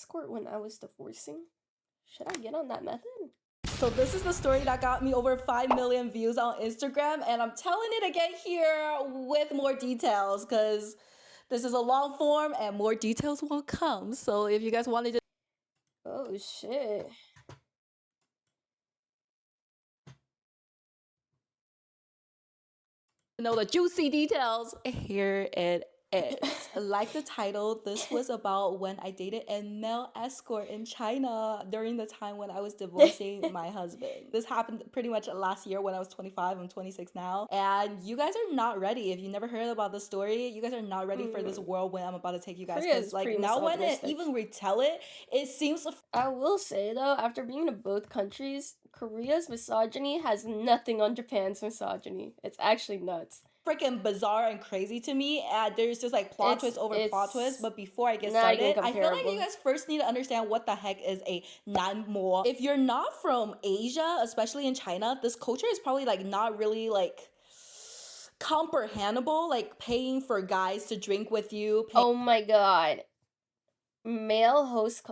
escort when I was divorcing. Should I get on that method? So this is the story that got me over 5 million views on Instagram, and I'm telling it again here with more details because this is a long form and more details will come. So if you guys wanted to Oh shit. know the juicy details, here it is. Like the title, this was about when I dated a male escort in China during the time when I was divorcing my husband. This happened pretty much last year when I was 25. I'm 26 now. And you guys are not ready. If you never heard about the story, you guys are not ready for this whirlwind I'm about to take you guys. Because like now when it even retell it, it seems I will say though, after being to both countries, Korea's misogyny has nothing on Japan's misogyny. It's actually nuts. freaking bizarre and crazy to me, and there's just like plot twist over plot twist. But before I get started, I feel like you guys first need to understand what the heck is a nanmo. If you're not from Asia, especially in China, this culture is probably like not really like comprehensible, like paying for guys to drink with you. Oh my god. Male host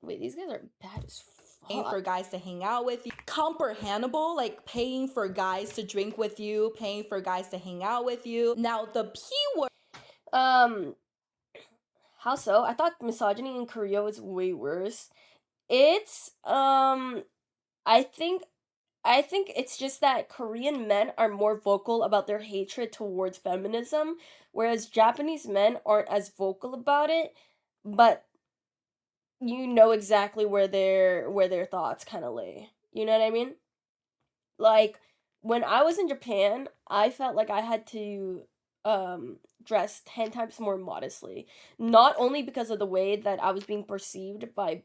wait, these guys are bad as fuck. Paying for guys to hang out with you. Comprehensible, like paying for guys to drink with you, paying for guys to hang out with you. Now the P word. How so? I thought misogyny in Korea was way worse. It's I think it's just that Korean men are more vocal about their hatred towards feminism, whereas Japanese men aren't as vocal about it, but you know exactly where their thoughts kind of lay. You know what I mean? Like when I was in Japan, I felt like I had to dress 10 times more modestly, not only because of the way that I was being perceived by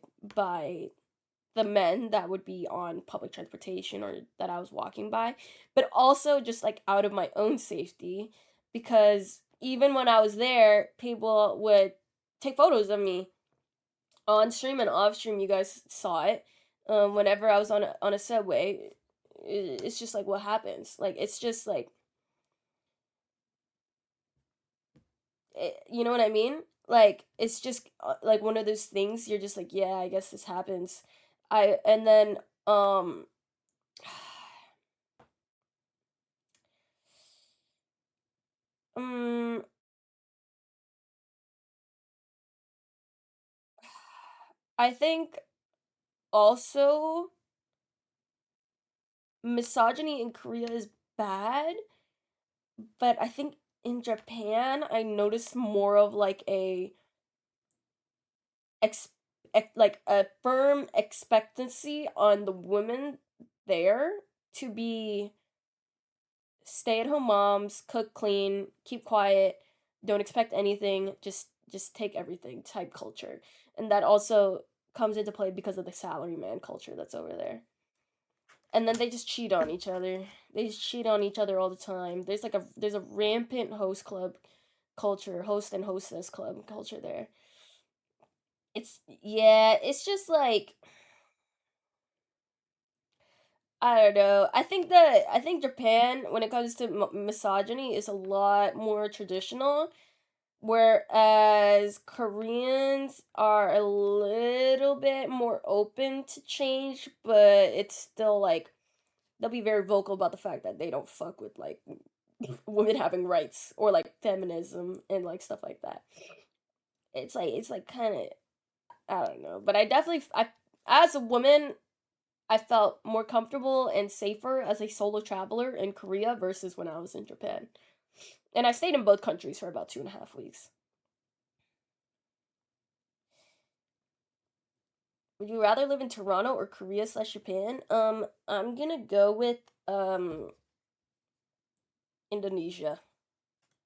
the men that would be on public transportation or that I was walking by, but also just like out of my own safety, because even when I was there, people would take photos of me on stream and off stream. You guys saw it. Whenever I was on a subway, it's just like what happens. Like it's just like, you know what I mean? Like it's just like one of those things. You're just like, yeah, I guess this happens. And then um I think also misogyny in Korea is bad, but I think in Japan I noticed more of like like a firm expectancy on the women there to be stay-at-home moms, cook, clean, keep quiet, don't expect anything, just take everything type culture. And that also comes into play because of the salaryman culture that's over there. And then they just cheat on each other. They just cheat on each other all the time. There's a rampant host club culture, host and hostess club culture there. It's just like I don't know. I think Japan, when it comes to misogyny, is a lot more traditional, whereas Koreans are a little bit more open to change, but it's still like they'll be very vocal about the fact that they don't fuck with like women having rights or like feminism and like stuff like that. It's like kind of I don't know, but I as a woman I felt more comfortable and safer as a solo traveler in Korea versus when I was in Japan. And I stayed in both countries for about 2.5 weeks. Would you rather live in Toronto or Korea/Japan? I'm gonna go with Indonesia.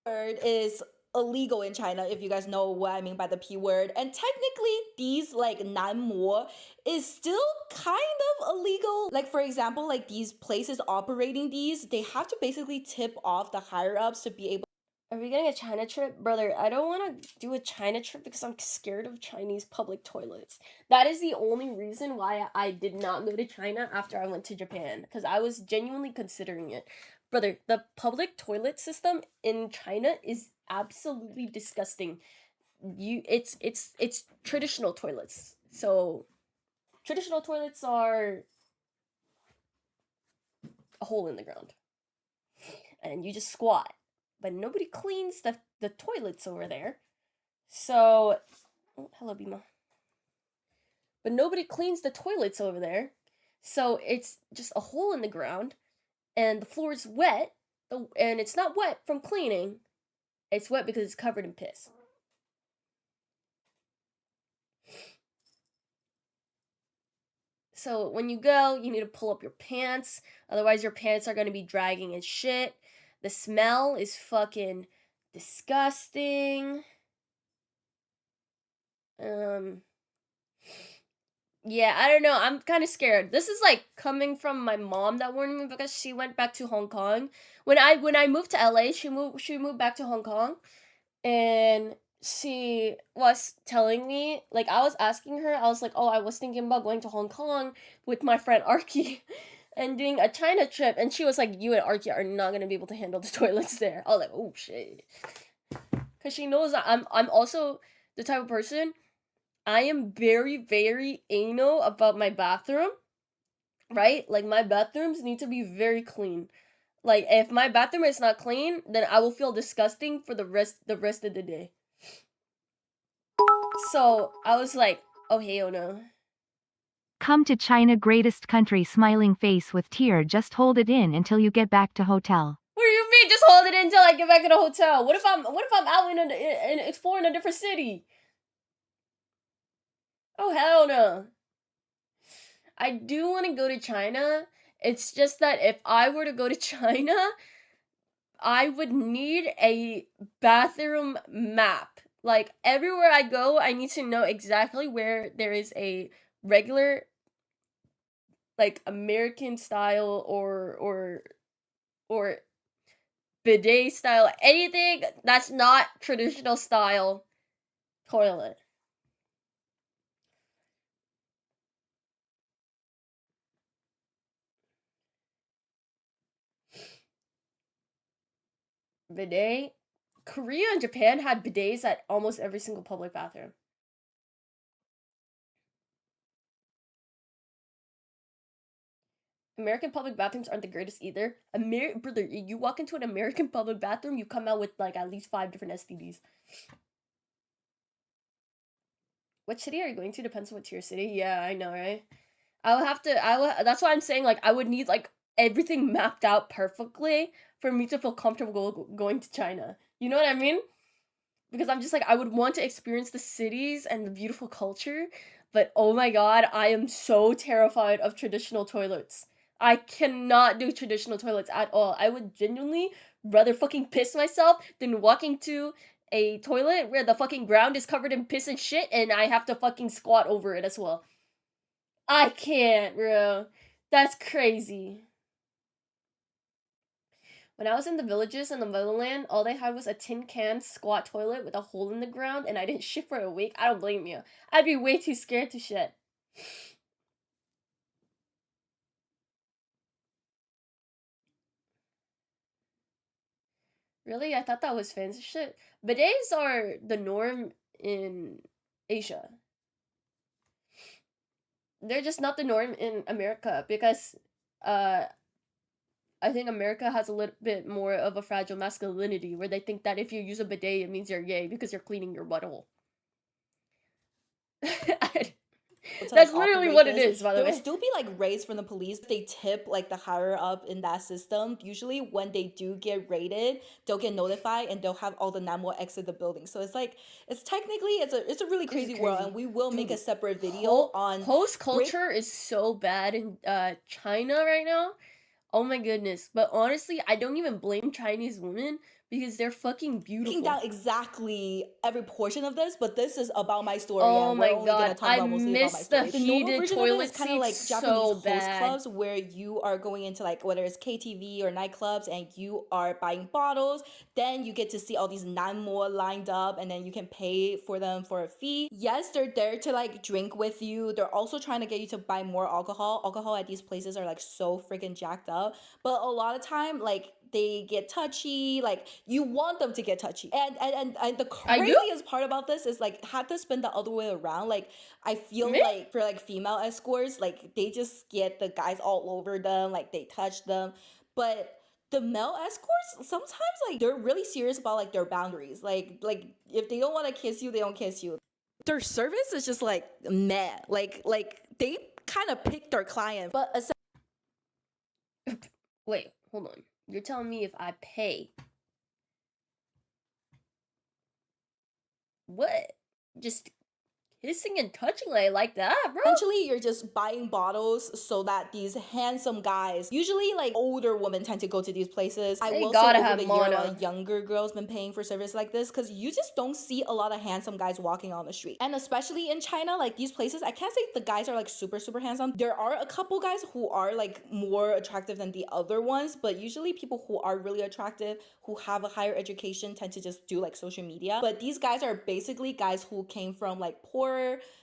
Word is illegal in China, if you guys know what I mean by the P word. And technically, these like nanmo is still kind of illegal. Like for example, like these places operating these, they have to basically tip off the higher ups to be able. Are we getting a China trip? Brother, I don't want to do a China trip because I'm scared of Chinese public toilets. That is the only reason why I did not go to China after I went to Japan, because I was genuinely considering it. Brother, the public toilet system in China is absolutely disgusting. It's traditional toilets So traditional toilets are a hole in the ground, and you just squat. But nobody cleans the toilets over there. So, oh, hello, Bima. But nobody cleans the toilets over there. So it's just a hole in the ground, and the floor is wet. And it's not wet from cleaning. It's wet because it's covered in piss. So when you go, you need to pull up your pants. Otherwise, your pants are going to be dragging and shit. The smell is fucking disgusting. Um, yeah, I don't know. I'm kind of scared. This is like coming from my mom that warned me because she went back to Hong Kong. When I moved to LA, she moved back to Hong Kong, and she was telling me, like, I was asking her, I was like, oh, I was thinking about going to Hong Kong with my friend Arky and doing a China trip, and she was like, you and Arky are not gonna be able to handle the toilets there. I was like, oh shit, because she knows that I'm also the type of person. I am very very anal about my bathroom, right? Like my bathrooms need to be very clean. Like if my bathroom is not clean, then I will feel disgusting for the rest of the day. So I was like, oh hell no. Come to China, greatest country, smiling face with tear, just hold it in until you get back to hotel. What do you mean? Just hold it until I get back to the hotel. What if I'm out in exploring a different city? Oh hell no. I do want to go to China. It's just that if I were to go to China, I would need a bathroom map. Like everywhere I go, I need to know exactly where there is a regular, like American style or bidet style, anything that's not traditional style toilet. Bidet. Korea and Japan had bidets at almost every single public bathroom. American public bathrooms aren't the greatest either. Brother, you walk into an American public bathroom, you come out with like at least 5 different STDs. What city are you going to? Depends on what tier city. Yeah, I know, right? I will have to. I will. That's why I'm saying like I would need like everything mapped out perfectly for me to feel comfortable going to China. You know what I mean? Because I'm just like I would want to experience the cities and the beautiful culture, but oh my god, I am so terrified of traditional toilets. I cannot do traditional toilets at all. I would genuinely rather fucking piss myself than walking to a toilet where the fucking ground is covered in piss and shit and I have to fucking squat over it as well. I can't, bro. That's crazy. When I was in the villages in the motherland, all they had was a tin can squat toilet with a hole in the ground, and I didn't shit for a week. I don't blame you. I'd be way too scared to shit. Really? I thought that was fancy shit. Bidets are the norm in Asia. They're just not the norm in America because uh I think America has a little bit more of a fragile masculinity where they think that if you use a bidet it means you're gay because you're cleaning your butthole. To like That's literally operate what it this. is, by the There will way. still be like raids from the police. They tip like the higher up in that system. Usually when they do get raided, they'll get notified and they'll have all the Namo exit the building. So it's like it's technically it's a really This is crazy world, crazy. and we will make a Dude, separate video on host break. culture is so bad in China right now. Oh my goodness. But honestly, I don't even blame Chinese women because they're fucking Breaking beautiful. down exactly every portion of this, but this is about my story, Oh and we're my only gonna god, talk I about mostly about my miss the story. The normal heated version of it is toilet kind of seats like Japanese so host bad. clubs where you are going into like whether it's KTV or nightclubs and you are buying bottles. Then you get to see all these nine more lined up, and then you can pay for them for a fee. Yes, they're there to like drink with you. They're also trying to get you to buy more alcohol. Alcohol at these places are like so freaking jacked up, but a lot of time like they get touchy. Like you want them to get touchy. And the I do? craziest part about this is like had this been the other way around, like I feel Me? like for like female escorts, like they just get the guys all over them, like they touch them. But the male escorts sometimes like they're really serious about like their boundaries. Like if they don't want to kiss you, they don't kiss you. Their service is just like meh. Like they kind of pick their client. But Wait, hold on. You're telling me if I pay, what? Just kissing and touching like that, bro? essentially, you're just buying bottles so that these handsome guys, usually like older women, tend to go to these places. I They will say gotta over have the year, a lot mana. of younger girls been paying for service like this because you just don't see a lot of handsome guys walking on the street. And especially in China, like these places, I can't say the guys are like super, super handsome. There are a couple guys who are like more attractive than the other ones, but usually people who are really attractive, who have a higher education, tend to just do like social media. But these guys are basically guys who came from like poorer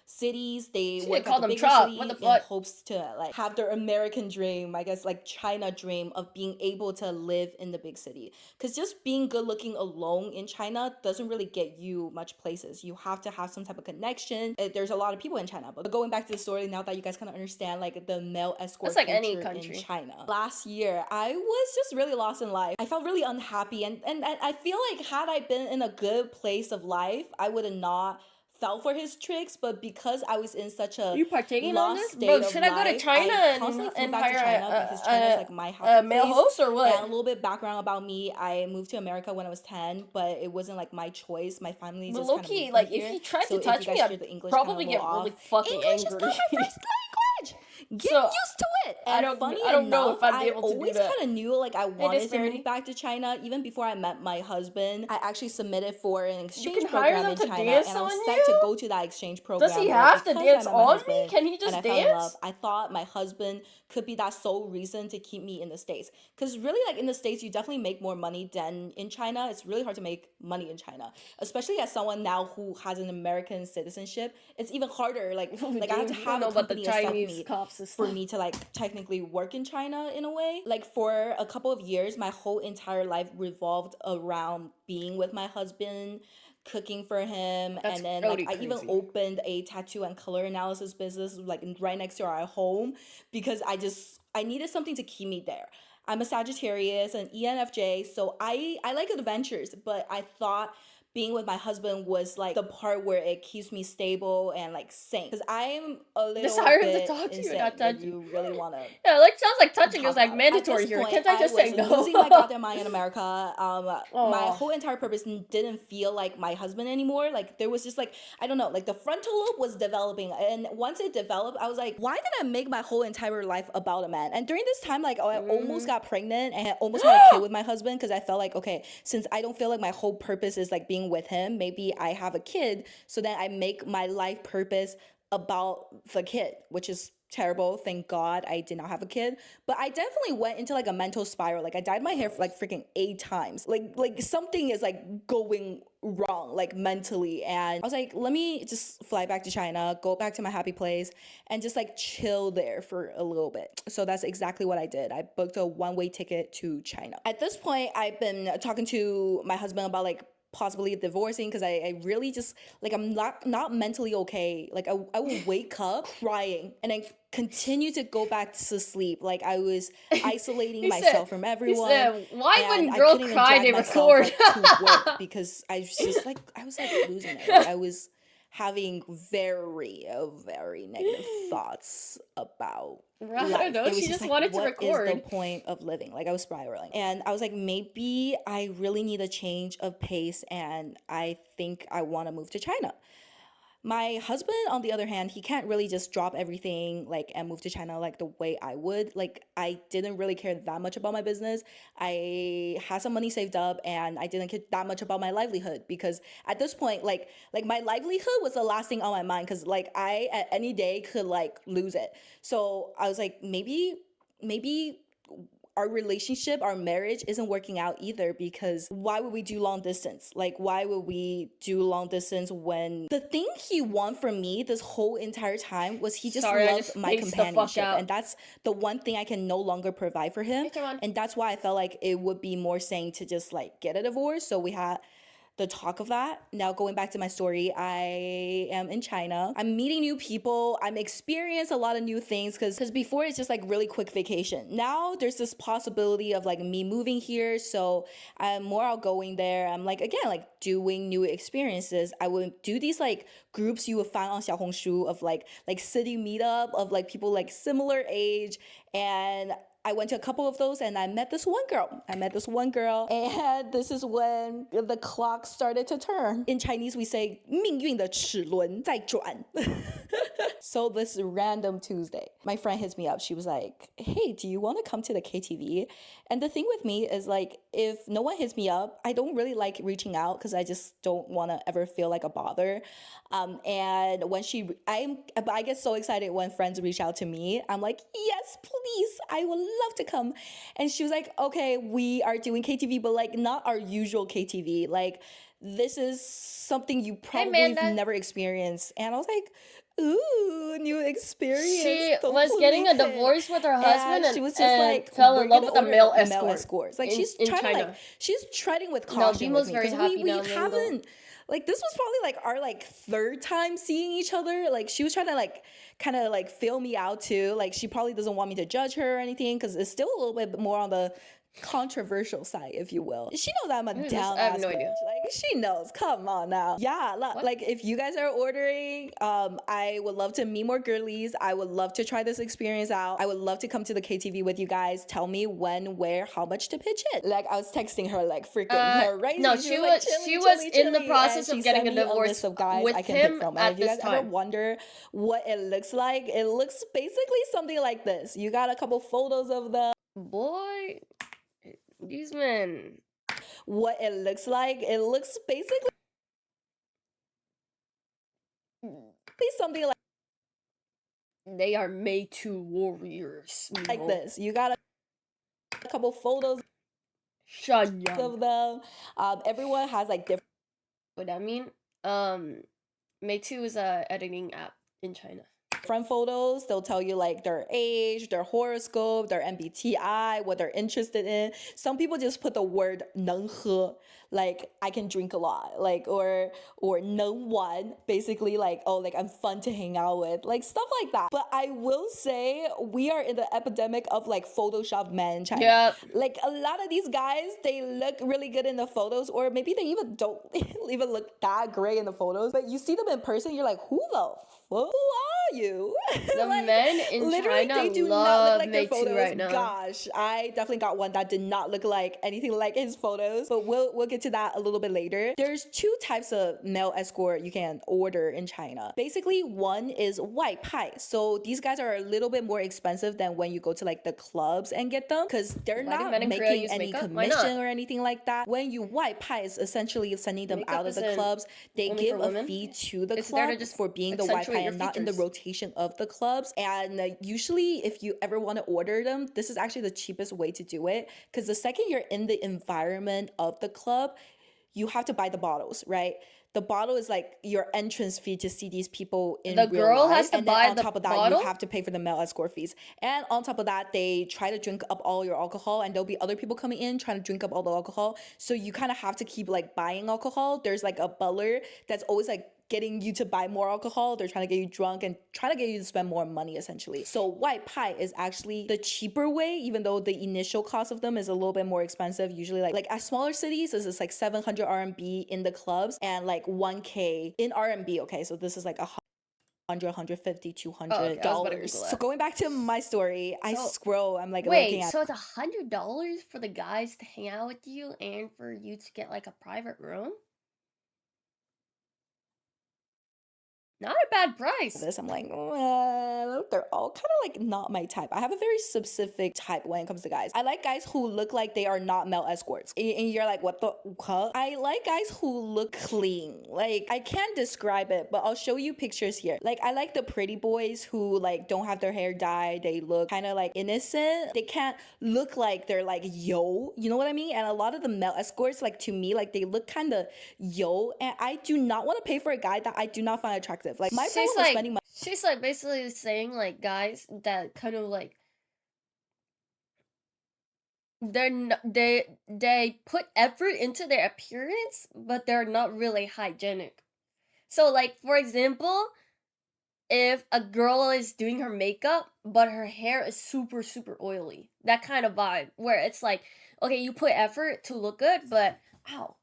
cities. They She work call at the them bigger chop. What city the in fuck? hopes to like have their American dream, I guess like China dream of being able to live in the big city. Because just being good looking alone in China doesn't really get you much places. You have to have some type of connection. There's a lot of people in China. But going back to the story now that you guys kind of understand like the male escort That's like any culture in country. China. Last year, I was just really lost in life. I felt really unhappy, and I feel like had I been in a good place of life, I would have not fell for his tricks. But because I was in such a You partaking on lost this? Bro, state of should I go to life, China I constantly flew and back to hire China because China is like my happy a male place. host or And a what? little bit background about me, I moved to America when I was 10, but it wasn't like my choice. My family But just low kind of key, moved me like if here. he tried So to if you touch me, guys hear I'd the English kind of a probably little get really off, fucking English is angry. not my first language. Get So used to it. And funny I don't know enough, if I'd be I able to do always that. kind of knew like I Hey, wanted to disparity. move back to China. Even before I met my husband, I actually submitted for an You exchange can hire program them in to China, dance and I was on set to you? go to that exchange program. Does he But have to because dance I met my on me? husband Can he and just I fell in love, dance? I thought my husband could be that sole reason to keep me in the States. Because really, like in the States, you definitely make more money than in China. It's really hard to make money in China, especially as someone now who has an American citizenship. It's even harder. Like Oh, I have dude, to you don't have know a about the company accept Chinese me cop system. for me to like technically work in China in a way. Like for a couple of years, my whole entire life revolved around being with my husband, cooking for him, That's and then really like I even crazy. opened a tattoo and color analysis business like right next to our home because I needed something to keep me there. I'm a Sagittarius and ENFJ, so I like adventures, but I thought being with my husband was like the part where it keeps me stable and like sane. Because I'm a Just little hire him to bit talk to you and insane not touch if you. you really want to Yeah, like sounds like touching is talk like about it. At mandatory this here. point, Can't I I just was say no? losing my goddamn mind in America. My Oh, whole entire purpose didn't feel like my husband anymore. Like there was just like I don't know, like the frontal lobe was developing, and once it developed, I was like, why did I make my whole entire life about a man? And during this time, like I almost got pregnant and I almost had a kid with my husband because I felt like okay, since I don't feel like my whole purpose is like being with him, maybe I have a kid, so then I make my life purpose about the kid, which is terrible. Thank God I did not have a kid. But I definitely went into like a mental spiral. Like I dyed my hair for like freaking 8 times. Like something is like going wrong, like mentally. And I was like, let me just fly back to China, go back to my happy place, and just like chill there for a little bit. So that's exactly what I did. I booked a one-way ticket to China. At this point, I've been talking to my husband about like possibly divorcing because I really just like I'm not mentally okay. Like I will wake up crying and I continue to go back to sleep. Like I was isolating he myself said, from he everyone, said, why and when I girl couldn't even cry drag they myself record? like to work because I was just like I was like losing it. Like I was having very negative thoughts about I life. don't know. It was She just just like, wanted to what is the record. point of living? Like I was spiraling. And I was like, maybe I really need a change of pace and I think I want to move to China. My husband, on the other hand, he can't really just drop everything like and move to China like the way I would. Like I didn't really care that much about my business. I had some money saved up and I didn't care that much about my livelihood because at this point, like my livelihood was the last thing on my mind because like I at any day could like lose it. So I was like, maybe our relationship, our marriage isn't working out either, because why would we do long distance? Like, why would we do long distance when the thing he wanted from me this whole entire time was he just Sorry, I loved just my spaced the fuck companionship. out. And that's the one thing I can no longer provide for him. Hey, come on. And that's why I felt like it would be more sane to just like get a divorce. So we had the talk of that. Now, going back to my story, I am in China. I'm meeting new people. I'm experiencing a lot of new things because before it's just like really quick vacation. Now there's this possibility of like me moving here, so I'm more outgoing there. I'm like again like doing new experiences. I would do these like groups you would find on Xiaohongshu of like city meetup of like people like similar age, and I went to a couple of those and I met this one girl. And this is when the clock started to turn. In Chinese, we say 命运的齿轮在转. So this random Tuesday, my friend hits me up. She was like, hey, do you want to come to the KTV? And the thing with me is like, if no one hits me up, I don't really like reaching out because I just don't want to ever feel like a bother. And when I get so excited when friends reach out to me. I'm like, yes, please, I would love to come. And she was like, okay, we are doing KTV, but like not our usual KTV. Like this is something you probably have never experienced. And I was like, ooh, new experience. She was getting a divorce with her husband and she was just like fell in love with a male escort. escorts. Like in China. She's treading with caution. Dimo's with me very because happy we now, haven't like this was probably like our like third time seeing each other. Like she was trying to like kind of like feel me out too. Like she probably doesn't want me to judge her or anything because it's still a little bit more on the controversial side, if you will. She knows I'm a down I have ass no bitch. idea. Like she knows. Come on now. Yeah, like if you guys are ordering, I would love to meet more girlies. I would love to try this experience out. I would love to come to the KTV with you guys. Tell me when, where, how much to pitch it. Like I was texting her like freaking crazy. No, she was in the process of getting a divorce list of guys with I can him pick from. at And if you this guys ever time. wonder what it looks like, it looks basically something like this. You got a couple photos of them. Boy, these men. What it looks like, it looks basically something like They are made to warriors. like this. You got a couple photos of them. Everyone has like different. What I mean, Meitu is a editing app in China. Different photos. They'll tell you like their age, their horoscope, their MBTI, what they're interested in. Some people just put the word 能喝, like I can drink a lot, like or 能玩, basically like oh like I'm fun to hang out with, like stuff like that. But I will say we are in the epidemic of like Photoshop men in China. Yep. Like a lot of these guys, they look really good in the photos, or maybe they even don't even look that great in the photos. But you see them in person, you're like, who the fuck? Who are you? The like, men in literally, China they do love not look like their Meitu photos. right now. Gosh, I definitely got one that did not look like anything like his photos. But we'll get to that a little bit later. There's two types of male escort you can order in China. Basically, one is 外派. So these guys are a little bit more expensive than when you go to like the clubs and get them, because they're not making any commission or anything like that. When you 外派, is essentially sending them out of the clubs. They give a fee to the club for being the 外派and not in the rotation of the clubs. And usually if you ever want to order them, this is actually the cheapest way to do it, because the second you're in the environment of the club, you have to buy the bottles, right? The bottle is like your entrance fee to see these people in real life. The girl has to buy the bottle? On top of that, you have to pay for the male escort fees. And on top of that, they try to drink up all your alcohol, and there'll be other people coming in trying to drink up all the alcohol. So you kind of have to keep like buying alcohol. There's like a butler that's always like getting you to buy more alcohol. They're trying to get you drunk and trying to get you to spend more money, essentially. So 外派 is actually the cheaper way, even though the initial cost of them is a little bit more expensive. Usually like at smaller cities, this is like 700 RMB in the clubs and like 1K in RMB. Okay, so this is like 150, $200. So going back to my story, I scroll. I'm like, wait, so it's $100 for the guys to hang out with you and for you to get like a private room? Not a bad price. this, I'm like, well, they're all kind of like not my type. I have a very specific type when it comes to guys. I like guys who look like they are not male escorts. And you're like, what the huh? I like guys who look clean. Like, I can't describe it, but I'll show you pictures here. Like, I like the pretty boys who like don't have their hair dyed. They look kind of like innocent. They can't look like they're like yo, you know what I mean? And a lot of the male escorts, like to me, like they look kind of yo, and I do not want to pay for a guy that I do not find attractive. Like my problem with spending money. She's like basically saying like guys that kind of like they put effort into their appearance, but they're not really hygienic. So like for example, if a girl is doing her makeup but her hair is super super oily, that kind of vibe where it's like, okay, you put effort to look good, but ow,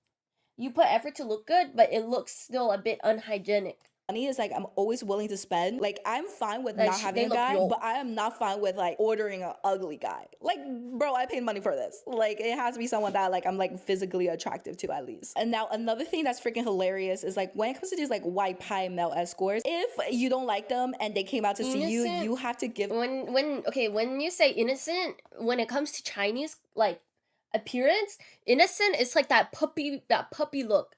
you put effort to look good, but it looks still a bit unhygienic. Money is like I'm always willing to spend. Like I'm fine with Like, not having a look guy, yo. but I am not fine with like ordering an ugly guy. Like, bro, I paid money for this. Like it has to be someone that like I'm like physically attractive to at least. And now another thing that's freaking hilarious is like when it comes to these like white pie male escorts, if you don't like them and they came out to see you, Innocent? you have to give when you say innocent, when it comes to Chinese like appearance, innocent is like that puppy look.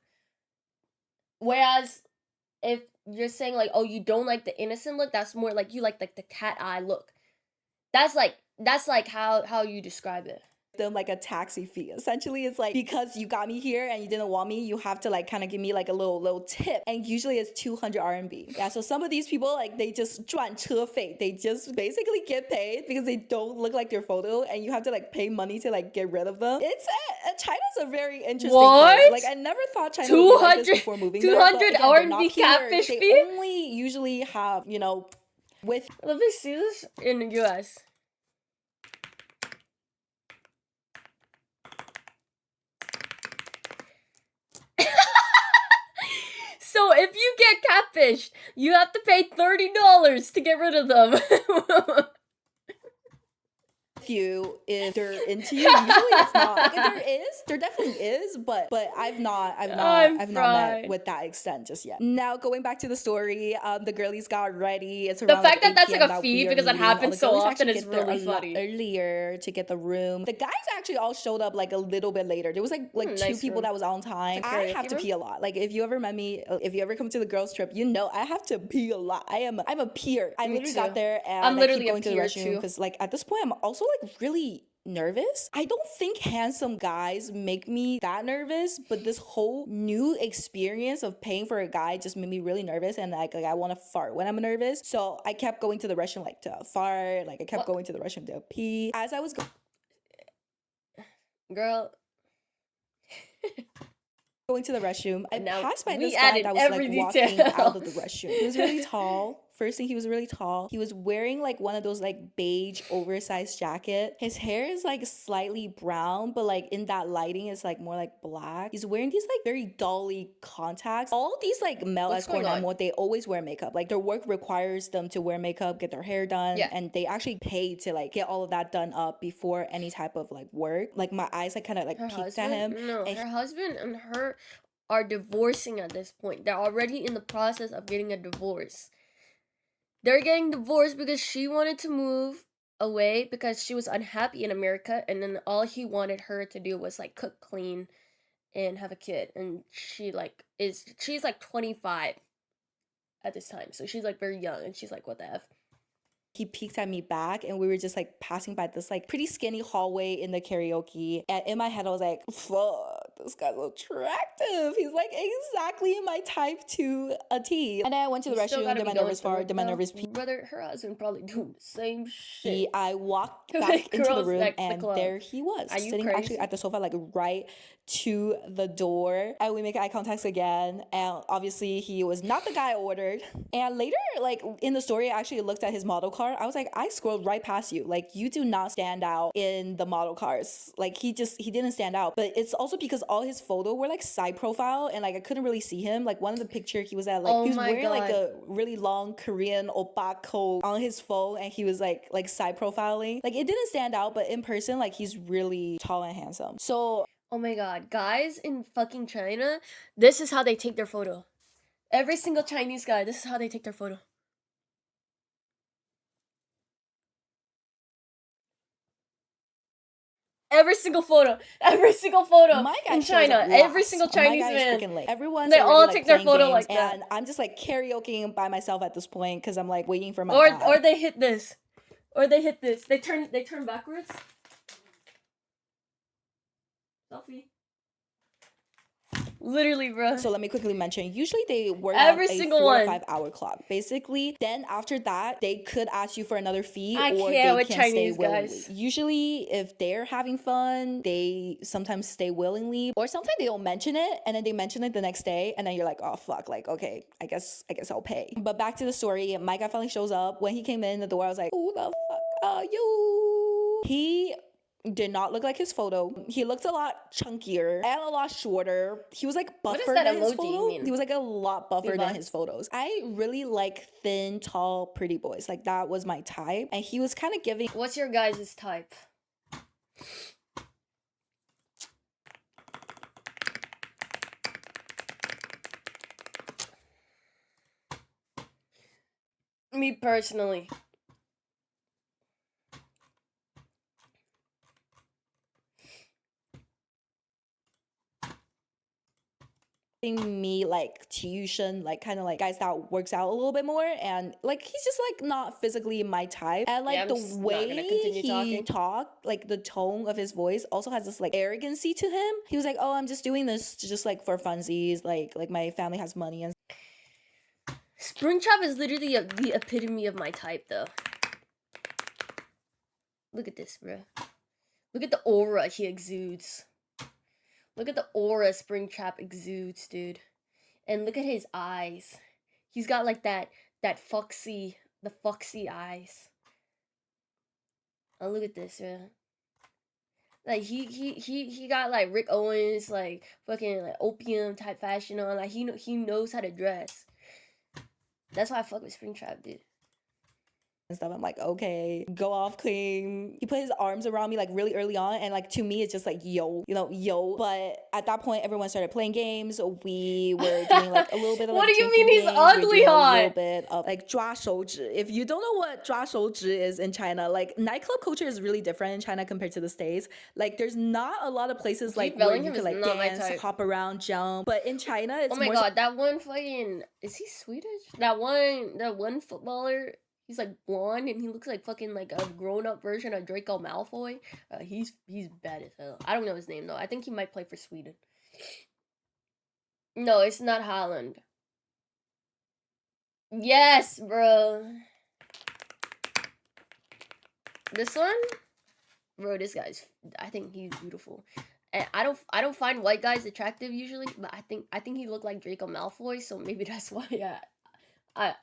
Whereas if you're saying like, oh, you don't like the innocent look, that's more like you like the cat eye look. That's like how you describe it. them like a taxi fee. Essentially, it's like because you got me here and you didn't want me, you have to like kind of give me like a little tip, and usually it's 200 RMB. Yeah, so some of these people like they just 转车费, they just basically get paid because they don't look like their photo, and you have to like pay money to like get rid of them. It's China's a very interesting place. Like I never thought China would be like this before moving there. 200 RMB catfish fee. They only usually have, you know, with. Let me see this in the US. So if you get catfished, you have to pay $30 to get rid of them. You if they're into you, usually it's not. Like if there definitely is, but I've not met with that extent just yet. Now going back to the story, the girlies got ready. It's around the fact like that that's like a that fee because it happens so often is really funny. Earlier to get the room, the guys actually all showed up like a little bit later. There was like two people that was on time. I have to pee a lot. Like if you ever met me, if you ever come to the girls trip, you know I have to pee a lot. I'm a peer. I literally got there and I'm literally going to the restroom because like at this point I'm also like really nervous. I don't think handsome guys make me that nervous, but this whole new experience of paying for a guy just made me really nervous, and like I want to fart when I'm nervous. So I kept going to the restroom like to fart, like I kept going to the restroom to pee. As I was girl going to the restroom, I passed by this guy that was like walking out of the restroom. He was really tall. First thing, he was really tall. He was wearing like one of those like beige oversized jacket. His hair is like slightly brown, but like in that lighting it's like more like black. He's wearing these like very dolly contacts. All these like male escort what they always wear makeup. Like their work requires them to wear makeup, get their hair done, and they actually pay to like get all of that done up before any type of like work. Like my eyes like kind of like peeked at him. No, her husband and her are divorcing at this point. They're already in the process of getting a divorce. They're getting divorced because she wanted to move away because she was unhappy in America, and then all he wanted her to do was like cook, clean, and have a kid. And she's like 25 at this time, so she's like very young, and she's like, what the F? He peeked at me back, and we were just like passing by this like pretty skinny hallway in the karaoke, and in my head I was like, fuck, this guy's attractive. He's like exactly my type to a T. And then I went to the restroom, did my nervous fart, did my nervous pee. Brother, her husband probably doing the same shit. I walked back into the room, and there he was, sitting actually at the sofa, like right to the door. And we make eye contact again, and obviously he was not the guy I ordered. And later, like in the story, I actually looked at his model card. I was like, I scrolled right past you. Like you do not stand out in the model cars. Like he didn't stand out. But it's also because all his photos were like side profile, and like I couldn't really see him. Like one of the picture he was at, like he was wearing like a really long Korean oppa coat on his phone, and he was like side profiling. Like it didn't stand out, but in person, like he's really tall and handsome. So oh my god, guys in fucking China, this is how they take their photo. Every single Chinese guy, this is how they take their photo. Every single photo My guy in shows China. up Every last. single My Chinese guy is man. freaking late. Everyone's They already, all like, take their playing photo games, like that. and I'm just like karaokeing by myself at this point because I'm like waiting for my guy. Or they hit this. They turn backwards. Selfie. Literally, bro. So let me quickly mention, usually they work Every on a single 4 to one. 5 hour clock. Basically, then after that, they could ask you for another fee I or can't they with can Chinese stay willingly. guys. Usually, if they're having fun, they sometimes stay willingly, or sometimes they don't mention it and then they mention it the next day and then you're like, oh fuck, like okay, I guess I'll pay. But back to the story, my guy finally shows up. When he came in the door, I was like, who the fuck are you? He did not look like his photo. He looked a lot chunkier and a lot shorter. He was like What does buffer that than his emoji photo. mean? He was like a lot buffer than Levi? his photos. I really like thin, tall, pretty boys. Like that was my type. And he was kind of giving. What's your guys' type? Me personally. Me like tuition, like kind of like guys that works out a little bit more, and like he's just like not physically my type, and like Yeah, I'm the just not way gonna continue he talking. talked, like the tone of his voice also has this like arrogancy to him. He was like, oh, I'm just doing this just like for funsies, like my family has money. And Springtrap is literally the epitome of my type, though. Look at this, bro. Look at the aura he exudes. Look at the aura Springtrap exudes, dude. And look at his eyes. He's got like the foxy eyes. Oh, look at this, bro. Like he got like Rick Owens, like fucking like opium type fashion on. Like he knows how to dress. That's why I fuck with Springtrap, dude. stuff. I'm like, okay, go off, King. He put his arms around me like really early on, and like to me, it's just like yo, yo. But at that point, everyone started playing games. We were doing like a little bit of like What do you drinking mean he's games. We were ugly doing hot? a little bit of like 抓手指. If you don't know what 抓手指 is in China, like nightclub culture is really different in China compared to the States. Like there's not a lot of places like where you could like dance, hop around, jump. But in China, it's oh my god, that one fucking, is he Swedish? That one footballer. He's like blonde and he looks like fucking like a grown-up version of Draco Malfoy. He's bad as hell. I don't know his name though. I think he might play for Sweden. No, it's not Holland. Yes, bro. This one? Bro, this guy's, I think he's beautiful. And I don't find white guys attractive usually, but I think he looked like Draco Malfoy, so maybe that's why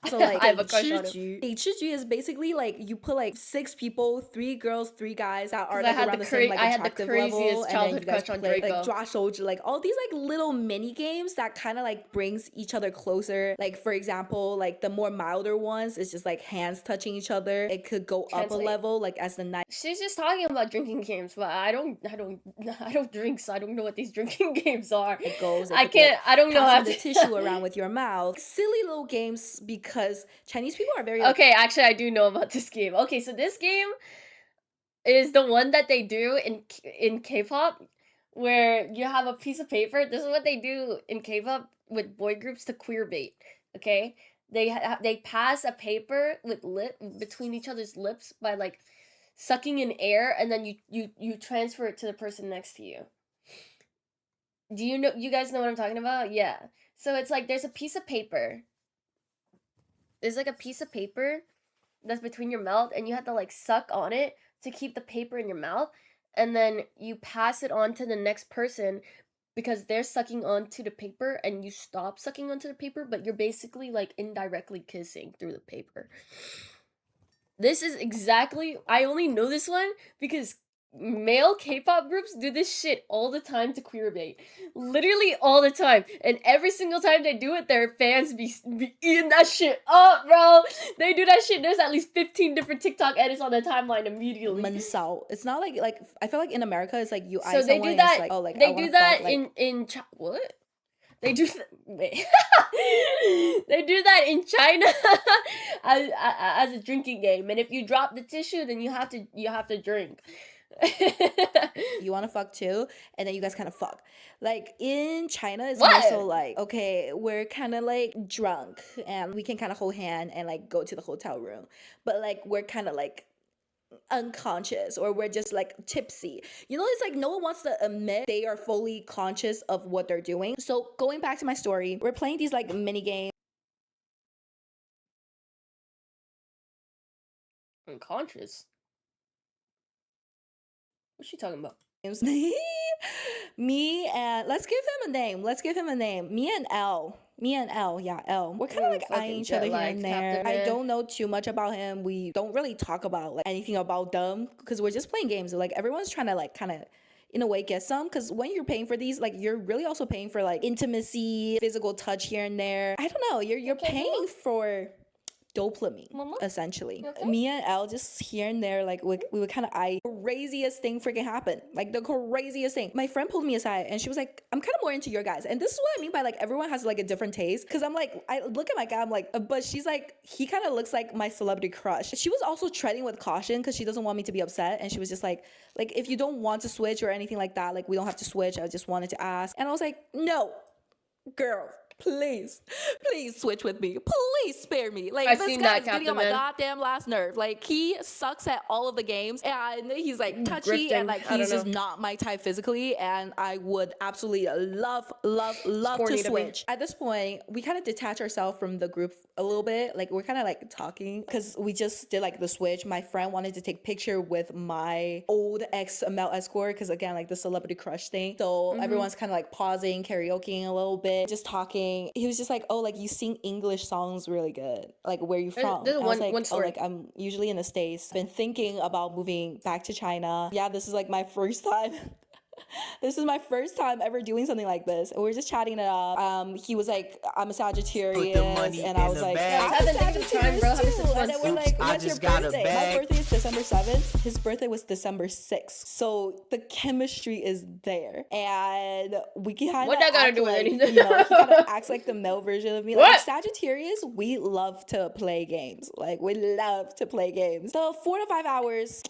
so like I have a crush on him. 吃局 is basically like you put like 6 people, 3 girls, 3 guys that are like I had around the same like attractive level, and then you guys play like 抓手指, like all these like little mini games that kind of like brings each other closer. Like for example, like the more milder ones is just like hands touching each other. It could go up a level like as the night. She's just talking about drinking games, but I don't drink, so I don't know what these drinking games are. It goes. I can't. I don't know how to the tissue around with your mouth. Silly little games because Chinese people are very okay. Actually, I do know about this game. Okay, so this game is the one that they do in K-pop, where you have a piece of paper. This is what they do in K-pop with boy groups to queer bait. Okay, they pass a paper with lip between each other's lips by like sucking in air, and then you transfer it to the person next to you. Do you guys know what I'm talking about? Yeah. So it's like there's a piece of paper. There's like a piece of paper that's between your mouth, and you have to like suck on it to keep the paper in your mouth, and then you pass it on to the next person because they're sucking onto the paper, and you stop sucking onto the paper, but you're basically like indirectly kissing through the paper. This is exactly, I only know this one because male K-pop groups do this shit all the time to queerbait. Literally all the time. And every single time they do it, their fans be eating that shit up, bro. They do that shit. There's at least 15 different TikTok edits on the timeline immediately. Mansao. It's not like I feel like in America it's like you so they do that. like, oh, like they do that what? They do wait. They do that in China as a drinking game, and if you drop the tissue, then you have to drink. You want to fuck too, and then you guys kind of fuck. Like in China, it's more so What? like, okay, we're kind of like drunk and we can kind of hold hand and like go to the hotel room, but like we're kind of like unconscious or we're just like tipsy. It's like no one wants to admit they are fully conscious of what they're doing. So going back to my story, we're playing these like mini games. Unconscious. What's she talking about? Me and let's give him a name. Me and L. Yeah, L. We're kind of like eyeing each other here and there. I don't know too much about him. We don't really talk about like anything about them because we're just playing games. Like everyone's trying to like kind of in a way get some, because when you're paying for these, like you're really also paying for like intimacy, physical touch here and there. I don't know. You're paying for dopamine, essentially. Okay. Me and Elle just here and there, like we would kind of eye craziest thing freaking happen. Like the craziest thing. My friend pulled me aside and she was like, I'm kind of more into your guys. And this is what I mean by like everyone has like a different taste. Cause I'm like, I look at my guy, I'm like, but she's like, he kind of looks like my celebrity crush. She was also treading with caution because she doesn't want me to be upset. And she was just like if you don't want to switch or anything like that, like we don't have to switch. I just wanted to ask. And I was like, no, girl, please switch with me. Please spare me. Like I've this seen guy that, is getting on my Captain Man. goddamn last nerve. Like he sucks at all of the games and he's like touchy Grifting. and like I don't he's just know. not my type physically, and I would absolutely love corny to to me. switch. At this point, we kind of detach ourselves from the group a little bit. Like we're kind of like talking because we just did like the switch. My friend wanted to take picture with my old ex male escort because again like the celebrity crush thing. So everyone's kind of like pausing, karaokeing a little bit, just talking. He was just like, oh, like you sing English songs really good. Like where you from? There's I was one like, story. oh, like I'm usually in the States. Been thinking about moving back to China. Yeah, this is like my first time. This is my first time ever doing something like this. And we were just chatting it up. He was like, I'm a Sagittarius. And I was like, I'm a Sagittarius too. And then we're like, when's your birthday? My birthday is December 7th. His birthday was December 6th. So the chemistry is there. And we kind of What that gotta do with like, anything? he kind of acts like the male version of me. What? Like Sagittarius, we love to play games. Like we love to play games. So 4 to 5 hours,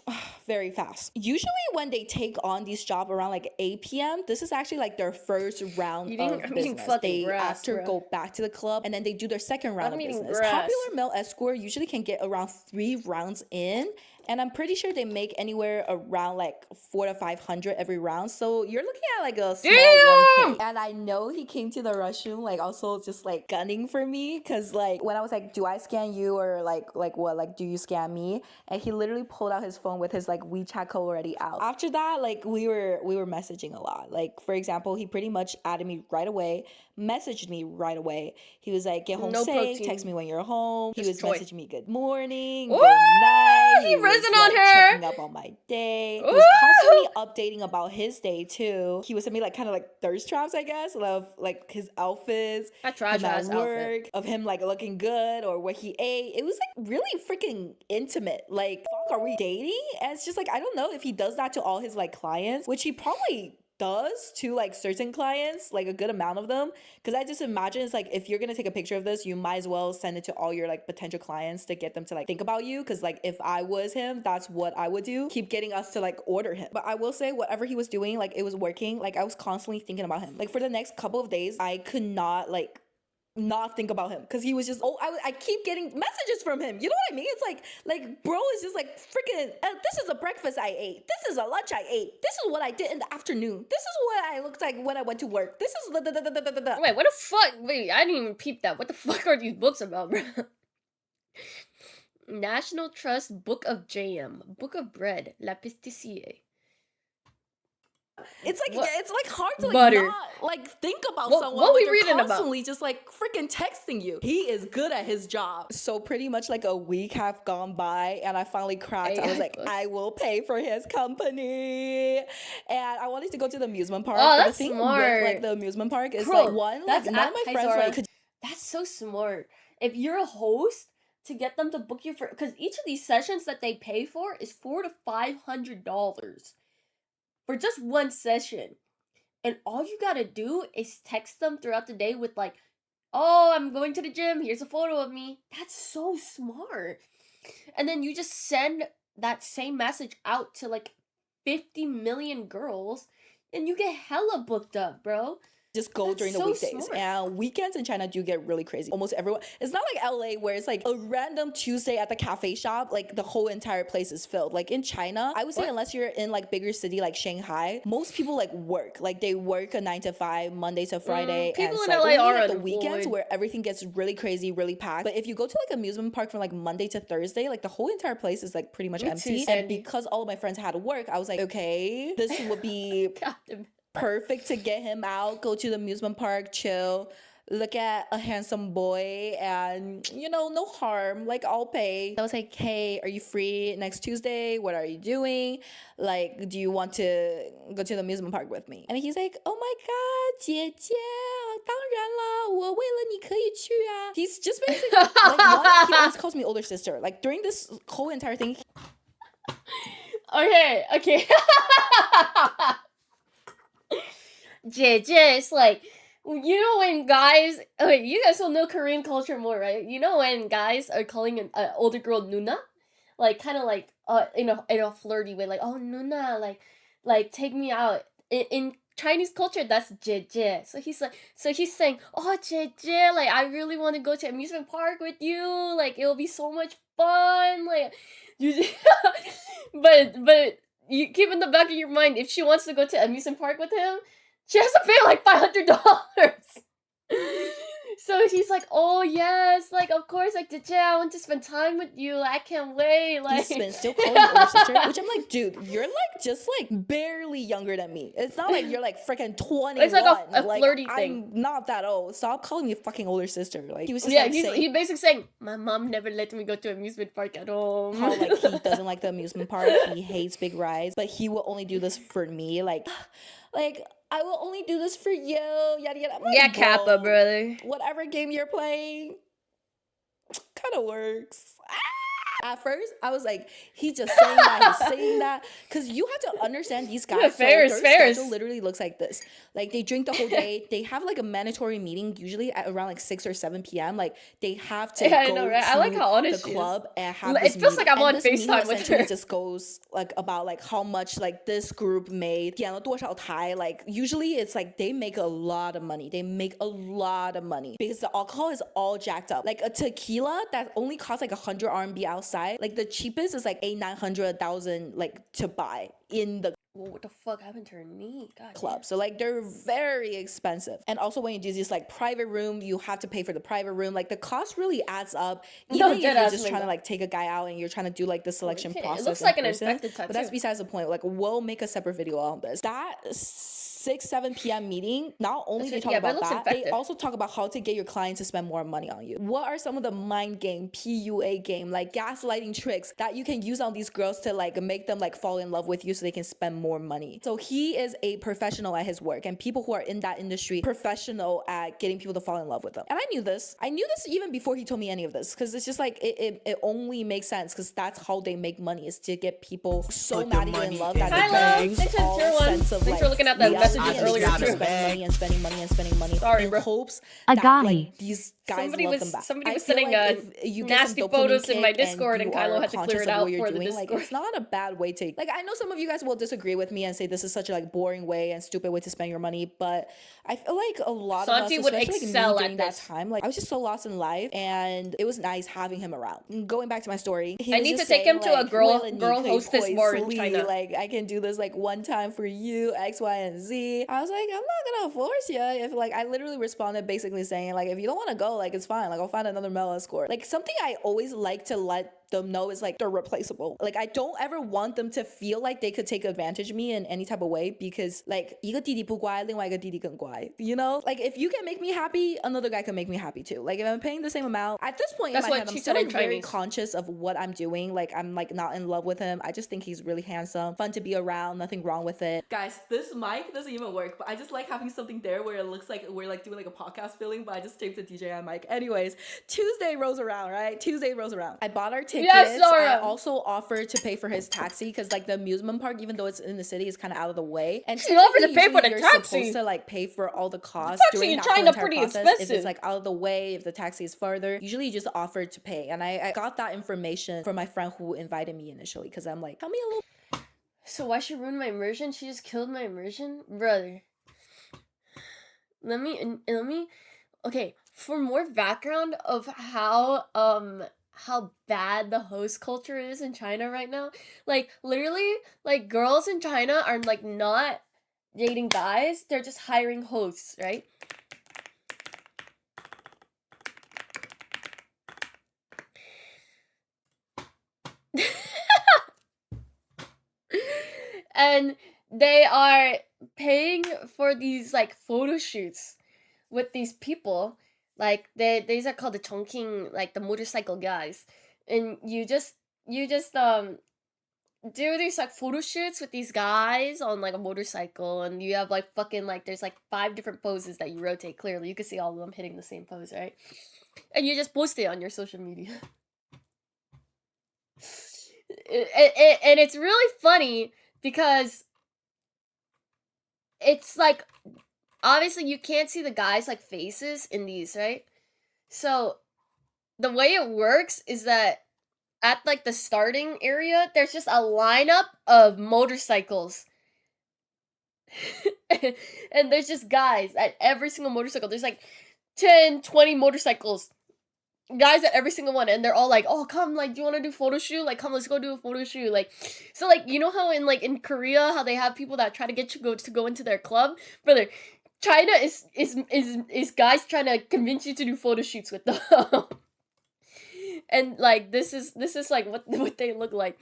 very fast. Usually when they take on these jobs around like 8 p.m., this is actually like their first round of business. They after go back to the club and then they do their second round of business. Popular male escort usually can get around 3 rounds in, and I'm pretty sure they make anywhere around like 400 to 500 every round. So you're looking at like a small 1K. And I know he came to the restroom like also just like gunning for me because like when I was like, do I scan you or like what? Like do you scan me? And he literally pulled out his phone with his like WeChat code already out. After that, like we were messaging a lot. Like for example, he pretty much added me right away, messaged me right away. He was like, get home safe, text me when you're home. He was messaging me good morning, good night. He risen on like, her. checking up on my day. He was constantly updating about his day too. He was sending me like kind of like thirst traps, I guess, of like his outfits, that trash ass outfit, of him like looking good or what he ate. It was like really freaking intimate. Like, fuck, are we dating? And it's just like I don't know if he does that to all his like clients, which he probably does to like certain clients, like a good amount of them, because I just imagine it's like if you're gonna take a picture of this, you might as well send it to all your like potential clients to get them to like think about you, because like if I was him, that's what I would do, keep getting us to like order him. But I will say whatever he was doing, like it was working. Like I was constantly thinking about him. Like for the next couple of days I could not like not think about him because he was just I keep getting messages from him. You know what I mean? It's like bro is just like freaking this is a breakfast I ate, this is a lunch I ate, this is what I did in the afternoon, this is what I looked like when I went to work, this is the. Wait, what the fuck? Wait, I didn't even peep that. What the fuck are these books about, bro? National Trust Book of JM, Book of Bread, La Pasticier. It's like it's like hard to like Butter. not like think about someone what when we reading you're about? constantly just like freaking texting you. He is good at his job. So pretty much like a week have gone by and I finally cracked. I was like, I will pay for his company. And I wanted to go to the amusement park. Oh, but that's the thing smart. with like the amusement park is Bro, like one, that's like none of my friends like that's so smart. If you're a host, to get them to book you for, because each of these sessions that they pay for is $400 to $500 for just one session. and all you gotta do is text them throughout the day with like, "Oh, I'm going to the gym. Here's a photo of me." That's so smart. And then you just send that same message out to like 50 million girls, and you get hella booked up, bro. Just go That's during the so weekdays. smart. And weekends in China do get really crazy. Almost everyone. It's not like LA where it's like a random Tuesday at the cafe shop, like the whole entire place is filled. Like in China, I would say What? unless you're in like bigger city like Shanghai, most people like work. Like they work a 9 to 5, Monday to Friday, and People it's in like LA only are like the weekends unemployed. where everything gets really crazy, really packed. But if you go to like amusement park from like Monday to Thursday, like the whole entire place is like pretty much Me too, empty. And Sandy. because all of my friends had to work, I was like, okay, this would be God damn it. perfect to get him out, go to the amusement park, chill, look at a handsome boy, and no harm. Like, I'll pay. I was like, hey, are you free next Tuesday? What are you doing? Like, do you want to go to the amusement park with me? And he's like, oh my god, 姐姐，当然啦，我为了你可以去啊. He's just basically like one, he always calls me older sister. Like during this whole entire thing. Okay. 姐姐 is like, when guys, okay, you guys will know Korean culture more, right? When guys are calling an older girl Nuna, like kind of like in a flirty way, like, oh Nuna, like take me out. In Chinese culture, that's 姐姐. So he's saying, oh 姐姐, like I really want to go to amusement park with you. Like it'll be so much fun. Like you, but you keep in the back of your mind, if she wants to go to amusement park with him, she has to pay like $500. So he's like, oh yes, like of course, like Jeje, I want to spend time with you. I can't wait. Like Still calling me older sister, which I'm like, dude, you're like just like barely younger than me. It's not like you're like freaking 21. It's like a flirty thing. I'm not that old. Stop calling me fucking older sister. Like he was just he's basically saying, my mom never let me go to amusement park at all. How like he doesn't like the amusement park. He hates big rides, but he will only do this for me. Like I will only do this for you, yada yada. Like, yeah, Kappa, brother. Whatever game you're playing, kind of works. At first, I was like, he's just saying that, he's saying that. Because you have to understand these guys. Yeah, their fairs. schedule literally looks like this. Like, they drink the whole day. They have, like, a mandatory meeting, usually at around, like, 6 or 7 p.m. Like, they have to go I know, right? to I like how honest the she club is. and have It this feels meeting. like I'm on And this FaceTime meeting with essentially her. just goes, like, about, like, how much, like, this group made. 点了多少台. Like, usually it's, like, they make a lot of money. They make a lot of money. Because the alcohol is all jacked up. Like, a tequila that only costs, like, 100 RMB outside. Like, the cheapest is, like, 900, 1,000, like, to buy in the Well, what the fuck happened to her knee? God club. damn. So like they're very expensive. And also when you do this like private room, you have to pay for the private room. Like the cost really adds up. Even if you're just trying to like take a guy out and you're trying to do like the selection process. It looks like an person. infected tattoo. But that's besides the point. Like we'll make a separate video on this. That 6-7 p.m. meeting, not only they talk about that, infected. they also talk about how to get your client to spend more money on you. What are some of the mind game, PUA game, like gaslighting tricks that you can use on these girls to like make them like fall in love with you so they can spend more money? So he is a professional at his work, and people who are in that industry, professional at getting people to fall in love with them. And I knew this even before he told me any of this, because it's just like it only makes sense, because that's how they make money, is to get people so madly in love that they can lose all sense of Thanks for looking at that messages earlier too. Spending money Sorry, in bro. hopes Agape. that like these guys Somebody love was them back. somebody I was feel sending like if you get nasty some dopamine photos in my kick Discord, and you Kylo are had to conscious clear it of out what you're for the doing, like Discord. it's not a bad way to, like, I know some of you guys will disagree with me and say this is such a like boring way and stupid way to spend your money, but I feel like a lot of us, Santi would especially excel like me during at that this. time, like I was just so lost in life, and it was nice having him around. Going back to my story, he I was need just to take saying, him to a like, girl 为了你可以 hostess bar in 回 China. like I can do this like one time for you, X, Y, and Z. I was like, I'm not gonna force you. If like I literally responded basically saying like, if you don't want to go, like it's fine, like I'll find another male escort. Like something I always like to let them know is like they're replaceable. Like I don't ever want them to feel like they could take advantage of me in any type of way, because like 一个弟弟不乖，另外一个弟弟更乖. You know, like if you can make me happy, another guy can make me happy too. Like if I'm paying the same amount, at this point That's in my what head, I'm she still said in like, very Chinese. conscious of what I'm doing. Like I'm like not in love with him. I just think he's really handsome, fun to be around, nothing wrong with it. Guys, this mic doesn't even work, but I just like having something there where it looks like we're like doing like a podcast feeling, but I just taped the DJI mic. Anyways, Tuesday rolls around, right? I bought our ticket Yes, tickets. I Zara. also offered to pay for his taxi because like the amusement park, even though it's in the city, is kind of out of the way. And She offered to typically, pay for usually the you're taxi. supposed to like pay for all the The costs taxi during in that whole China entire pretty process. If expensive. it's like out of the way, if the taxi is further, usually you just offer to pay. And I got that information from my friend who invited me initially because I'm like, tell me a little. So why she ruined my immersion? She just killed my immersion, brother. Let me. Okay, for more background of how bad the host culture is in China right now. Like literally, like girls in China are like not dating guys. They're just hiring hosts, right? And they are paying for these like photo shoots with these people. Like these are called the Chongqing, like the motorcycle guys. And you just do these like photo shoots with these guys on like a motorcycle, and you have like fucking like there's like 5 different poses that you rotate. Clearly you can see all of them hitting the same pose, right? And you just post it on your social media. And it's really funny because it's like obviously you can't see the guys like faces in these, right? So the way it works is that at like the starting area there's just a lineup of motorcycles. And there's just guys at every single motorcycle. There's like 10-20 motorcycles, guys at every single one, and they're all like, oh come, like do you want to do photo shoot, like come let's go do a photo shoot. Like so like you know how in Korea how they have people that try to get you to go into their club, brother. China is guys trying to convince you to do photo shoots with them. And like this is like what they look like.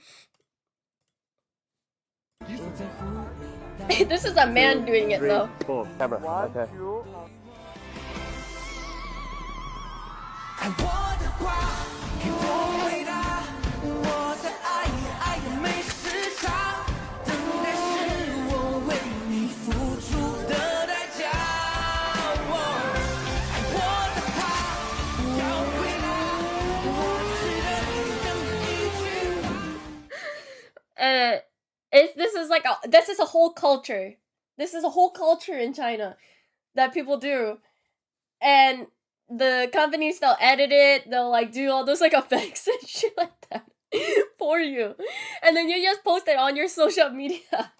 This is a man doing it though. Cool. Camera. Okay. uh this is a whole culture. This is a whole culture in China that people do. And the companies, they'll edit it, they'll like do all those like effects and shit like that for you. And then you just post it on your social media.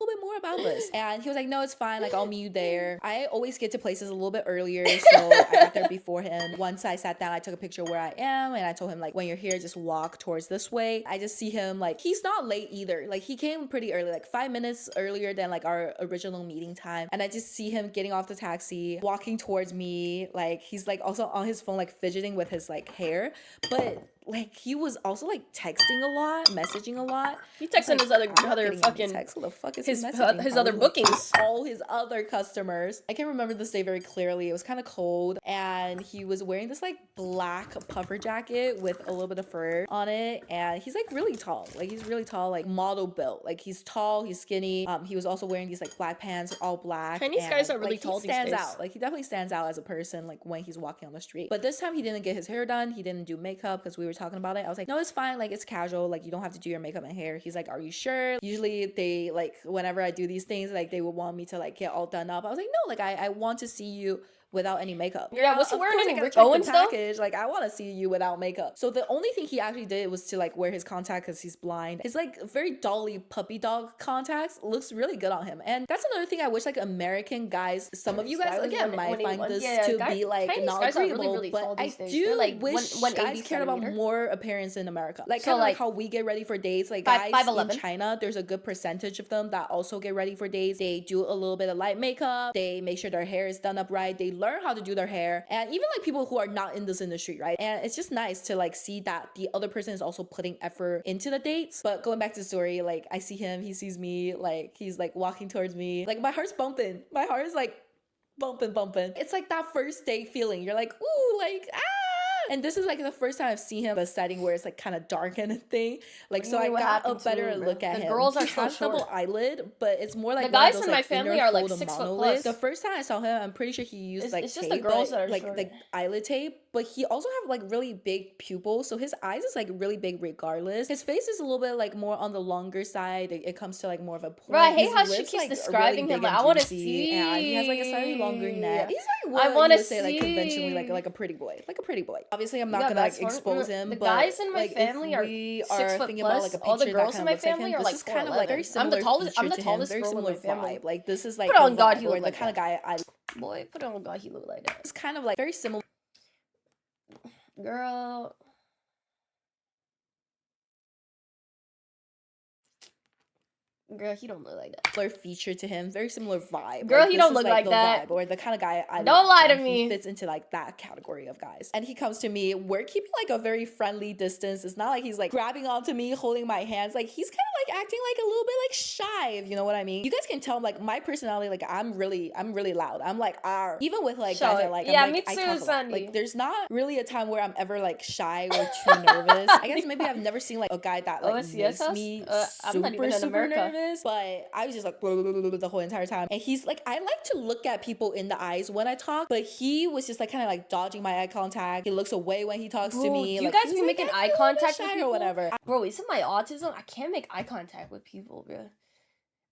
Bit more about this, and he was like, no, it's fine, like I'll meet you there. I always get to places a little bit earlier, so I got there before him. Once I sat down, I took a picture of where I am, and I told him like, when you're here, just walk towards this way. I just see him like he's not late either, like he came pretty early, like 5 minutes earlier than like our original meeting time. And I just see him getting off the taxi, walking towards me, like he's like also on his phone like fidgeting with his like hair, but like he was also like texting a lot, messaging a lot. He texting like, his other fucking text. Who the fuck is his messaging? his Probably, other like, bookings. all his other customers. I can remember this day very clearly. It was kind of cold, and he was wearing this like black puffer jacket with a little bit of fur on it, and he's like really tall. Like he's really tall, like model built. Like he's tall, he's skinny. He was also wearing these like black pants, all black. Chinese and, guys are really like, tall he these stands days. out. Like he definitely stands out as a person. Like when he's walking on the street. But this time he didn't get his hair done. He didn't do makeup because we were talking about it. I was like, no, it's fine. Like it's casual. Like you don't have to do your makeup and hair. He's like, are you sure? Usually they like whenever I do these things, like they would want me to like get all done up. I was like, no, like I want to see you without any makeup. Yeah, was he of wearing course, any I gotta Rick check the Owens though? package. Like I want to see you without makeup. So the only thing he actually did was to like wear his contact because he's blind. His like very dolly puppy dog contacts looks really good on him. And that's another thing I wish like American guys, some of you guys again might find this to be like Chinese not guys are agreeable, really tall but I these days. do They're, like, wish 180 guys cared about centimeter. more appearance in America. Like So, kind of like like, how we get ready for dates. Like five- guys in 5'11". China, there's a good percentage of them that also get ready for dates. They do a little bit of light makeup. They make sure their hair is done up right. They learn how to do their hair. And even like people who are not in this industry, right? And it's just nice to like see that the other person is also putting effort into the dates. But going back to the story, like I see him, he sees me, like he's like walking towards me. Like my heart's bumping. My heart is like bumping. It's like that first date feeling. You're like, ooh, like, ah. And this is like the first time I've seen him in a setting where it's like kind of dark and a thing. Like, so I What got a happened to better me, bro? look at The him. girls He are so has double short. eyelid, but it's more like The one of guys those in my like family inner are like fold 6 foot monolith. plus. The first time I saw him, I'm pretty sure he used like It's just the tape, girls but that are like shorter. eyelid tape. But he also have like really big pupils, so his eyes is like really big regardless. His face is a little bit like more on the longer side. It comes to like more of a point. Bro, I hate His how she lips keeps like are describing really him. big Like, and I want to juicy, and he has like a slightly longer neck. see. He's like I what want you to would say like conventionally see. like a pretty boy, like a pretty boy. Obviously, I'm You not got gonna bad like smart. expose him, The but guys in my like family if are we 6 are foot thinking about plus. like a All the picture that girls kind in of my looks like family him, are this like is kind of like very 4'11". I'm the similar tallest. feature I'm the to him, tallest very girl in my similar family. vibe. Like this is like Put the on God, vibe he or look the like kind of that. guy I. Boy, put on God, he look like that. It's kind of like very similar. Girl. Girl, he don't look like that. Feature to him, very similar vibe. Girl, Like, he this don't is look like like the that. vibe or the kind of guy I Don't like, lie to and me. he fits into like that category of guys. And he comes to me. We're keeping like a very friendly distance. It's not like he's like grabbing onto me, holding my hands. Like he's kind of like acting like a little bit like shy, if you know what I mean. You guys can tell like my personality. Like I'm really loud. I'm like even with like guys I like. Yeah, I'm, like, me I too, talk a lot. Sandy. Like there's not really a time where I'm ever like shy or too nervous. I guess maybe I've never seen like a guy that like OSCS makes us? me I'm not even in super America. nervous. But I was just like the whole entire time. And he's like, I like to look at people in the eyes when I talk, but he was just like kind of like dodging my eye contact. He looks away when he talks to me. Do you Like, guys he be was making like, eye "I feel a bit contact with shy," people? or whatever. Bro, is it my autism? I can't make eye contact with people, bro.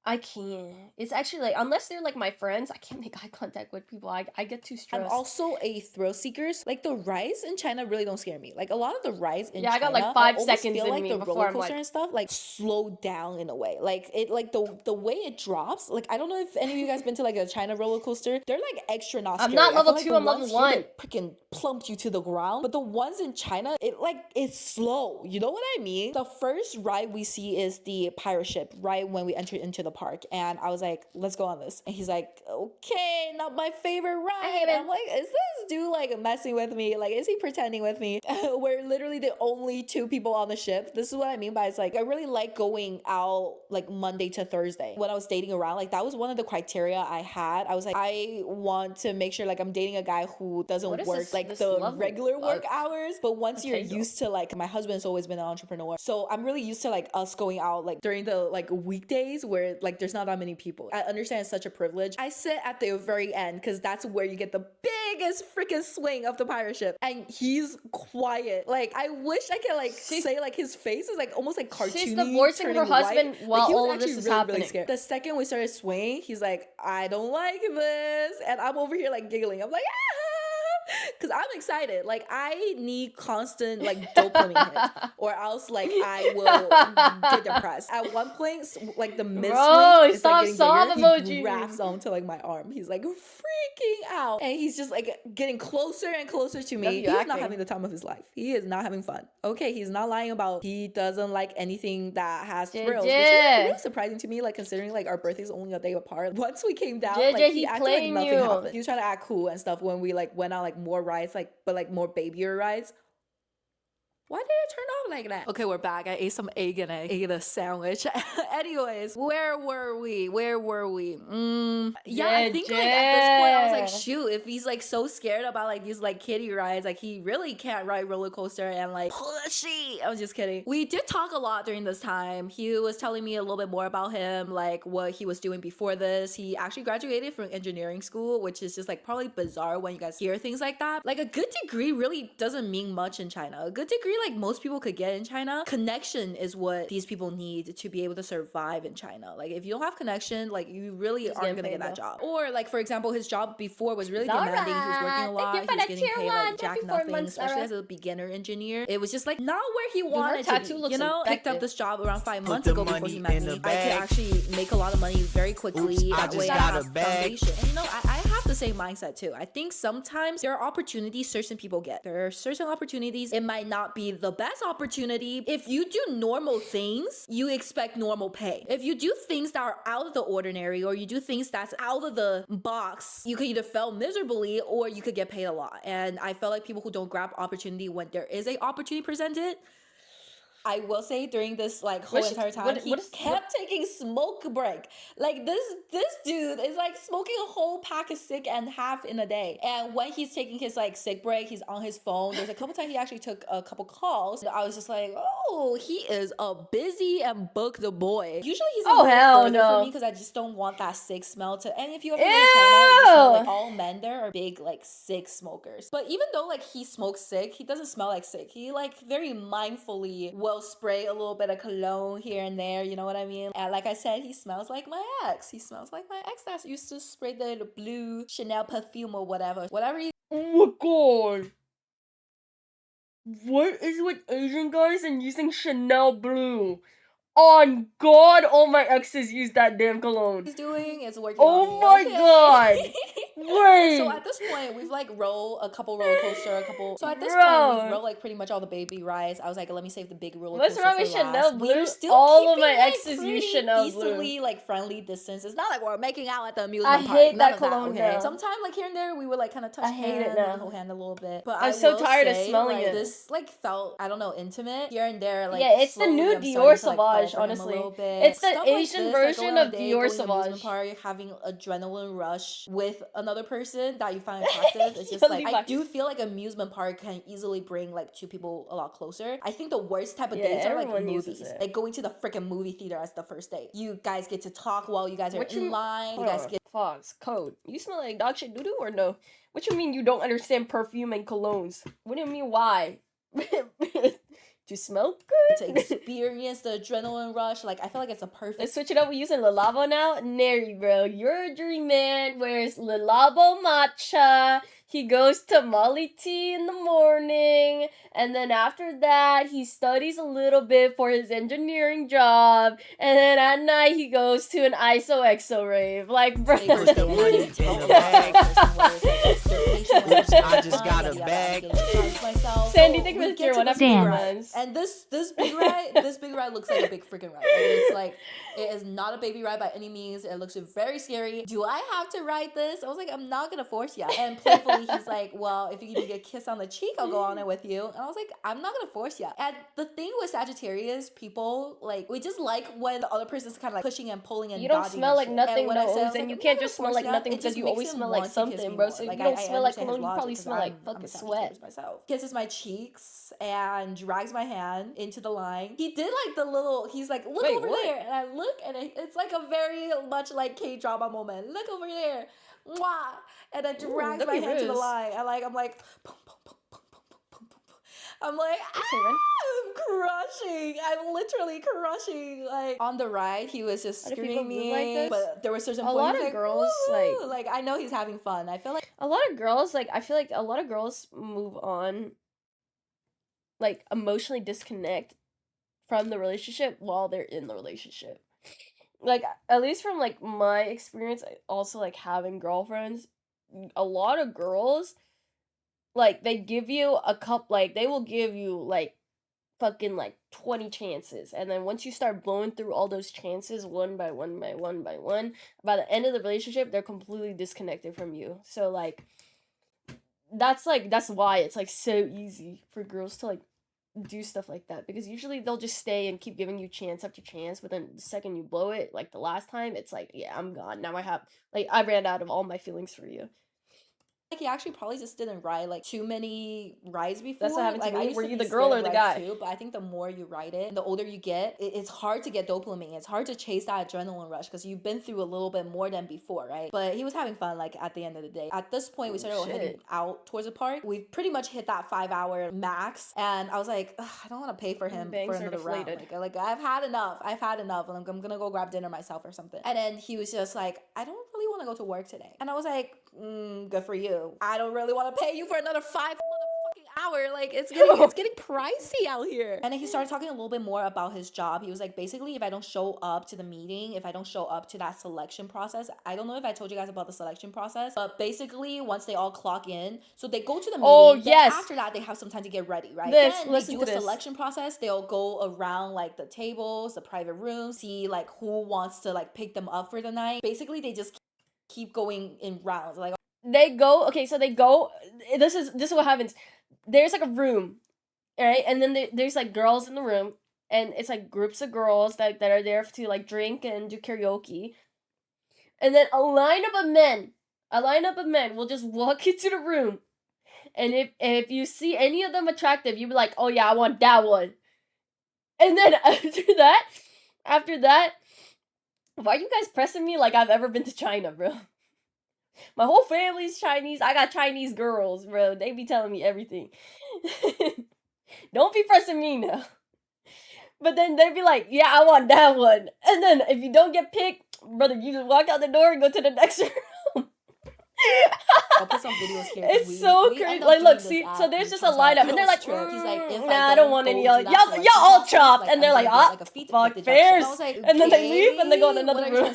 I can't. It's actually like, unless they're like my friends, I can't make eye contact with people. I get too stressed. I'm also a thrill seeker. Like the rides in China really don't scare me. Like a lot of the rides in Yeah, I got China, like 5 almost seconds feel in like me the before roller I'm coaster like, and stuff like slow down in a way. Like it, like the way it drops. Like I don't know if any of you guys been to like a China roller coaster. They're like extra not I'm scary. not I feel level like 2, the I'm level ones here, 1. they freaking plump you to the ground. But the ones in China, it's slow. You know what I mean? The first ride we see is the pirate ship right when we enter into the park, and I was like, let's go on this. And he's like, okay, not my favorite ride. I hate it. I'm like, is this dude like messing with me? Like, is he pretending with me? We're literally the only 2 people on the ship. This is what I mean by it's like, I really like going out like Monday to Thursday. When I was dating around, like that was one of the criteria I had. I was like, I want to make sure like I'm dating a guy who doesn't What is work this- like this the level? regular work hours. But once you're Potato. used to like, my husband's always been an entrepreneur. So I'm really used to like us going out like during the like weekdays where like there's not that many people. I understand it's such a privilege. I sit at the very end because that's where you get the biggest freaking swing of the pirate ship. And he's quiet. Like I wish I could like say like his face is like almost like cartoony. She's divorcing her husband white. while Like, he was all of actually this is really, happening. really scared. The second we started swaying, he's like, I don't like this. And I'm over here like giggling. I'm like, because I'm excited. Like I need constant like dopamine hits, or else like I will get depressed. At one point, like the mid swing is stop like sob getting bigger. He emojis. grabs onto like my arm. He's like freaking out, and he's just like getting closer and closer to me. He's not having the time of his life. He is not having fun. Okay, he's not lying about he doesn't like anything that has thrills, which is like, really surprising to me. Like considering like our birthday's only a day apart. Once we came down, like he acted like nothing happened. He was trying to act cool and stuff when we like went on like more rides, like but like more babyier rides. Why did it turn off like that? Okay, we're back. I ate some egg and I ate a sandwich. Anyways, where were we? Yeah, I think like at this point I was like, shoot, if he's like so scared about like these like kiddie rides, like he really can't ride roller coaster and like pushy. I was just kidding. We did talk a lot during this time. He was telling me a little bit more about him, like what he was doing before this. He actually graduated from engineering school, which is just like probably bizarre when you guys hear things like that. Like a good degree really doesn't mean much in China. A good degree like most people could get in China. Connection is what these people need to be able to survive in China. Like if you don't have connection, like you really aren't gonna get that job. Or like for example, his job before was really demanding. He was working a lot. He was getting paid like jack nothing, especially as a beginner engineer. It was just like not where he wanted to be. You know, picked up this job around 5 months ago before he met me. I could actually make a lot of money very quickly. That way I have foundation. And you know, I have the same mindset too. I think sometimes there are opportunities certain people get. There are certain opportunities. It might not be the best opportunity. If you do normal things, you expect normal pay. If you do things that are out of the ordinary, or you do things that's out of the box, you could either fail miserably or you could get paid a lot. And I felt like people who don't grab opportunity when there is a opportunity presented, I will say during this like whole What she entire time, what he what is what kept taking smoke break. Like this dude is like smoking a whole pack of cig and half in a day. And when he's taking his like cig break, he's on his phone. There's a couple times he actually took a couple calls. And I was just like, oh, he is a busy and booked boy. Usually he's a Oh, little hell further for me no. because I just don't want that cig smell to. And if you ever go to China, you just know like Ew! all men there are big like cig smokers. But even though like he smokes cig, he doesn't smell like cig. He like very mindfully will spray a little bit of cologne here and there, you know what I mean? And like I said, he smells like my ex. He smells like my ex that used to spray the blue Chanel perfume or whatever. Whatever you Oh my god. What is with Asian guys and using Chanel Blue? On God, all my exes use that damn cologne. he's doing is working on Oh me, my okay? god! Wait! So at this point, we've like rolled a couple roller coaster, a couple. So at this point, we've Bro. rolled like pretty much all the baby rides. I was like, let me save the big roller What's coaster wrong for with last. Chanel Blue? We're still All of keeping my like exes use pretty Chanel Blue. decently like friendly distance. It's not like we're making out at the I amusement park. hate None that of that, cologne okay? now. Sometimes like here and there, we would like kind of touch I hate it hand, maybe now. hold hand a little bit. But I'm I so will tired of say, smelling like, it. this like felt, I don't know, intimate here and there. Like Yeah, it's the slowly, new I'm Dior starting to, like, fall Sauvage, for him a honestly. little bit. It's the Stuff like Asian this, like, version going on of a date, Dior going to amusement Sauvage. park, having adrenaline rush with another person that you find attractive. It's just Yo, like I Levi. do feel like amusement park can easily bring like two people a lot closer. I think the worst type of Yeah, dates are like everyone uses movies, it. like going to the freaking movie theater as the first date. You guys get to talk while you guys are What in you line. You hold guys on. get Fox, code. You smell like dog shit doo-doo or no? What you mean you don't understand perfume and colognes? What do you mean why? To smell to good? experience the adrenaline rush. Like I feel like it's a perfect. Let's switch it up. We're using Le Labo now. Neri, bro. You're a dream man. Wears Le Labo matcha. He goes to Molly tea in the morning. And then after that, he studies a little bit for his engineering job. And then at night, he goes to an ISO-EXO rave. Like, bro. Put the money in the bag. I just got a bag. Sandy, think of it your one this after big Dance. ride. ones. And this big ride looks like a big freaking ride. It's like it is not a baby ride by any means. It looks very scary. Do I have to ride this? I was like, I'm not gonna force you. And playfully he's like, well, if you give me a kiss on the cheek, I'll go on it with you. And I was like, I'm not gonna force you. And the thing with Sagittarius people, like we just like when the other person's kind of like pushing and pulling and You don't dodging smell and like shit. nothing, And when I no, said, I was and like, you I'm can't not just gonna smell like force ya, nothing it because just you makes always him smell like want to kiss something, me bro. more. So if Like you don't I smell like understand his cologne, you logic probably 'cause smell like I'm fucking a sweat. Sagittarius myself. Kisses my cheeks and drags my hand into the line. He did like the little, he's like, look Wait, over what? there. And I look and it's like a very much like K-drama moment. Look over there. Mwah. And then drags my W hand to the Riz. line. And like, I'm like, pum, pum, pum, pum, pum, pum, pum, pum. I'm like, Thanks, Haven. I'm crushing. I'm literally crushing. Like on the ride, he was just How do people screaming. move like this? But there were certain A points lot he was of like, girls, "Woo!" Like I know he's having fun. I feel like A lot of girls, like, I feel like a lot of girls move on, like, emotionally disconnect from the relationship while they're in the relationship. Like, at least from, like, my experience, also, like, having girlfriends, a lot of girls, like, they give you a like, they will give you, like, fucking, like, 20 chances. And then once you start blowing through all those chances one by one by one by one, by the end of the relationship, they're completely disconnected from you. So, like, that's why it's, like, so easy for girls to, like, do stuff like that, because usually they'll just stay and keep giving you chance after chance, but then the second you blow it, like the last time, it's like, yeah, I'm gone. Now I ran out of all my feelings for you. he actually probably just didn't ride like too many rides before. That's what happened to like, I me. used Were to you be the girl scared or of the rides guy? too, but I think the more you ride it, and the older you get, it's hard to get dopamine. It's hard to chase that adrenaline rush because you've been through a little bit more than before, right? But he was having fun. Like at the end of the day, at this point, we started heading Shit. out towards the park. We've pretty much hit that 5-hour max, and I was like, ugh, I don't want to pay for him Bangs for are another round. deflated. Like I've had enough. And I'm gonna go grab dinner myself or something. And then he was just like, I don't really want to go to work today. And I was like, good for you. I don't really want to pay you for another 5 motherfucking hour. Like it's getting pricey out here. And then he started talking a little bit more about his job. He was like, basically, if I don't show up to the meeting, if I don't show up to that selection process, I don't know if I told you guys about the selection process, but basically once they all clock in, so they go to the meeting. Oh, then yes. after that, they have some time to get ready, right? This, Then they listen do to a this. selection process. They'll go around like the tables, the private rooms, see like who wants to like pick them up for the night. Basically, they just keep going in rounds. Like They go, okay, so they go, this is what happens. There's like a room, right? And then there's like girls in the room, and it's like groups of girls that are there to like drink and do karaoke. And then a lineup of men will just walk into the room. And if you see any of them attractive, you'll be like, oh yeah, I want that one. And then after that, why are you guys pressing me like I've ever been to China, bro? My whole family's Chinese. I got Chinese girls, bro. They be telling me everything. Don't be pressing me now. But then they'd be like, yeah, I want that one. And then if you don't get picked, brother, you just walk out the door and go to the next room. I'll put some videos here. It's so crazy. Like, look, see, so there's just a lineup, and they're like, he's like, if nah, I don't want any. Y'all all chopped, and they're like, fuck fairs. And then they leave, and they go in another room.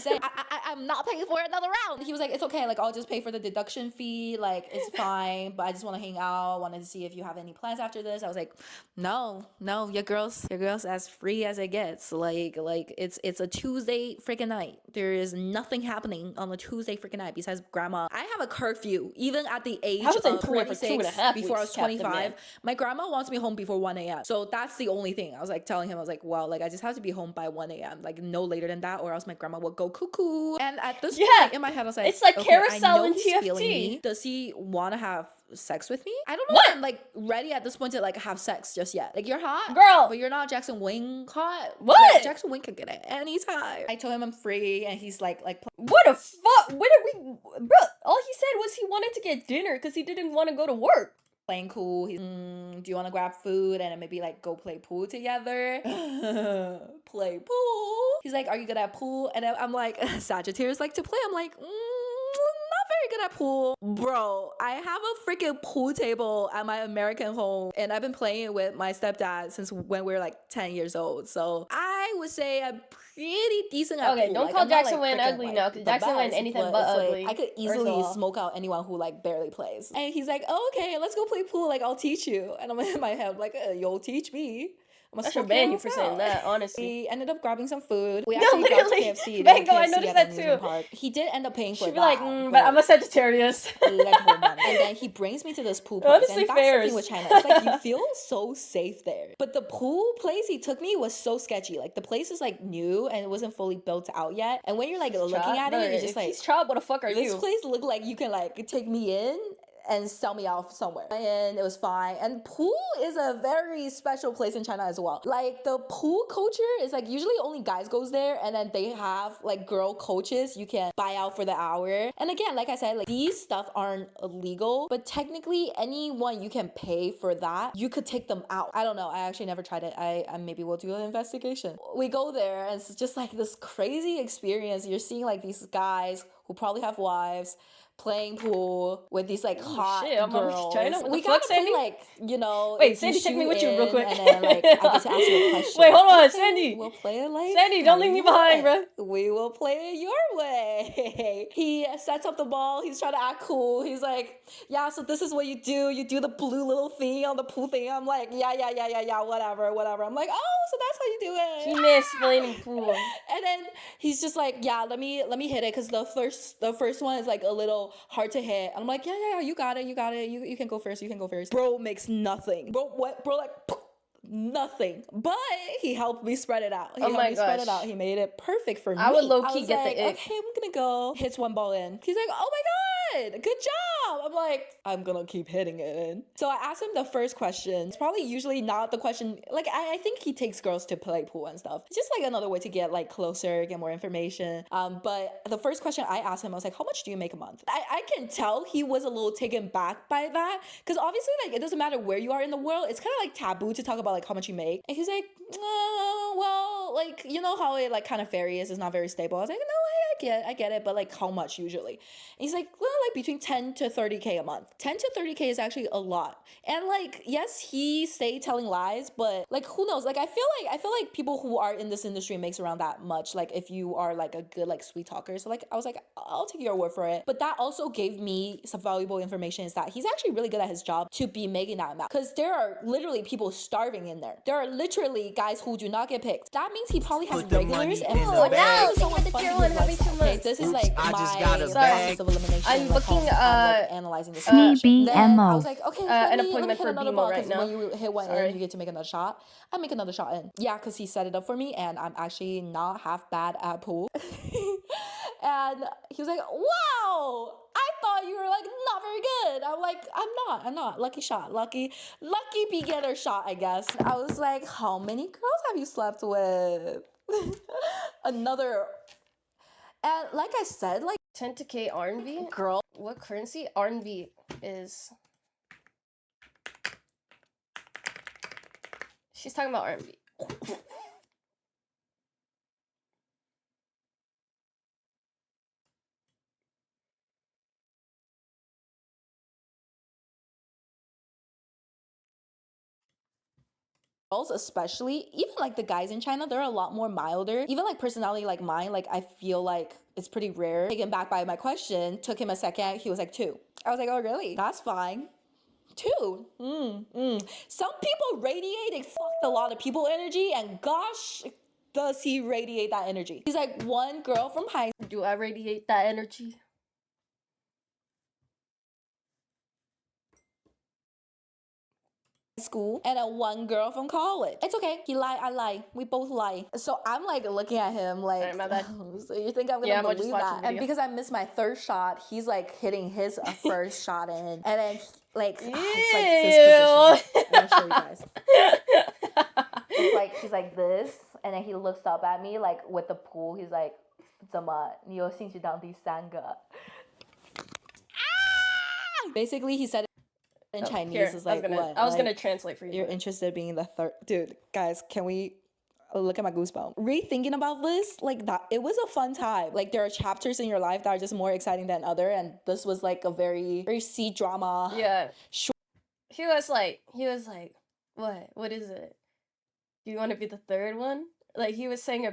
I'm not paying for another round. He was like, it's okay, like, I'll just pay for the deduction fee, like, it's fine, but I just want to hang out, wanted to see if you have any plans after this. I was like, no, your girl's as free as it gets. Like, it's a Tuesday freaking night. There is nothing happening on a Tuesday freaking night besides grandma. I have a curfew, even at the age of 26, before I was 25. My grandma wants me home before 1 a.m. So that's the only thing. I was like telling him, I was like, well, like I just have to be home by 1 a.m. Like no later than that, or else my grandma will go cuckoo. And at this point in my head, I was like, it's like okay, carousel and TFT. Does he want to have sex with me? I don't know if I'm like ready at this point to like have sex just yet. Like you're hot, girl, but you're not Jackson Wing hot. What? Like, Jackson Wing can get it anytime. I told him I'm free, and he's like what the fuck? What are we, bro? All he said was he wanted to get dinner because he didn't want to go to work. Playing cool. He's, do you want to grab food and then maybe like go play pool together? Play pool. He's like, are you good at pool? And I'm like, Sagittarius like to play. I'm like, not very good at pool. Bro, I have a freaking pool table at my American home, and I've been playing with my stepdad since when we were like 10 years old. So I would say I'm pretty decent at pool. Okay, don't call Jackson Wynn ugly now, because Jackson Wynn anything but ugly. I could easily smoke out anyone who like barely plays. And he's like, oh, okay, let's go play pool. Like, I'll teach you. And I'm in my head like, you'll teach me. I should ban you for saying that, honestly. We ended up grabbing some food. We actually got KFC. Bango, I noticed that too. Park. He did end up paying for She'd that. She'd be like, but I'm a Sagittarius. And then he brings me to this pool place. Honestly, and that's the thing with China. It's like, you feel so safe there. But the pool place he took me was so sketchy. Like, the place is like new and it wasn't fully built out yet. And when you're like looking at it, you're just like, he's chopped, what the fuck are you? This place looked like you can like take me in and sell me off somewhere, and it was fine. And pool is a very special place in China as well. Like, the pool culture is like usually only guys goes there, and then they have like girl coaches you can buy out for the hour. And again, like I said, like these stuff aren't illegal, but technically anyone you can pay for that, you could take them out. I don't know, I actually never tried it. I maybe we'll do an investigation. We go there and it's just like this crazy experience. You're seeing like these guys who probably have wives playing pool with these like hot girls. We gotta play like, you know. Wait, Sandy, take me with you real quick. And then like I get to ask you a question. Wait, hold on, Sandy. We'll play it like Sandy, don't leave me behind, bro. We will play it your way. He sets up the ball. He's trying to act cool. He's like, yeah, so this is what you do. You do the blue little thing on the pool thing. I'm like, yeah, whatever. I'm like, oh, so that's how you do it. He mansplaining pool. And then he's just like, yeah, let me hit it, because the first one is like a little hard to hit. I'm like, yeah, you got it. You can go first. Bro makes nothing. Bro, like nothing. But he helped me spread it out. He made it perfect for me. I would low-key get the ick. Okay, I'm gonna go. Hits one ball in. He's like, oh my god, good job. I'm like, I'm gonna keep hitting it in. So I asked him the first question. It's probably usually not the question. Like, I think he takes girls to play pool and stuff. It's just like another way to get like closer, get more information. But the first question I asked him, I was like, how much do you make a month? I can tell he was a little taken back by that, because obviously like it doesn't matter where you are in the world. It's kind of like taboo to talk about like how much you make. And he's like, well, like, you know how it like kind of varies. It's not very stable. I was like, no, I get it, but like how much usually? And he's like, well, like between 10 to 30K a month. 10 to 30K is actually a lot. And like, yes, he stayed telling lies, but like, who knows? Like, I feel like people who are in this industry makes around that much, like if you are like a good like sweet talker. So like I was like, I'll take your word for it. But that also gave me some valuable information, is that he's actually really good at his job to be making that amount, because there are literally people starving in there. There are literally guys who do not get picked. That means he probably has regulars and no, the tier 1 having too Okay, this is like I just my got a process bag. of elimination. I'm like how booking I'm like analyzing the Snee situation. Then I BMO. was like, okay, an let me appointment hit for another BMO ball, right because now. when you hit one Sorry. in, you get to make another shot. I make another shot in. Yeah, because he set it up for me, and I'm actually not half bad at pool. And he was like, wow, I thought you were like not very good. I'm like, I'm not. Lucky shot. Lucky beginner shot, I guess. I was like, how many girls have you slept with? Another. And like I said, like 10 to K RMB? girl. What currency? RMB is. She's talking about RMB. Especially, even like the guys in China, they're a lot more milder. Even like personality like mine, like I feel like it's pretty rare. Taken back by my question, took him a second. He was like 2. I was like, oh really? That's fine. 2. Some people radiate a fucked a lot of people energy, and gosh, does he radiate that energy. He's like one girl from high Do I radiate that energy? school and a one girl from college. It's okay. He lied, I lie. We both lie. So I'm like looking at him like, Alright, my bad. so you think I'm gonna Yeah, I'm just believe watching that? the And video. because I missed my third shot, he's like hitting his first shot in, and then like it's like this position. Let me show you guys. It's like he's like this, and then he looks up at me like with the pool. He's like, 怎么你有兴趣当第三个? Basically, he said in Chinese Here, is like, what? I was like, gonna translate for you. You're interested in being the third. Dude, guys, can we look at my goosebump? Rethinking about this, like that, it was a fun time. Like there are chapters in your life that are just more exciting than other, and this was like a very C drama. Yeah. He was like, what is it? Do you want to be the third one? Like he was saying in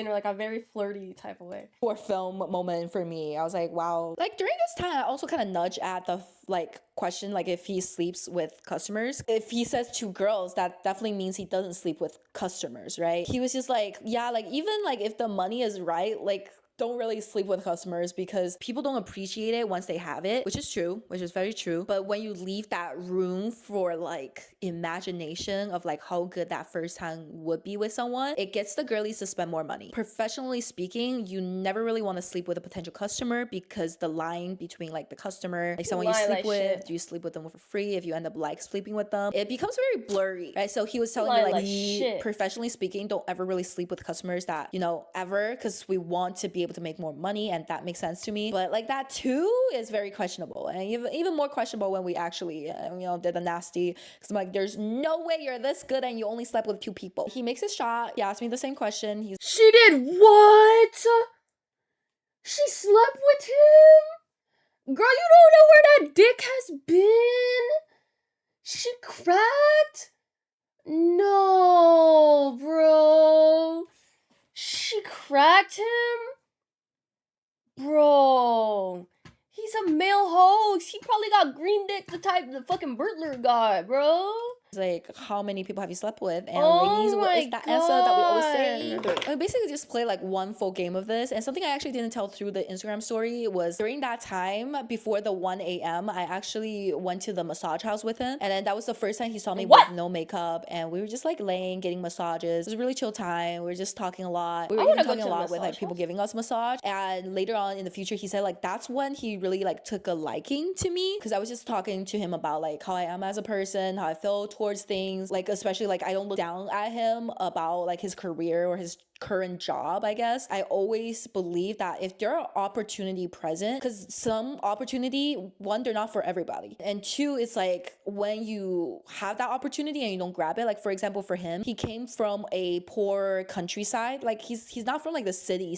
a very flirty type of way. For film moment for me, I was like, wow. Like during this time, I also kind of nudge at the like question, like if he sleeps with customers. If he says 2 girls, that definitely means he doesn't sleep with customers, right? He was just like, yeah, like even like if the money is right, like don't really sleep with customers because people don't appreciate it once they have it, which is true, which is very true. But when you leave that room for like imagination of like how good that first time would be with someone, it gets the girlies to spend more money. Professionally speaking, you never really want to sleep with a potential customer because the line between like the customer, like someone you sleep with, do you sleep with them for free? If you end up like sleeping with them, it becomes very blurry, right? So he was telling me like professionally speaking, don't ever really sleep with customers that, you know, ever, because we want to be able to make more money, and that makes sense to me. But like that too is very questionable, and even more questionable when we actually did the nasty, because I'm like, there's no way you're this good and you only slept with 2 people. He makes his shot. He asked me the same question. She did what? She slept with him? Girl, you don't know where that dick has been. She cracked? No, bro. She cracked him? Bro, he's a male host. He probably got green dick the type the fucking Bertler got, bro. Like, how many people have you slept with? And Oh ladies, what is that my answer that we always say? God. I basically just play like one full game of this. And something I actually didn't tell through the Instagram story was during that time, before the 1 a.m., I actually went to the massage house with him. And then that was the first time he saw me with no makeup. And we were just like laying, getting massages. It was a really chill time. We were just talking a lot. We were even talking a lot with like people giving us massage. And later on in the future, he said like that's when he really like took a liking to me, because I was just talking to him about like how I am as a person, how I feel towards things, like especially like I don't look down at him about like his career or his current job. I guess I always believe that if there are opportunity present, because some opportunity, one, they're not for everybody, and 2, it's like when you have that opportunity and you don't grab it. Like for example, for him, he came from a poor countryside. Like he's not from like the city.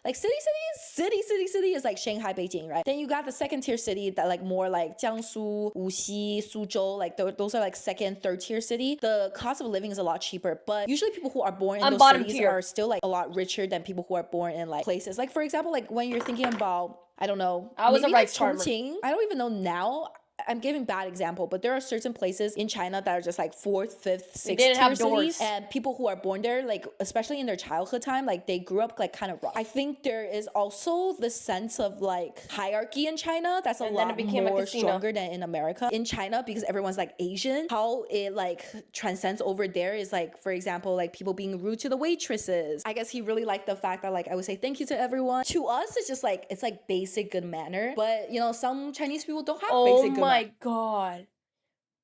Like city is like Shanghai, Beijing, right? Then you got the second tier city that like more like Jiangsu, Wuxi, Suzhou, like those are like second, third tier city. The cost of living is a lot cheaper, but usually people who are born in those cities are still like a lot richer than people who are born in like places. Like for example, like when you're thinking about, I don't know, I was maybe a rice like farmer. Chongqing. I don't even know now. I'm giving bad example, but there are certain places in China that are just like 4th, 5th, They 6th didn't tier have cities, doors. and people who are born there, like especially in their childhood time, like they grew up like kind of rough. I think there is also the sense of like hierarchy in China that's a And then it lot became a more casino. stronger than in America. In China, because everyone's like Asian, how it like transcends over there is like, for example, like people being rude to the waitresses. I guess he really liked the fact that like I would say thank you to everyone. To us, it's just like, it's like basic good manner, but you know, some Chinese people don't have Oh basic good my manners. god.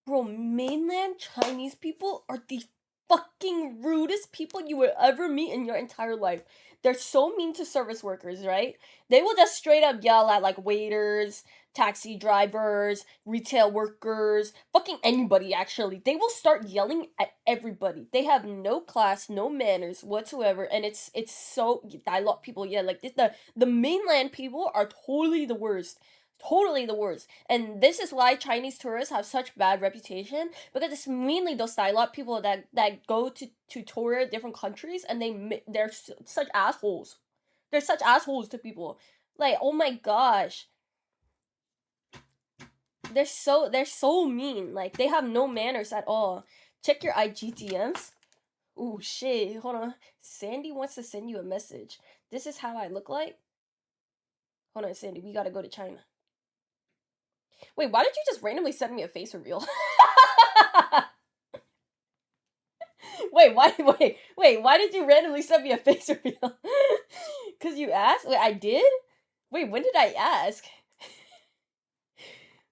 Bro, mainland Chinese people are the fucking rudest people you will ever meet in your entire life. They're so mean to service workers, right? They will just straight up yell at like waiters, taxi drivers, retail workers, fucking anybody actually. They will start yelling at everybody. They have no class, no manners whatsoever, and it's so I love people, yeah, like this, the mainland people are totally the worst. Totally the worst. And this is why Chinese tourists have such bad reputation, because it's mainly those Dialog people that go to tour different countries, and they're such assholes. They're such assholes to people. Like, oh my gosh. They're so mean. Like, they have no manners at all. Check your IGTMs. Ooh, shit. Hold on. Sandy wants to send you a message. This is how I look like. Hold on, Sandy. We gotta go to China. Wait, why did you just randomly send me a face reveal? Why did you randomly send me a face reveal? Cause you asked? Wait, I did? Wait, when did I ask?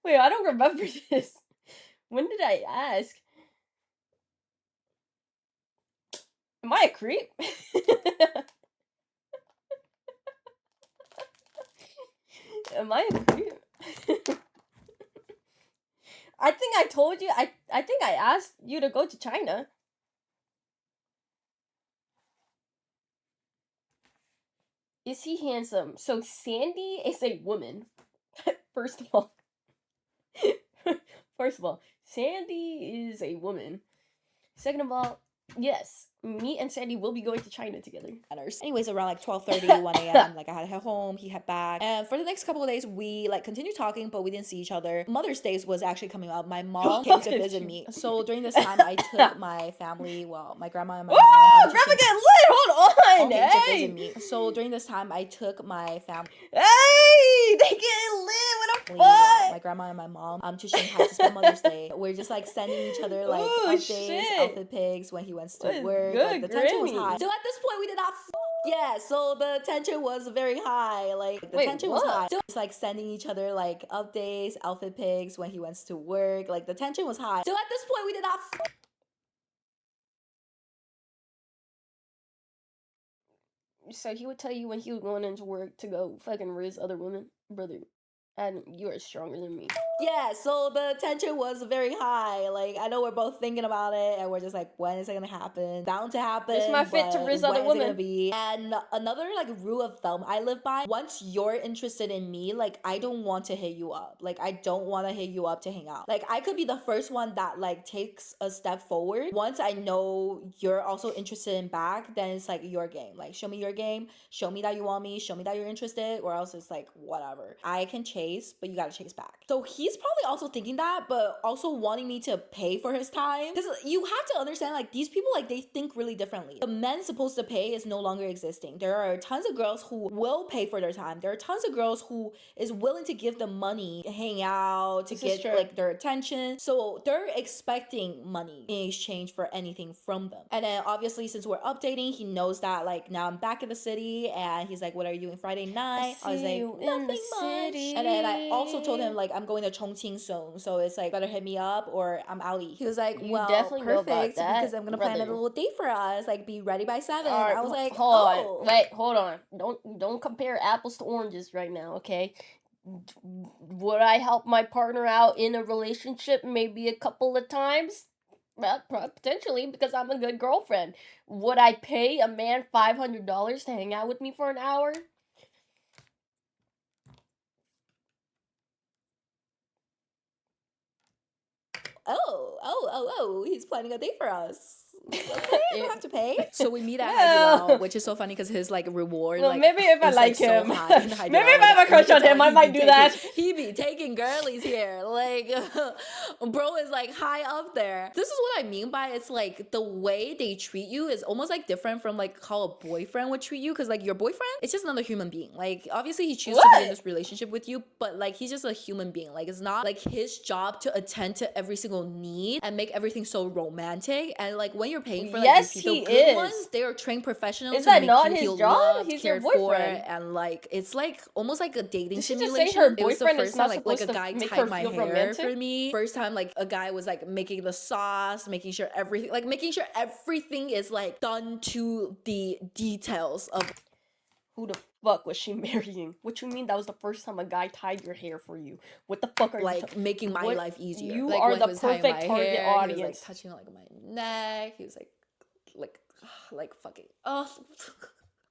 Wait, I don't remember this. When did I ask? Am I a creep? Am I a creep? I think I told you, I think I asked you to go to China. Is he handsome? So Sandy is a woman. First of all. First of all, Sandy is a woman. Second of all, yes, me and Sandy will be going to China together. Anyways, around like 12:30, 1 a.m., like I had to head home, he head back. And for the next couple of days, we like continued talking, but we didn't see each other. Mother's Day was actually coming up. My mom came to visit me. So during this time, I took my family, well, my grandma and my mom. Grandma getting lit! Hold on! Came to visit Hey! me. So during this time, I took my family. Hey! They getting lit! What the fuck? My grandma and my mom to Shanghai to spend Mother's Day. We're just like sending each other like Ooh, updates, shit. outfit pics when he went to What's work. good, Like the tension was Granny? high. So at this point, we did not. Yeah, so the tension was very high. Like the Wait, tension what? was high. So it's like sending each other like updates, outfit pics when he went to work. Like the tension was high. So at this point, we did not. So he would tell you when he was going into work to go fucking riz other women? Brother, and you are stronger than me. Yeah, so the tension was very high. Like I know we're both thinking about it, and we're just like, when is it gonna happen? Bound to happen. This my fit to but riz when other is it gonna women. be? And another like rule of thumb I live by: once you're interested in me, like I don't want to hit you up. Like I don't want to hit you up to hang out. Like I could be the first one that like takes a step forward. Once I know you're also interested in back, then it's like your game. Like show me your game. Show me that you want me. Show me that you're interested, or else it's like whatever. I can chase, but you gotta chase back. So he's probably also thinking that, but also wanting me to pay for his time. Because you have to understand, like these people, like they think really differently. The men supposed to pay is no longer existing. There are tons of girls who will pay for their time. There are tons of girls who is willing to give them money to hang out, to get like their attention. So they're expecting money in exchange for anything from them. And then obviously, since we're updating, he knows that like now I'm back in the city, and he's like, "What are you doing Friday night?" I was like, "Nothing much." And then I also told him like I'm going to Chongqing soon, so it's like better hit me up or I'm outie. He was like, You "Well, definitely know about perfect, that, because I'm gonna plan a brother. little date for us. Like, be ready by 7." Alright, I was like, hold "Oh, on. Wait, hold on. Don't compare apples to oranges right now, okay? Would I help my partner out in a relationship maybe a couple of times? Well, potentially, because I'm a good girlfriend. Would I pay a man $500 to hang out with me for an hour? oh, he's planning a date for us." Okay, I don't have to pay. So we meet at No. Hai Di Lao, which is so funny because his like reward, Well, like maybe if I is like so him. high in Hai Di Maybe Lao, if I have a like, crush you on can him, tell I he might be do taking- that. He be taking girlies here, like bro is like high up there. This is what I mean by it's like the way they treat you is almost like different from like how a boyfriend would treat you, because like your boyfriend, it's just another human being. Like obviously he chooses to be in What? this relationship with you, but like he's just a human being. Like it's not like his job to attend to every single need and make everything so romantic. And like when you're paying for like Yes, the he good is. ones, they are trained professionals Is to that make not you his feel job? loved, He's your cared for, boyfriend. and like it's like almost like a dating Did she just simulation. say her It was the boyfriend is first not time like supposed a to guy make tied her my feel hair romantic? for me. First time like a guy was like making the sauce, making sure everything is like done to the details of. Who the fuck was she marrying? What you mean that was the first time a guy tied your hair for you? What the fuck are Like you making my what? life easier. You Like are when the he was tying perfect my target hair, he was like audience. touching like my neck. He was like fucking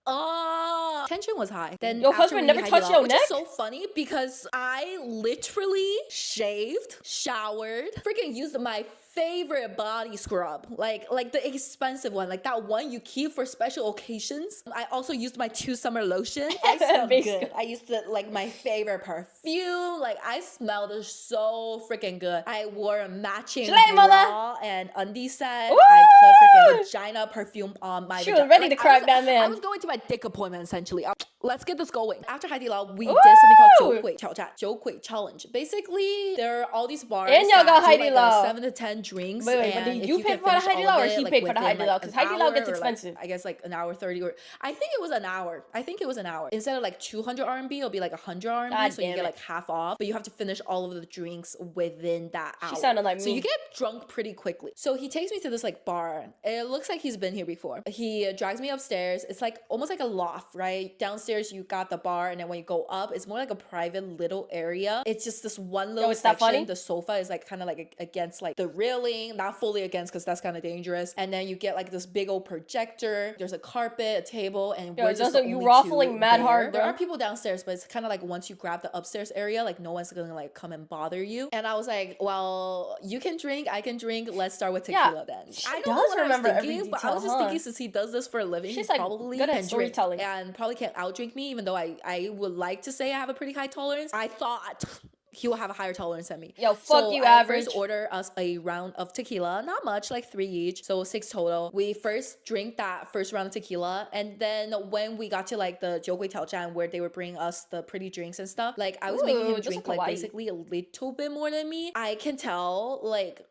oh, tension was high. Then Your after husband we never Hai Di touched Lao, your which neck? is so funny because I literally shaved, showered, freaking used my favorite body scrub, like the expensive one, like that one you keep for special occasions. I also used my 2 summer lotion. I smelled Basically. good. I used like my favorite perfume. Like I smelled so freaking good. I wore a matching Slay, mother! bra and undie set. I put freaking vagina perfume on my She was vagina. ready to Like, crack that man. I was going to my dick appointment essentially. Let's get this going. After Hai Di Lao, we did something called Woo! 酒鬼挑战, 酒鬼 challenge. Basically, there are all these bars And y'all that got do Hai Di like Lao. 7 to 10 drinks. Wait, but and did if you pay can for the finish Hai Di all Lao of or it, he like, paid for the Hai within, Di Lao? like, Because an Hai Di Lao hour gets or, like, expensive. I guess like an hour 30, or I think it was an hour. I think it was an hour. Instead of like 200 RMB, it'll be like 100 RMB. God So you damn get it. like half off, but you have to finish all of the drinks within that hour. She sounded like So me. you get drunk pretty quickly. So he takes me to this like bar. It looks like he's been here before. He drags me upstairs. It's like almost like a loft, right? Downstairs you got the bar, and then when you go up, it's more like a private little area. It's just this one little is that section. funny? The sofa is like kind of like against like the railing, not fully against because that's kind of dangerous. And then you get like this big old projector. There's a carpet, a table, and Yo, we're just the you only ruffling two mad there. hard, There bro. are people downstairs, but it's kind of like once you grab the upstairs area, like no one's gonna like come and bother you. And I was like, well, you can drink, I can drink. Let's start with tequila then. She I don't does know what remember I was every thinking, but I detail, was just huh? thinking since he does this for a living, She's, he like, probably good at can drink storytelling. and probably can't outdrink me, even though I would like to say I have a pretty high tolerance. I thought he will have a higher tolerance than me. Yo, fuck So you, I average. first order us a round of tequila, not much, like 3 each, so 6 total. We first drink that first round of tequila, and then when we got to like the 酒鬼挑战 where they were bringing us the pretty drinks and stuff, like I was making Ooh, him those drink are like kawaii. basically a little bit more than me. I can tell like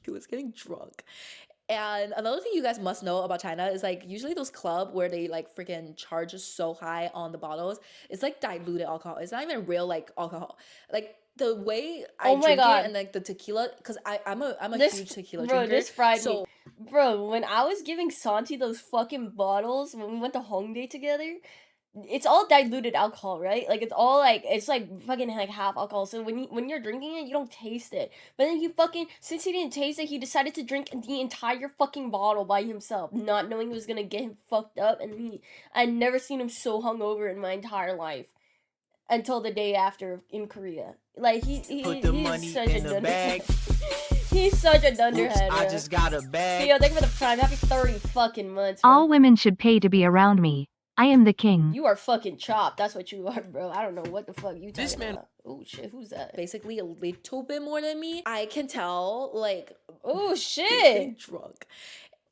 he was getting drunk. And another thing you guys must know about China is like usually those club where they like freaking charge so high on the bottles, it's like diluted alcohol. It's not even real like alcohol. Like the way I Oh my drink God. it and like the tequila, because I'm a This, huge tequila bro, drinker. this fried so me. Bro, when I was giving Santi those fucking bottles when we went to Hongdae together, it's all diluted alcohol, right? Like it's like fucking like half alcohol. So when you're drinking it, you don't taste it. But then since he didn't taste it, he decided to drink the entire fucking bottle by himself, not knowing it was gonna get him fucked up. And I'd never seen him so hungover in my entire life until the day after in Korea. Like Put the money he's such in a the bag. He's such a dunderhead. I bro. just got a bag. Yo, thank you for the prime. Happy 30 fucking months. Bro. All women should pay to be around me. I am the king. You are fucking chopped. That's what you are, bro. I don't know what the fuck you talking This man- about. Oh shit, who's that? basically a little bit more than me. I can tell like Oh getting shit. drunk.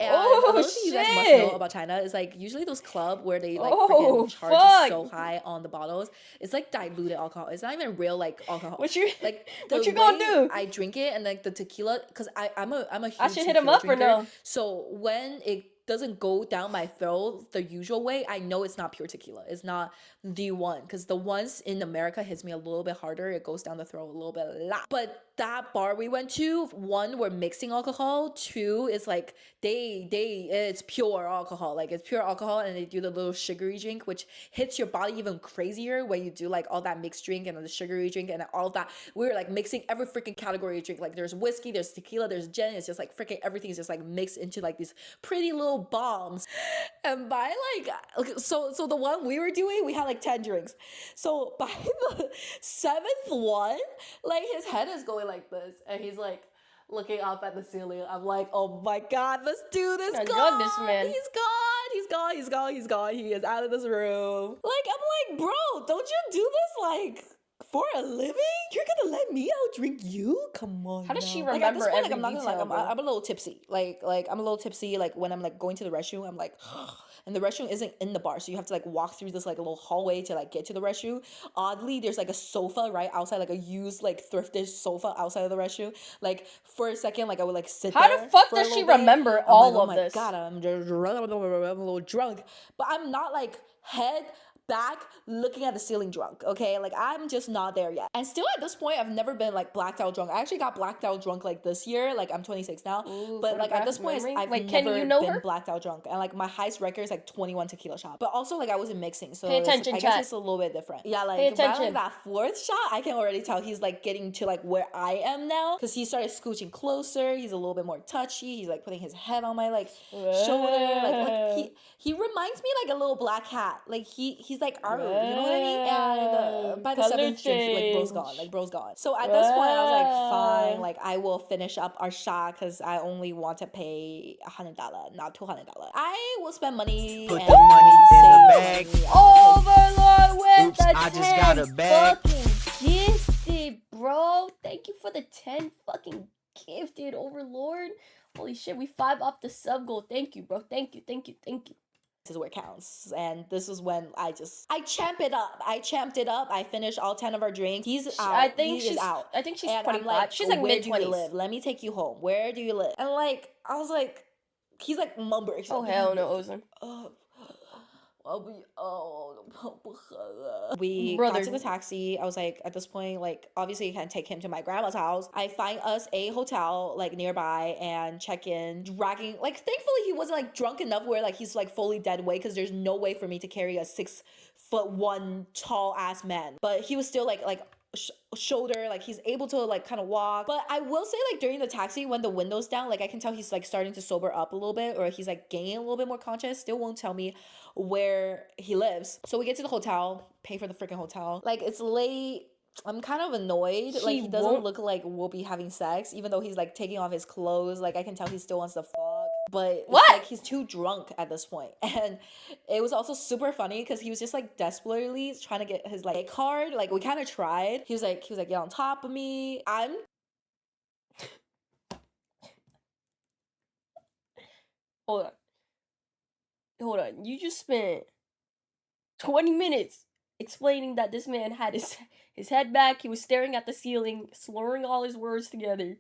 And Oh, another thing you guys must know shit. about China is like usually those club where they like Oh, freaking charge fuck. so high on the bottles, it's like diluted alcohol. It's not even real like alcohol. What you like what the you gonna way do? I drink it and like the tequila, because I'm a huge I should hit him tequila up or drinker. no? So when it doesn't go down my throat the usual way, I know it's not pure tequila. It's not the one, because the ones in America hits me a little bit harder. It goes down the throat a little bit a lot. But that bar we went to, one, we're mixing alcohol. Two, it's like it's pure alcohol. Like it's pure alcohol, and they do the little sugary drink, which hits your body even crazier when you do like all that mixed drink and the sugary drink and all of that. We're like mixing every freaking category of drink. Like there's whiskey, there's tequila, there's gin. It's just like freaking everything is just like mixed into like these pretty little bombs. And by like so the one we were doing, we had like 10 drinks. So by the 7th one, like his head is going like this, and he's like, looking up at the ceiling. I'm like, oh my god, let's do this. I God, drug this man. he's gone. He's gone. He's gone. He's gone. He is out of this room. Like, I'm like, bro, don't you do this like for a living? You're gonna let me out drink you? Come on. How does she now. Like, at this remember point, every like, I'm not gonna detail, like, bro? I'm a little tipsy. Like I'm a little tipsy. Like when I'm like going to the restroom, I'm like, and the restroom isn't in the bar, so you have to like walk through this like little hallway to like get to the restroom. Oddly, there's like a sofa right outside, like a used like thrifted sofa outside of the restroom. Like for a second, like I would like sit How there. the fuck for a does she little bit. remember I'm all like, oh of my this? god, I'm just I'm a little drunk, but I'm not like head back looking at the ceiling drunk, okay? Like I'm just not there yet. And still at this point, I've never been like blacked out drunk. I actually got blacked out drunk like this year. Like I'm 26 now. Ooh, but like at this photographic point, memory? I've Wait, never Kenny, you know been her? blacked out drunk. And like my highest record is like 21 tequila shots. But also like I wasn't mixing. So Pay attention, I guess chat. it's a little bit different. Yeah, like Pay by like attention. that fourth shot, I can already tell he's like getting to like where I am now. Cause he started scooching closer. He's a little bit more touchy. He's like putting his head on my like shoulder. Like he reminds me like a little black cat. Like he's like, you know what I mean? And by the Color seventh drink, like bro's gone. Like bro's gone. So at this point, I was like, fine. Like I will finish up our shot because I only want to pay $100, not $200. I will spend money. Put and the money in the bag. money. Overlord with Oops, the I 10 just got a bag. fucking gifted, bro. Thank you for the 10 fucking gifted, Overlord. Holy shit, we 5 up the sub goal. Thank you, bro. Thank you. This is where it counts. And this is when I champed it up. I finished all 10 of our drinks. He's out. I think he is she's out. I think she's And 25. I'm like, She's like where do you mid-20s. live? Let me take you home. Where do you live? And like, I was like, he's like mumbling. He's Oh like, hell no, Ozan. We Brother. got to the taxi. I was like, at this point, like, obviously, you can't take him to my grandma's house. I find us a hotel, like, nearby and check in, dragging. Like, thankfully, he wasn't, like, drunk enough where, like, he's, like, fully dead weight because there's no way for me to carry a 6'1" tall ass man. But he was still, like, shoulder, like he's able to like kind of walk. But I will say like during the taxi when the window's down, like I can tell he's like starting to sober up a little bit, or he's like gaining a little bit more conscious. Still won't tell me where he lives. So we get to the hotel, pay for the freaking hotel. Like it's late. I'm kind of annoyed. Like he doesn't look like we'll be having sex, even though he's like taking off his clothes. Like I can tell he still wants to fuck. But What? It's like he's too drunk at this point. And it was also super funny because he was just like desperately trying to get his like card. Like we kind of tried. He was like get on top of me. Hold on. You just spent 20 minutes explaining that this man had his head back, he was staring at the ceiling, slurring all his words together.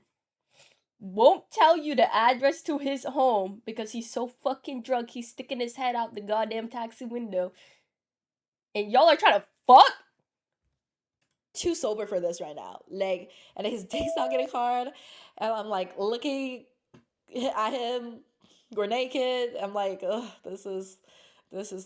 Won't tell you the address to his home because he's so fucking drunk he's sticking his head out the goddamn taxi window. And y'all are trying to fuck? Too sober for this right now. Like, and his dick's not getting hard. And I'm like looking at him. We're naked. I'm like, ugh, this is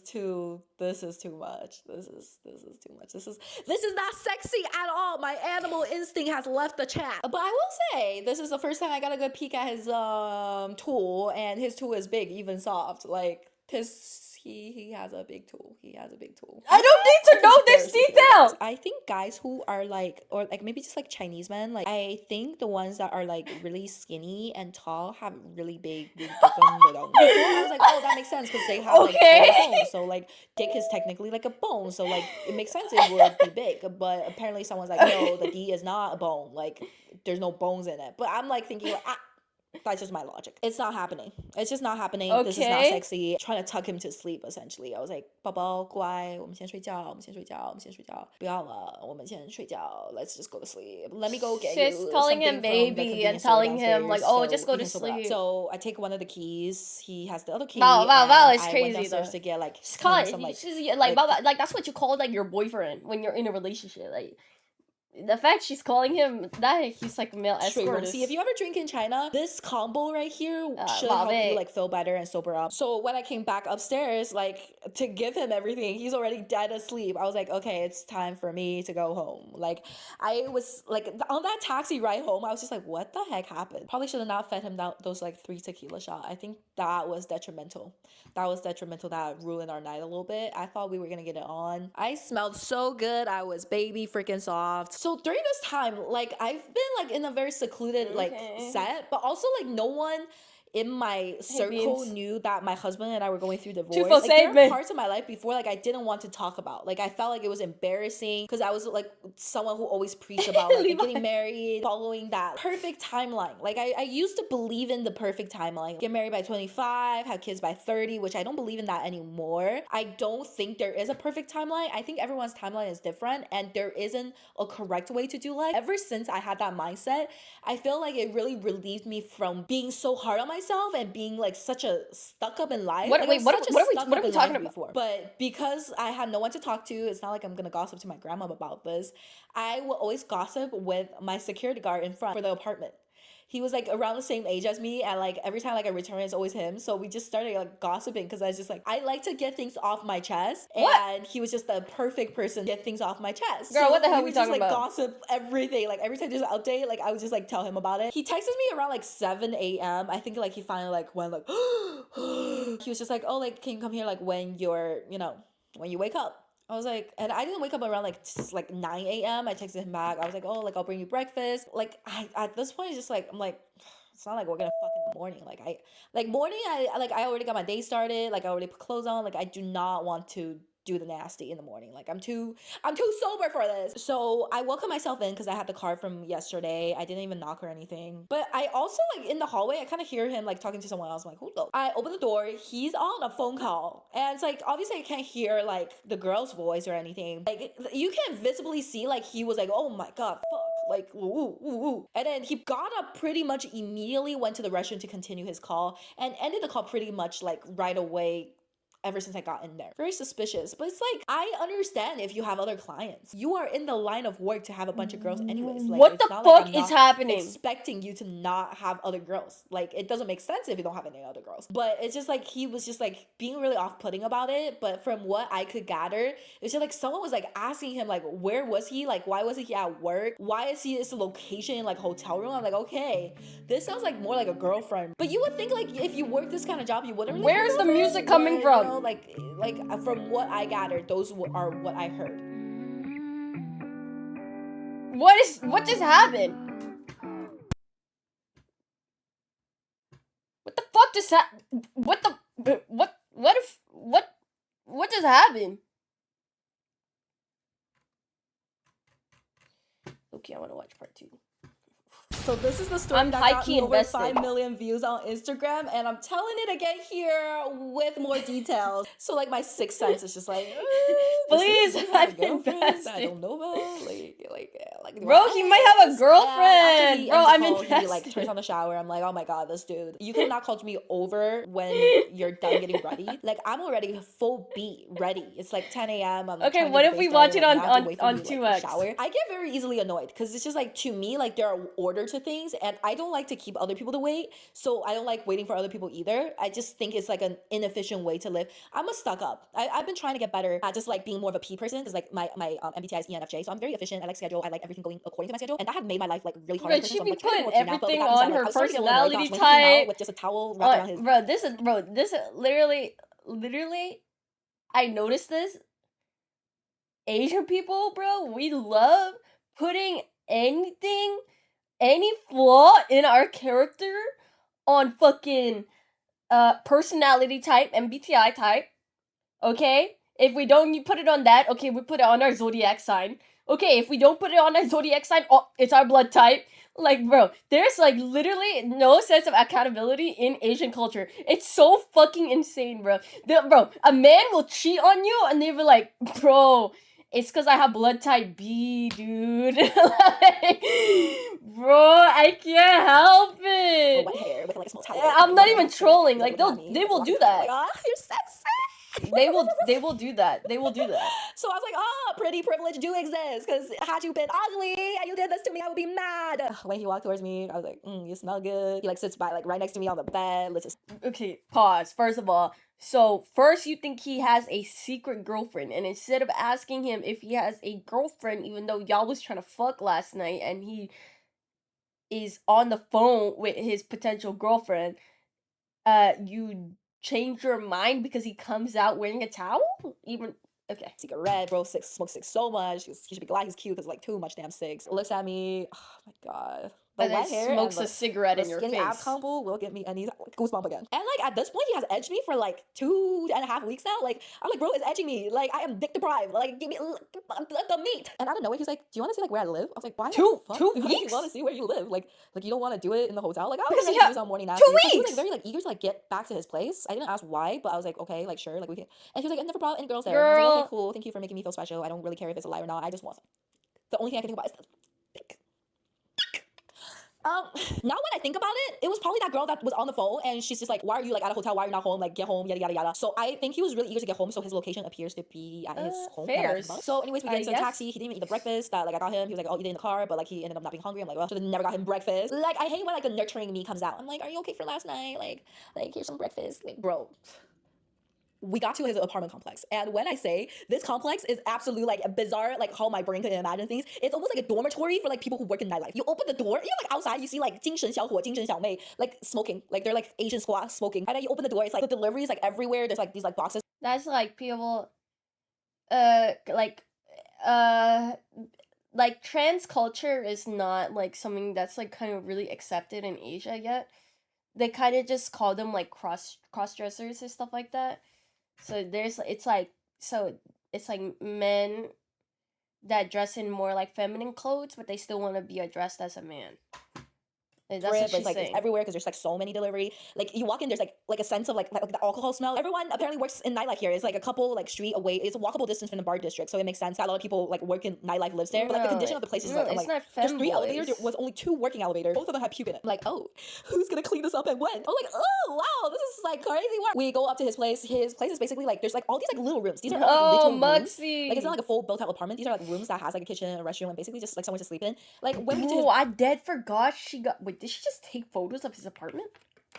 too much. This is too much. This is not sexy at all. My animal instinct has left the chat. But I will say, this is the first time I got a good peek at his tool, and his tool is big, even soft. Like he has a big tool. I don't need to know this detail. I think guys who are like, or like maybe just like Chinese men, like I think the ones that are like really skinny and tall have really big before I was like, oh, that makes sense because they have like bones. So like dick is technically like a bone. So like it makes sense it would be big. But apparently someone's like, no, the D is not a bone. Like there's no bones in it. But I'm like thinking like, that's just my logic. It's not happening. It's just not happening. Okay. This is not sexy. Trying to tuck him to sleep, essentially. I was like, 宝宝乖，我们先睡觉，不要了，我们先睡觉. Let's just go to sleep. Let me go get She's you calling him something from the baby and convenience store telling him like, downstairs oh, so just go he to can sober up. sleep. So I take one of the keys. He has the other key. Wow, and it's I crazy went downstairs though. to get like She's calling some like she's like that's what you call like your boyfriend when you're in a relationship. Like the fact she's calling him that he's like a male escort. See, if you ever drink in China, this combo right here should help you like feel better and sober up. So when I came back upstairs, like to give him everything, he's already dead asleep. I was like, okay, it's time for me to go home. Like I was like on that taxi ride home, I was just like, what the heck happened? Probably should have not fed him those like 3 tequila shots. I think that was detrimental. That ruined our night a little bit. I thought we were gonna get it on. I smelled so good. I was baby freaking soft. So So during this time, like I've been like in a very secluded like Okay. set, but also like no one in my circle Beans. knew that my husband and I were going through divorce. Tufo, Like there save are me. parts of my life before like I didn't want to talk about. Like I felt like it was embarrassing because I was like someone who always preached about like Levi. getting married, following that perfect timeline. Like I used to believe in the perfect timeline. Get married by 25, have kids by 30, which I don't believe in that anymore. I don't think there is a perfect timeline. I think everyone's timeline is different and there isn't a correct way to do life. Ever since I had that mindset, I feel like it really relieved me from being so hard on myself and being like such a stuck up in life. What? Like, I Wait. was What? such a What are we? stuck What up are we in life talking about? before. But because I had no one to talk to, it's not like I'm gonna gossip to my grandma about this. I will always gossip with my security guard in front for the apartment. He was like around the same age as me, and like every time like I return, it's always him. So we just started like gossiping because I was just like I like to get things off my chest, What? and he was just the perfect person to get things off my chest. Girl, so what the hell we we would just talking like about? gossip everything. Like every time there's an update, like I would just like tell him about it. He texted me around like 7 a.m. I think like he finally like went like he was just like, oh, like can you come here like when you're when you wake up. I was like, and I didn't wake up around like 9 a.m. I texted him back. I was like, oh, like I'll bring you breakfast. Like I at this point, it's just like I'm like, it's not like we're gonna fuck in the morning. Like morning. I already got my day started. Like I already put clothes on. Like I do not want to do the nasty in the morning. Like I'm too sober for this. So I welcome myself in because I had the card from yesterday. I didn't even knock or anything. But I also like in the hallway, I kind of hear him like talking to someone else. I'm like, who the? I open the door. He's on a phone call, and it's like obviously I can't hear like the girl's voice or anything. Like you can visibly see like he was like, oh my god, fuck. Like, ooh, ooh, ooh. And then he got up pretty much immediately, went to the restroom to continue his call, and ended the call pretty much like right away ever since I got in there. Very suspicious. But it's like, I understand if you have other clients. You are in the line of work to have a bunch of girls anyways. Like, What it's the not like I'm fuck is not happening? expecting you to not have other girls. Like, it doesn't make sense if you don't have any other girls. But it's just like, he was just like being really off-putting about it. But from what I could gather, it's just like someone was like asking him, like, where was he? Like, why wasn't he at work? Why is he this location in like hotel room? I'm like, okay, this sounds like more like a girlfriend. But you would think like if you work this kind of job, you wouldn't really have a Where's the girlfriend, music coming but, from? You know, like from what I gathered, those are what I heard. What just happened? What the fuck just what the what just happened? Okay, I want to watch part 2. So this is the story I'm that got high-key me over invested. 5 million views on Instagram, and I'm telling it again here with more details. So like my sixth sense is just like, Please, this I'm girlfriend that I invested. don't know about. Like Bro, he might have a girlfriend. Bro, I'm He like invested. turns on the shower. I'm like, oh my god, this dude. You could not call me over when you're done getting ready. Like I'm already full beat ready. It's like 10 a.m. I'm Okay, trying to what get if the we day watch started, it like, now I have to wait for on you to, 2x? like, shower. I get very easily annoyed because it's just like to me like there are order to things, and I don't like to keep other people to wait. So I don't like waiting for other people either. I just think it's like an inefficient way to live. I'm a stuck up. I've been trying to get better at just like being more of a P person because like my MBTI is ENFJ, so I'm very efficient. I like schedule. I like everything going according to my schedule, and that had made my life like really hard. Bro, she So be I'm like trying to putting get more clean out, but everything with that being on said, like, her I was starting to get a little annoyed. personality Gosh, when he came out type. with just a towel wrapped around his This is literally I noticed this. Asian people, bro, we love putting any flaw in our character on fucking personality type, MBTI type. Okay? If we don't put it on that, okay, we put it on our zodiac sign. Okay, if we don't put it on our zodiac sign, oh, it's our blood type. Like, bro, there's like literally no sense of accountability in Asian culture. It's so fucking insane, bro. Bro, a man will cheat on you and they be like, bro, it's because I have blood type B, dude. Like, bro, I can't help it. wet hair with like a small towel. I'm not even trolling. Like they will do that. Like, oh, you're sexy. They will do that. They will do that. So I was like, oh, pretty privilege do exist, because had you been ugly and you did this to me, I would be mad. When he walked towards me, I was like, you smell good. He like sits by like right next to me on the bed. Let's just Okay, pause. First of all, so first you think he has a secret girlfriend, and instead of asking him if he has a girlfriend, even though y'all was trying to fuck last night and he is on the phone with his potential girlfriend, you change your mind because he comes out wearing a towel? Even Okay. cigarette, bro. Smokes cigs so much. He should be glad he's cute because like too much damn cigs. Looks at me. Oh my god. The And then wet hair and smokes a cigarette the in your skinny ab face. combo will get me any goosebump again. And like at this point, he has edged me for like 2.5 weeks now. Like I'm like, bro, it's edging me. Like I am dick deprived. Like give me the meat. And out of nowhere, he's like, do you want to see like where I live? I was like, why the fuck Two do you weeks? want to see where you live? Like you don't want to do it in the hotel? Like I Because was you like, have do some morning 2 after. He was weeks. like very like eager to like get back to his place. I didn't ask why, but I was like, okay, like sure, like we can. And he was like, I never brought any girls there. And I was like, okay, cool. Thank you for making me feel special. I don't really care if it's a lie or not. I just want some. The only thing I can think about is dick. Now when I think about it, it was probably that girl that was on the phone and she's just like, why are you like at a hotel? Why are you not home? Like get home, yada yada yada. So I think he was really eager to get home, so his location appears to be at his home. Fair. So anyways, we get into a taxi. He didn't even eat the breakfast that like I got him. He was like, I'll eat it in the car, but like he ended up not being hungry. I'm like, well, should have never got him breakfast. Like I hate when like the nurturing me comes out. I'm like, are you okay for last night? Like here's some breakfast. Like bro. We got to his apartment complex, and when I say this complex is absolutely like bizarre, like how my brain can imagine things, it's almost like a dormitory for like people who work in nightlife. You open the door, you know, like outside you see like 精神小伙, 精神小妹, like smoking, like they're like Asian squad smoking, and then you open the door, it's like the deliveries like everywhere. There's like these like boxes. That's like people, like trans culture is not like something that's like kind of really accepted in Asia yet. They kind of just call them like cross dressers and stuff like that. So it's like men that dress in more like feminine clothes, but they still want to be addressed as a man. That's what she's it's like saying. It's everywhere because there's like so many delivery. Like you walk in, there's like a sense of like the alcohol smell. Everyone apparently works in nightlife here. It's like a couple like street away. It's a walkable distance from the bar district, so it makes sense that a lot of people like work in nightlife lives there. But like the condition of the place is like, I'm it's like, not there's 3 femboys. elevators. There was only 2 working elevators. Both of them had puke in it. I'm like, oh, who's gonna clean this up and when? I'm like, oh wow, this is like crazy work. We go up to his place. His place is basically like there's like all these like little rooms. These are all like, little rooms. Like it's not like a full built out apartment. These are like rooms that has like a kitchen, a restroom, and basically just like somewhere to sleep in. Like when we get to his I dead forgot she got. Wait, did she just take photos of his apartment?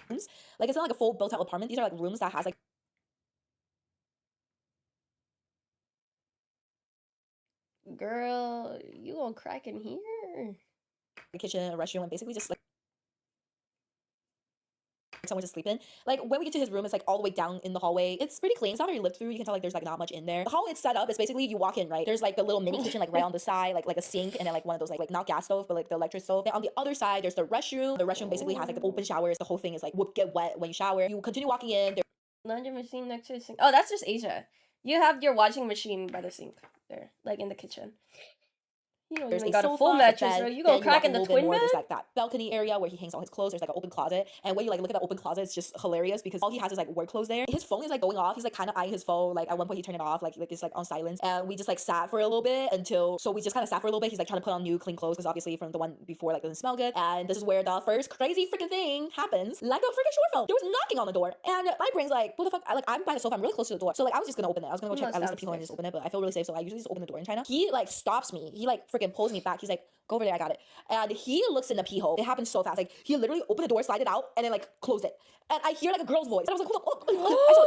rooms, like it's not like a full built out apartment. These are like rooms that has like Girl, you gonna crack in here? a kitchen, a restroom, and basically just like somewhere to sleep in. Like when we get to his room, it's like all the way down in the hallway. It's pretty clean. It's not very lived through. You can tell like there's like not much in there. How it's set up is basically you walk in, right? There's like the little mini kitchen like right on the side, like a sink, and then like one of those like not gas stove, but like the electric stove. Then on the other side, there's the restroom. The restroom basically has like an open showers. The whole thing is like get wet when you shower. You continue walking in. Laundry machine next to the sink. Oh, that's just Asia. You have your washing machine by the sink there, like in the kitchen. You don't There's even a got a sofa, full a mattress, bed, bro. You then gonna crack walk in a the little bit twin more, bed? there's like that balcony area where he hangs all his clothes. There's like an open closet, and when you like look at that open closet, it's just hilarious because all he has is like work clothes there. His phone is like going off. He's like kind of eyeing his phone. Like at one point he turned it off, like it's like on silence. And we just like sat for a little bit we just kind of sat for a little bit. He's like trying to put on new clean clothes because obviously from the one before like doesn't smell good. And this is where the first crazy freaking thing happens. Like a freaking short film. There was knocking on the door, and my brain's like, what the fuck? I'm by the sofa. I'm really close to the door, so like I was just gonna open it. I was gonna go check at least the people and just open it, but I feel really safe, so I usually just open the door in China. He like stops me. He like freaking pulls me back. He's like, go over there, I got it. And he looks in the pee hole. It happened so fast. Like he literally opened the door, slid it out, and then like closed it. And I hear like a girl's voice. And I was like, hold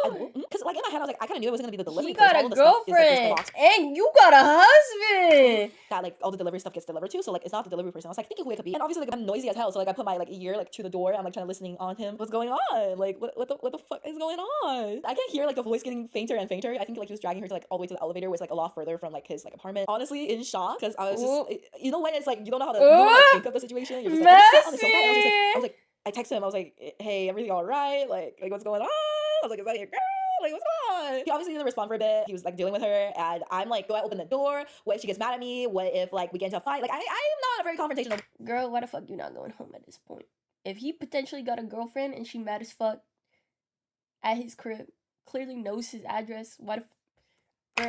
up. Because like in my head, I was like, I kind of knew it was gonna be the delivery. He got all a the stuff is, like, just the girlfriend, box and you got a husband. that like all the delivery stuff gets delivered to. So like it's not the delivery person. I was like thinking who it could be. And obviously like I'm noisy as hell. So like I put my like ear like to the door. I'm like trying to listening on him. What's going on? Like what the fuck is going on? I can hear like the voice getting fainter and fainter. I think like he was dragging her to like all the way to the elevator, which like a lot further from like his like apartment. Honestly, in shock because I was just you know when it's like you don't know how to think of the situation. You're just like sit on the sofa. And I was like I texted him. I was like, hey, everything all right? Like what's going on? I was like, is that your girl? Like, what's going on? He obviously didn't respond for a bit. He was like dealing with her, and I'm like, do I open the door? What if she gets mad at me? What if like we get into a fight? Like I'm not a very confrontational girl. Why the fuck you not going home at this point? If he potentially got a girlfriend and she mad as fuck at his crib, clearly knows his address. Why the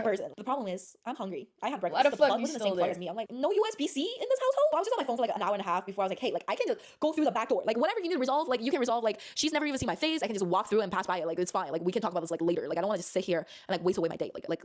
person. The problem is, I'm hungry. I have breakfast. Why the fuck plug you wasn't the still same plug there? as me. I'm like, no USB-C in this household? I was just on my phone for like an hour and a half before I was like, hey, like I can just go through the back door. Like whatever you need to resolve, like you can resolve. Like she's never even seen my face. I can just walk through and pass by it. Like it's fine. Like we can talk about this like later. Like I don't want to just sit here and like waste away my day. Like.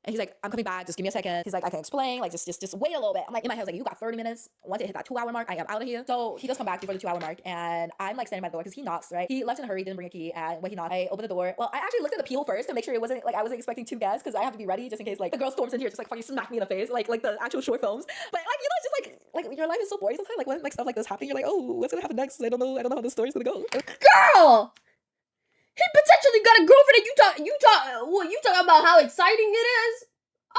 And he's like, I'm coming back, just give me a second. He's like, I can explain, like just wait a little bit. I'm like, in my head, I was like, you got 30 minutes. Once it hit that 2-hour mark, I am out of here. So he does come back before the 2-hour mark, and I'm like standing by the door because he knocks, right? He left in a hurry, didn't bring a key, and when he knocked, I opened the door. Well, I actually looked at the peel first to make sure it wasn't like I wasn't expecting 2 guests because I have to be ready just in case like the girl storms in here, just like fucking smack me in the face, like the actual short films. But like you know, it's just like your life is so boring sometimes. Like when like stuff like this happens, you're like, oh, what's gonna happen next? I don't know how this story's gonna go. Girl, He potentially got a girlfriend and you talk about how exciting it is?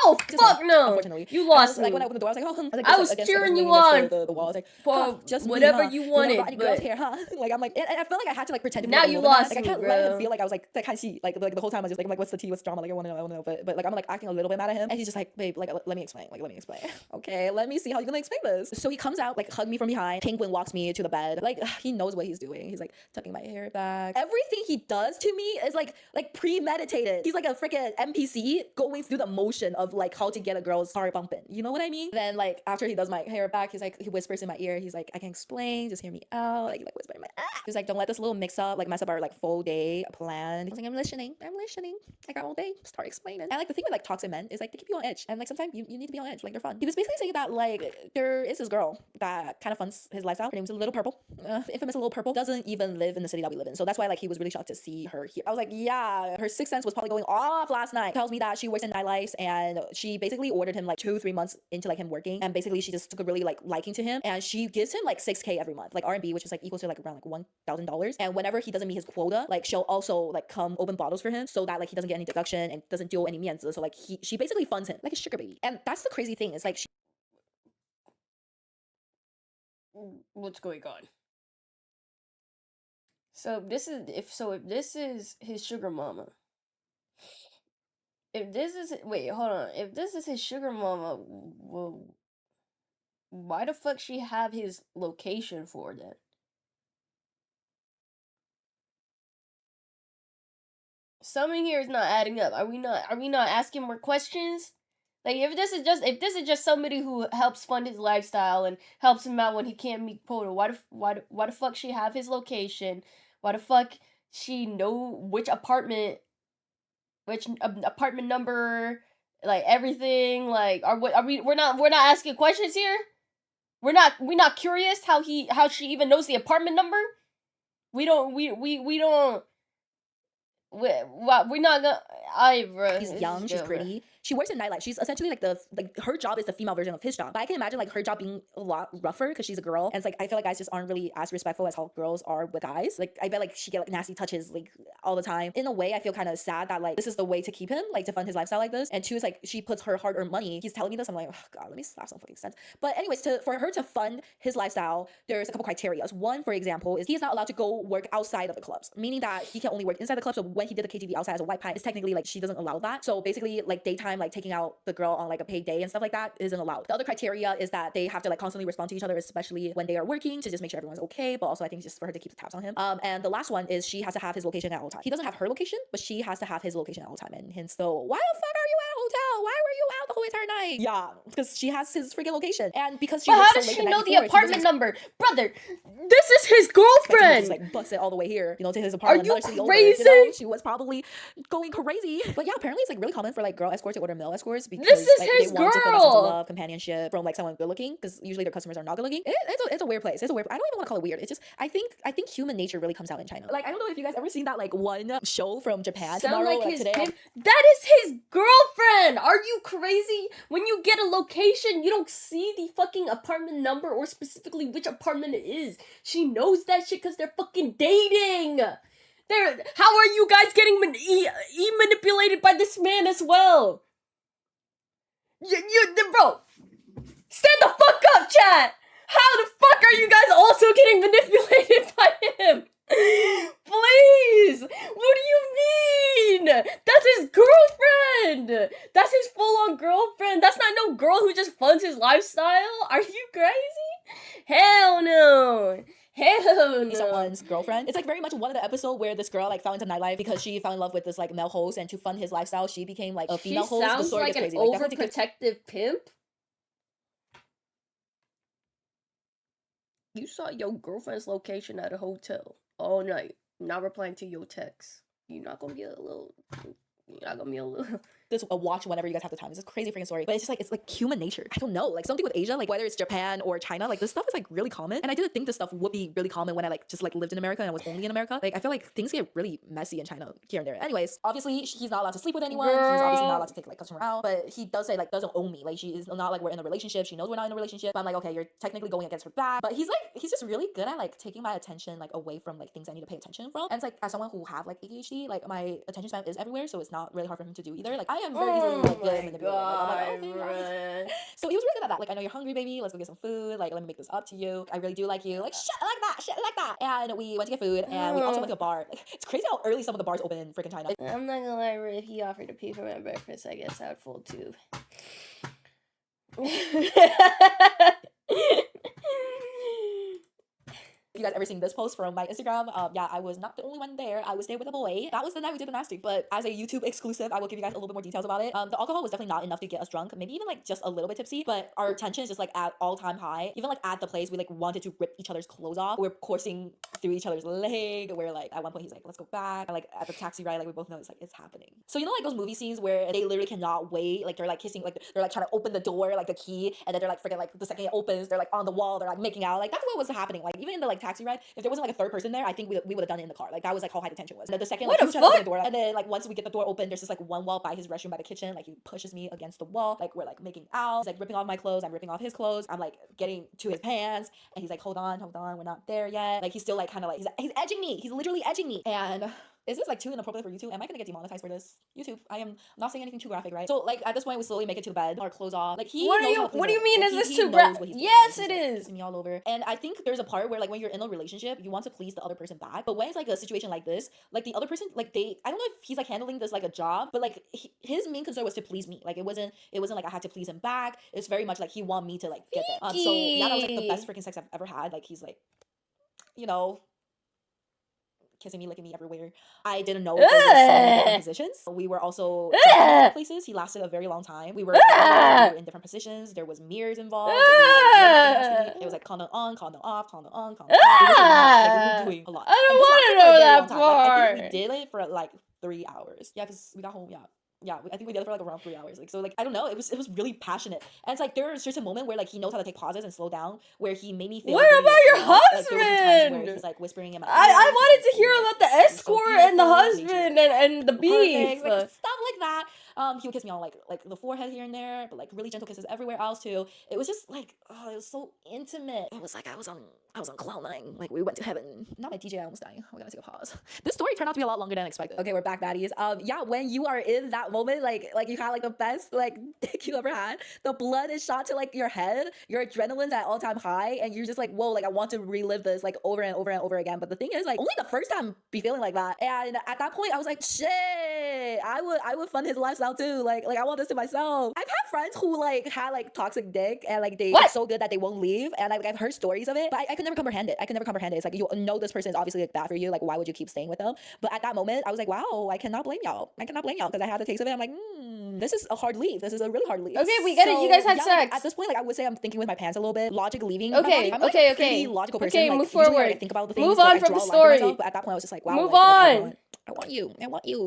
Oh, fuck no. Unfortunately. You lost Like me. when I opened the door, I was like, oh, I was cheering you on the wall. I was like, for just whatever me, huh? you You never brought wanted, any girls but here, huh? Like, I'm like, and I felt like I had to like pretend to be now like, a you little bit mad. lost Like, I me, can't let him bro. feel like I was like, I can't see. Like the whole time I was just like, what's the tea? What's drama? Like, I want to know. But like, I'm like acting a little bit mad at him. And he's just like, babe, like, let me explain. Like, let me explain. Okay, let me see how you're gonna explain this. So he comes out, like, hug me from behind. Penguin walks me to the bed. Like, he knows what he's doing. He's like tucking my hair back. Everything he does to me is like premeditated. He's like a freaking NPC going through the motion of like how to get a girl's heart bumping. You know what I mean? Then like after he does my hair back, he's like, he whispers in my ear. He's like, I can explain. Just hear me out. Like whisper in my He's like, don't let this little mix up like mess up our like full day plan. I was like, I'm listening. I got all day. Start explaining. And like the thing with like toxic men is like they keep you on edge. And like sometimes you need to be on edge. Like they're fun. He was basically saying that like there is this girl that kind of funds his lifestyle. Her name's Little Purple. Infamous Little Purple. Doesn't even live in the city that we live in. So that's why like he was really shocked to see her here. I was like, yeah, her sixth sense was probably going off last night. Tells me that she works in nightlife and she basically ordered him like 2-3 months into like him working. And basically she just took a really like liking to him. And she gives him like $6,000 every month, like R&B, which is like equal to like around like $1,000. And whenever he doesn't meet his quota, like she'll also like come open bottles for him so that like he doesn't get any deduction and doesn't deal any mianzi. So like she basically funds him like a sugar baby. And that's the crazy thing is like What's going on? So if this is his sugar mama. If this is wait, hold on. If this is his sugar mama, well, why the fuck she have his location for then? Something here is not adding up. Are we not asking more questions? Like if this is just somebody who helps fund his lifestyle and helps him out when he can't meet quota, why the fuck she have his location? Why the fuck she know which apartment number, like everything, like we're not asking questions here? We're not curious how she even knows the apartment number? We don't we're not gonna. Bro. she's young, she's pretty. She works in nightlife. She's essentially like her job is the female version of his job. But I can imagine like her job being a lot rougher because she's a girl. And it's like I feel like guys just aren't really as respectful as how girls are with guys. Like I bet like she get like nasty touches like all the time. In a way, I feel kind of sad that like this is the way to keep him, like to fund his lifestyle like this. And two is like she puts her hard-earned money. He's telling me this. I'm like, oh god, let me slap some fucking sense. But anyways, for her to fund his lifestyle, there's a couple criteria. One, for example, is he is not allowed to go work outside of the clubs, meaning that he can only work inside the club. So when he did the KTV outside as a white pie, it's technically like she doesn't allow that. So basically, like daytime, like taking out the girl on like a paid day and stuff like that isn't allowed. The other criteria is that they have to like constantly respond to each other, especially when they are working, to just make sure everyone's okay. But also I think just for her to keep the tabs on him. And the last one is she has to have his location at all time. He doesn't have her location, but she has to have his location at all time. And hence though, why the fuck are you at a hotel? Why were you out the whole entire night? Yeah, because she has his freaking location. And because she But how so does late she the know night the before, apartment number? Brother, this is his girlfriend! Just like bust it all the way here, you know, to his Are apartment. you City crazy? Over, you know? She was probably going crazy. But yeah, apparently it's like really common for like girl escorts to order male escorts because This is like, his they want to feel that sense of girl! love, companionship from like someone good looking, because usually their customers are not good looking. It's a weird place. It's a weird. I don't even want to call it weird. It's just I think human nature really comes out in China. Like I don't know if you guys ever seen that like one show from Japan. Sound Tomorrow, like his today. pimp? That is his girlfriend! Are you crazy? When you get a location, you don't see the fucking apartment number or specifically which apartment it is. She knows that shit because they're fucking dating! How are you guys getting manipulated by this man as well? Bro, stand the fuck up, chat! How the fuck are you guys also getting manipulated by him? Please! What do you mean? That's his girlfriend! That's his full-on girlfriend! That's not no girl who just funds his lifestyle? Are you crazy? Hell no! Hell no. Someone's girlfriend. It's like very much one of the episode where this girl like fell into nightlife because she fell in love with this like male host, and to fund his lifestyle she became like a female host. Sounds The story like gets an crazy. overprotective pimp. You saw your girlfriend's location at a hotel all night, not replying to your text. You're not gonna be a little this watch whenever you guys have the time. It's a crazy freaking story, but it's just like, it's like human nature. I don't know, like something with Asia, like whether it's Japan or China, like this stuff is like really common. And I didn't think this stuff would be really common when I like just like lived in America and I was only in America. Like I feel like things get really messy in China here and there. Anyways, obviously he's not allowed to sleep with anyone. He's obviously not allowed to take like customer out, but he does say like doesn't own me. Like she is not like we're in a relationship. She knows we're not in a relationship. But I'm like, okay, you're technically going against her back. But he's just really good at like taking my attention like away from like things I need to pay attention from. And it's like as someone who have like ADHD, like my attention span is everywhere, so it's not really hard for him to do either. Like I am very easily like good and manipulated. Like, I'm like, okay, yeah. So he was really good at that. Like I know you're hungry, baby. Let's go get some food. Like let me make this up to you. I really do like you. Like shit like that, shit like that. And we went to get food, and we also went to a bar. Like it's crazy how early some of the bars open in freaking China. I'm not gonna lie, if he offered to pay for my breakfast, I guess I would fold too. If you guys ever seen this post from my Instagram, yeah, I was not the only one there. I was there with a boy. That was the night we did the nasty. But as a YouTube exclusive, I will give you guys a little bit more details about it. The alcohol was definitely not enough to get us drunk, maybe even like just a little bit tipsy, but our tension is just like at all-time high. Even like at the place, we like wanted to rip each other's clothes off. We're coursing through each other's leg. We're like, at one point he's like, let's go back. And like at the taxi ride, like we both know it's like, it's happening. So you know like those movie scenes where they literally cannot wait, like they're like kissing, like they're like trying to open the door, like the key, and then they're like freaking like the second it opens, they're like on the wall, they're like making out. Like that's what was happening. Like even in the like taxi ride, if there wasn't like a third person there, I think we would have done it in the car. Like that was like how high the tension was. And then the second like he was trying to open the door, and then like once we get the door open, there's just like one wall by his restroom by the kitchen. Like he pushes me against the wall. Like we're like making out. He's like ripping off my clothes. I'm ripping off his clothes. I'm like getting to his pants, and he's like, hold on, we're not there yet. Like he's still like kind of like he's edging me. He's literally edging me. And is this like too inappropriate for YouTube? Am I gonna get demonetized for this? YouTube, I am not saying anything too graphic, right? So like at this point we slowly make it to the bed, our clothes off. Like he What do you mean like, is this too graphic? Yes, it is. Me all over. And I think there's a part where like when you're in a relationship, you want to please the other person back. But when it's like a situation like this, like the other person, like I don't know if he's like handling this like a job, but like his main concern was to please me. Like it wasn't like I had to please him back. It's very much like he want me to like get there. So yeah, that was like the best freaking sex I've ever had. Like he's like, you know, kissing me, licking me everywhere. I didn't know there were so many different positions. We were also in places. He lasted a very long time. We were in different positions. There was mirrors involved. It was like condom on, condom off, condom on, condom off. Like, we were doing a lot. I don't want to know that part. Like, I think we did it for like 3 hours. Yeah, because we got home. Yeah, I think we did it for like around 3 hours. Like so, like I don't know. It was really passionate, and it's like there are a certain moment where like he knows how to take pauses and slow down, where he made me feel. What really, about like, your husband? Like, there were times where he's like whispering in my ear. I wanted to hear about the escort so and the husband and the beef, like, stuff like that. He would kiss me on like the forehead here and there, but like really gentle kisses everywhere else too. It was just like it was so intimate. It was like I was on cloud nine. Like we went to heaven. Not my DJ, I almost dying. We're gonna take a pause. This story turned out to be a lot longer than expected. Okay, we're back, baddies. Yeah, when you are in that moment, like you had like the best like dick you ever had. The blood is shot to like your head. Your adrenaline's at all time high, and you're just like, whoa, like I want to relive this like over and over and over again. But the thing is, like only the first time be feeling like that. And at that point, I was like, shit, I would fund his lifestyle too. Like I want this to myself. I've had friends who like had like toxic dick and like it's so good that they won't leave. And like I've heard stories of it, but I could never comprehend it. It's like you know this person is obviously like bad for you. Like why would you keep staying with them? But at that moment, I was like, wow, I cannot blame y'all because I had the taste of it. I'm like, this is a hard leave. This is a really hard leave. Okay, we get it. You guys had sex. Like, at this point, like I would say I'm thinking with my pants a little bit. Logic leaving. Okay, I'm like a pretty logical person. Okay, like, move forward. I think about the things. Move on from the story. Myself, but at that point, I was just like, wow. Move like, on. I want you.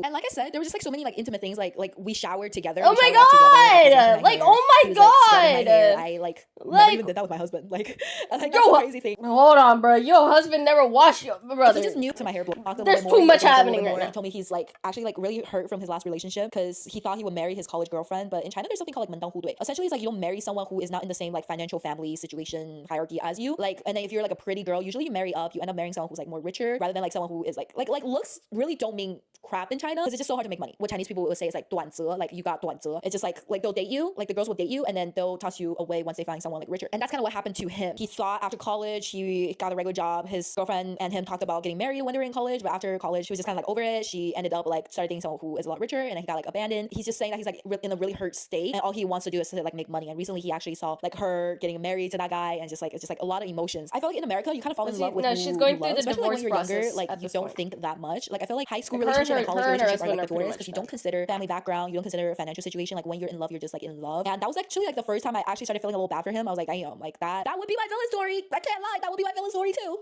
And like I said, there was just like so many like intimate things. Like we showered together. Oh my god! Like oh my god! I like never even did that with my husband. Like that's a crazy thing. Hold on, bro. Your husband never washed your brother. He just knew to my hair. There's too much happening right now. He told me he's like actually like really hurt from his last relationship because he thought he would marry his college girlfriend, but in China there's something called like 门当户对. Essentially, it's like you don't marry someone who is not in the same like financial family situation hierarchy as you. Like, and then if you're like a pretty girl, usually you marry up. You end up marrying someone who's like more richer rather than like someone who is like looks really don't mean crap in China because it's just so hard to make money. What Chinese people would say is like 短择, like you got 短择. It's just like they'll date you, like the girls will date you, and then they'll toss you away once they find someone like richer. And that's kind of what happened to him. He thought after college he got a regular job. His girlfriend and him talked about getting married when they were in college, but after college he was just kind of like over it. She ended up like started dating someone who is a lot richer, and then he got like abandoned. He's just saying that he's like in a really hurt state, and all he wants to do is to like make money. And recently he actually saw like her getting married to that guy, and just like it's just like a lot of emotions. I feel like in America you kind of fall in love with she's going through the especially divorce when you're younger. process. Like you don't think that much. Like I feel like high school Like relationship and college relationship are like the worst because you done. don't consider family background, you don't consider financial situation. Like when you're in love, you're just like in love. And that was actually like the first time I actually started feeling a little bad for him. I was like, damn, like that would be my villain story. I can't lie, that would be my villain story too.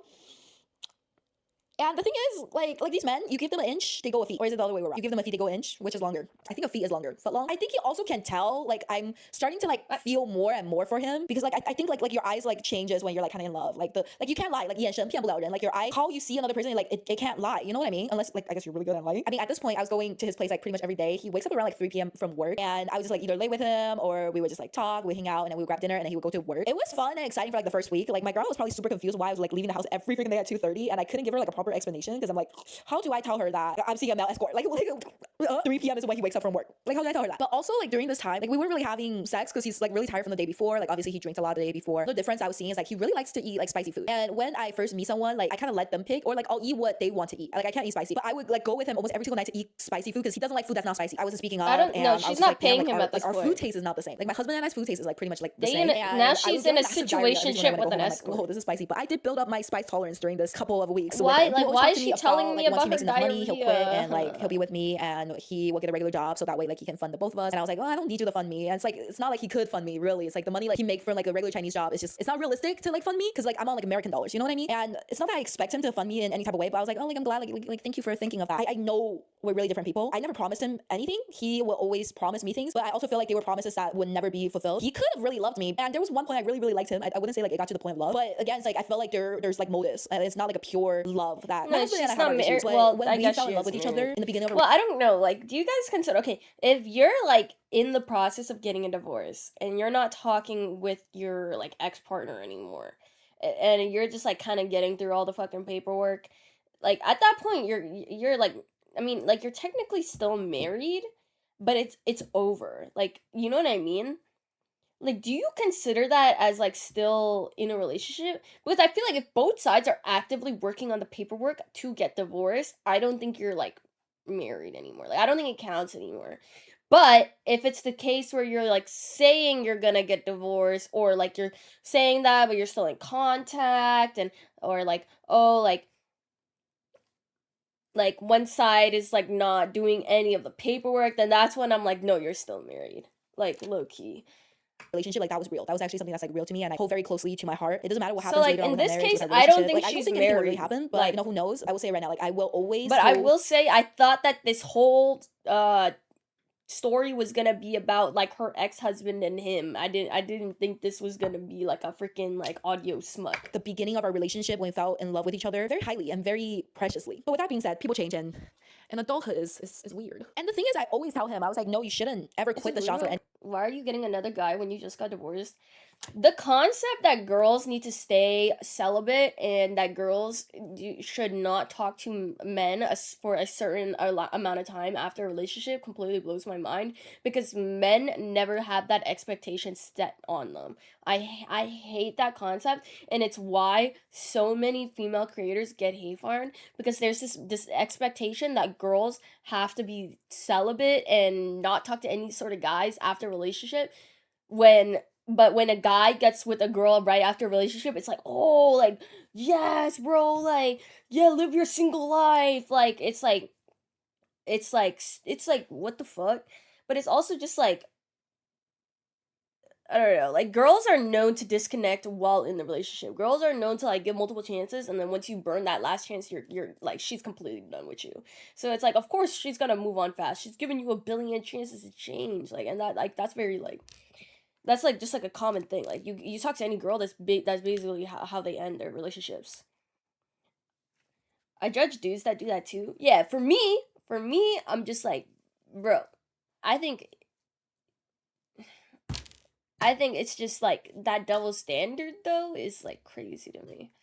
And the thing is, like these men, you give them an inch, they go a feet. Or is it the other way around? You give them a feet, they go an inch, which is longer? I think a feet is longer. Foot long. I think he also can tell, like, I'm starting to like feel more and more for him, because like I think like your eyes like changes when you're like kind of in love. Like you can't lie. Like 眼神骗不了人. Like your eye, how you see another person, like it can't lie. You know what I mean? Unless like I guess you're really good at lying. I mean, at this point, I was going to his place like pretty much every day. He wakes up around like 3 p.m. from work, and I was just like either late with him or we would just like talk, we hang out, and then we would grab dinner, and then he would go to work. It was fun and exciting for like the first week. Like my girl was probably super confused why I was like leaving the house every freaking day at 2:30, and I couldn't give her like a proper explanation, because I'm like, how do I tell her that I'm seeing a male escort? Like 3 p.m. is when he wakes up from work. Like how do I tell her that? But also like during this time, like we weren't really having sex because he's like really tired from the day before. Like obviously he drinks a lot the day before. The difference I was seeing is like he really likes to eat like spicy food. And when I first meet someone, like I kind of let them pick, or like I'll eat what they want to eat. Like I can't eat spicy, but I would like go with him almost every single night to eat spicy food because he doesn't like food that's not spicy. I wasn't speaking up. I don't know. She's not paying him at this our point. food taste is not the same. Like my husband and I's food taste is like pretty much like the same. Now she's in a situationship with an escort. Oh, this is spicy. But I did build up my spice tolerance during this couple of weeks. Why? Like why is she telling me about her diarrhea? Money, he'll quit and like he'll be with me and he will get a regular job, so that way like he can fund the both of us. And I was like, I don't need you to fund me. And it's like it's not like he could fund me really. It's like the money like he make from like a regular Chinese job is just, it's not realistic to like fund me because like I'm on like American dollars, you know what I mean? And it's not that I expect him to fund me in any type of way, but I was like, oh, like I'm glad, like thank you for thinking of that. I know we're really different people. I never promised him anything. He will always promise me things, but I also feel like they were promises that would never be fulfilled. He could have really loved me, and there was one point I really liked him. I wouldn't say like it got to the point of love, but again, it's like I felt like there's like motives, and it's not like a pure love that. No, she's not married. Well, when we fell in love with each other in the beginning of well, I don't know. Like, do you guys consider, okay, if you're like in the process of getting a divorce and you're not talking with your like ex-partner anymore, and you're just like kind of getting through all the fucking paperwork, like at that point you're like, I mean, like you're technically still married, but it's over. Like, you know what I mean? Like, do you consider that as like still in a relationship? Because I feel like if both sides are actively working on the paperwork to get divorced, I don't think you're like married anymore. Like, I don't think it counts anymore. But if it's the case where you're like saying you're gonna get divorced, or like you're saying that but you're still in contact, and or like, oh, like one side is like not doing any of the paperwork, then that's when I'm like, no, you're still married. Like low key. Relationship, like that was real. That was actually something that's like real to me, and I hold very closely to my heart. It doesn't matter what happens. So like later in on this with marriage, case, with I don't relationship. think Like, she's I don't think anything will married. really happen, but Like, you know, who knows? I will say right now, like I will always. But I will say, I thought that this whole story was gonna be about like her ex-husband and him. I didn't think this was gonna be like a freaking like audio smut. The beginning of our relationship, when we fell in love with each other very highly and very preciously. But with that being said, people change, and adulthood is weird. And the thing is, I always tell him, I was like, no, you shouldn't ever quit the job for any. Why are you getting another guy when you just got divorced? The concept that girls need to stay celibate and that girls should not talk to men for a certain amount of time after a relationship completely blows my mind, because men never have that expectation set on them. I hate that concept, and it's why so many female creators get hate farmed, because there's this expectation that girls have to be celibate and not talk to any sort of guys after a relationship, but when a guy gets with a girl right after a relationship, it's like, oh, like, yes, bro, like, yeah, live your single life. Like, it's like, what the fuck? But it's also just like, I don't know, like, girls are known to disconnect while in the relationship. Girls are known to, like, give multiple chances, and then once you burn that last chance, you're like, she's completely done with you. So it's like, of course she's gonna move on fast. She's giving you a billion chances to change. Like, and that, like, that's very, like, that's like just like a common thing. Like you talk to any girl, that's basically how they end their relationships. I judge dudes that do that too. Yeah, for me, I'm just like, bro, I think it's just like that double standard though is like crazy to me.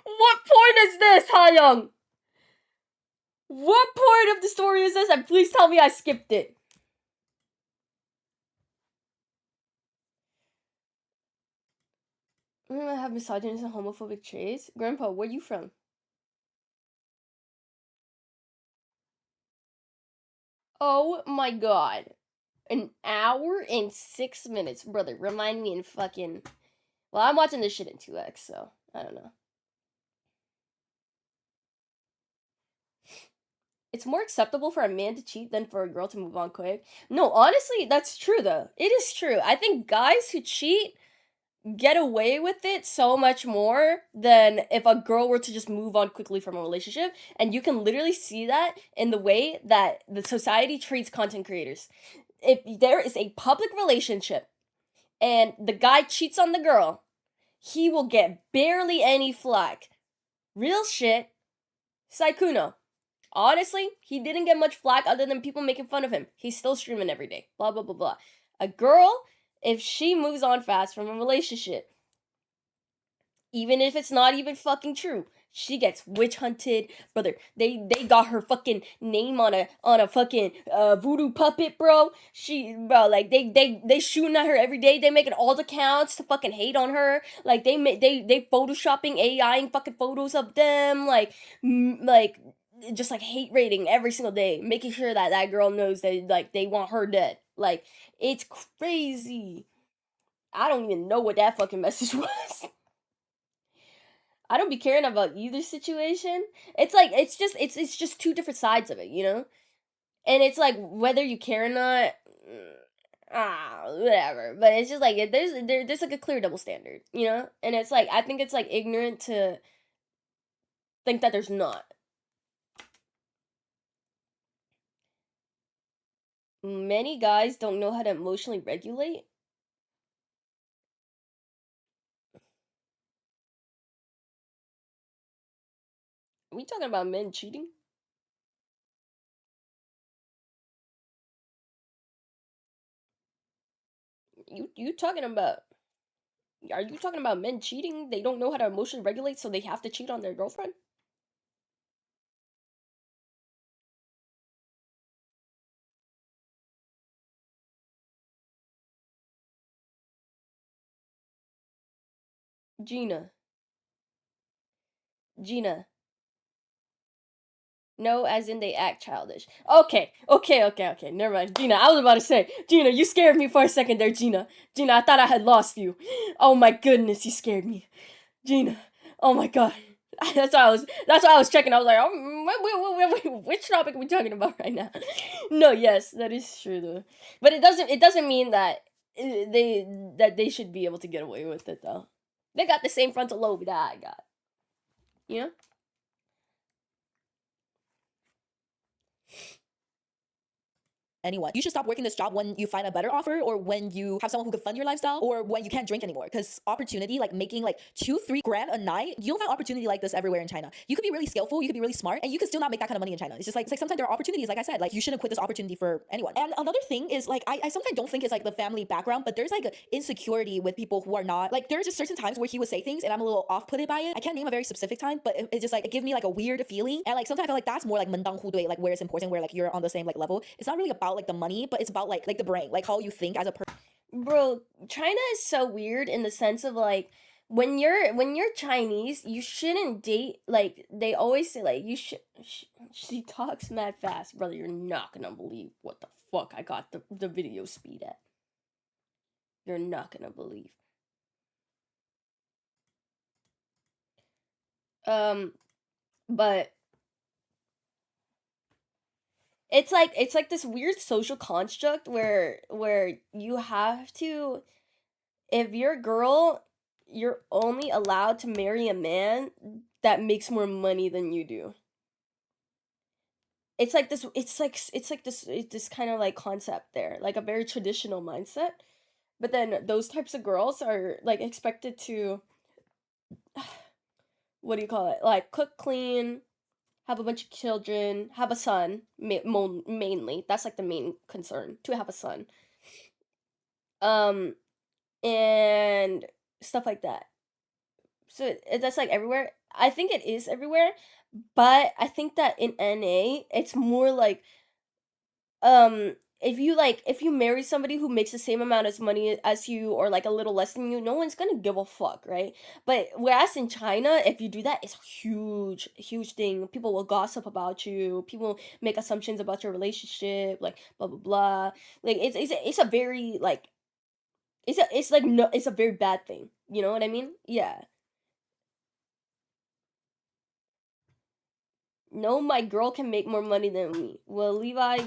What point is this, Ha-young? What part of the story is this? And please tell me I skipped it. I have misogynist and homophobic traits. Grandpa, where you from? Oh my god. An hour and 6 minutes. Brother, remind me in fucking... Well, I'm watching this shit in 2x, so I don't know. it's more acceptable for a man to cheat than for a girl to move on quick. No, honestly, that's true though. It is true. I think guys who cheat get away with it so much more than if a girl were to just move on quickly from a relationship. And you can literally see that in the way that the society treats content creators. If there is a public relationship and the guy cheats on the girl, he will get barely any flack. Real shit. Saikuno. Honestly, he didn't get much flack other than people making fun of him. He's still streaming every day. Blah, blah, blah, blah. A girl, if she moves on fast from a relationship, even if it's not even fucking true, she gets witch hunted, brother. They got her fucking name on a fucking voodoo puppet, bro. Like they shooting at her every day. They making alt accounts to fucking hate on her. Like they photoshopping AIing fucking photos of them. Like just like hate rating every single day, making sure that that girl knows that like they want her dead. Like it's crazy. I don't even know what that fucking message was. I don't be caring about either situation. It's like it's just two different sides of it, you know? And it's like whether you care or not, whatever. But it's just like there's like a clear double standard, you know? And it's like I think it's like ignorant to think that there's not. Many guys don't know how to emotionally regulate. Are we talking about men cheating? You talking about Are you talking about men cheating? They don't know how to emotionally regulate, so they have to cheat on their girlfriend? Gina. Gina. No, as in they act childish. Okay. Never mind. Gina, I was about to say, Gina, you scared me for a second there, Gina. Gina, I thought I had lost you. Oh my goodness, you scared me. Gina. Oh my god. That's why I was checking. I was like, which topic are we talking about right now? No, yes, that is true though. But it doesn't mean that they should be able to get away with it though. They got the same frontal lobe that I got. You know? Anyone. You should stop working this job when you find a better offer, or when you have someone who can fund your lifestyle, or when you can't drink anymore. Because opportunity, like making like 2-3 grand a night, you don't find opportunity like this everywhere in China. You could be really skillful, you could be really smart, and you could still not make that kind of money in China. It's like sometimes there are opportunities, like I said, like you shouldn't quit this opportunity for anyone. And another thing is like I sometimes don't think it's like the family background, but there's like an insecurity with people who are not like, there's just certain times where he would say things and I'm a little off-putted by it. I can't name a very specific time, but it just like it gives me like a weird feeling. And like sometimes I feel like that's more like mendang hu dui, like where it's important, where like you're on the same like level. It's not really about like the money, but it's about like the brain, like how you think as a person. Bro, China is so weird in the sense of like when you're Chinese, you shouldn't date like they always say like you should. She talks mad fast, brother. You're not gonna believe what the fuck I got the video speed at. You're not gonna believe. But it's like this weird social construct where you have to, if you're a girl, you're only allowed to marry a man that makes more money than you do. It's like this kind of like concept there, like a very traditional mindset. But then those types of girls are like expected to what do you call it? Like cook, clean, have a bunch of children, have a son, mainly. That's like the main concern, to have a son. Um and stuff like that. So that's like everywhere. I think it is everywhere, but I think that in NA it's more like if you marry somebody who makes the same amount of money as you or like a little less than you, no one's gonna give a fuck, right? But whereas in China, if you do that, it's a huge thing. People will gossip about you. People make assumptions about your relationship, like blah blah blah. Like it's a very like it's like no, it's a very bad thing. You know what I mean? Yeah. No, my girl can make more money than me. Well, Levi,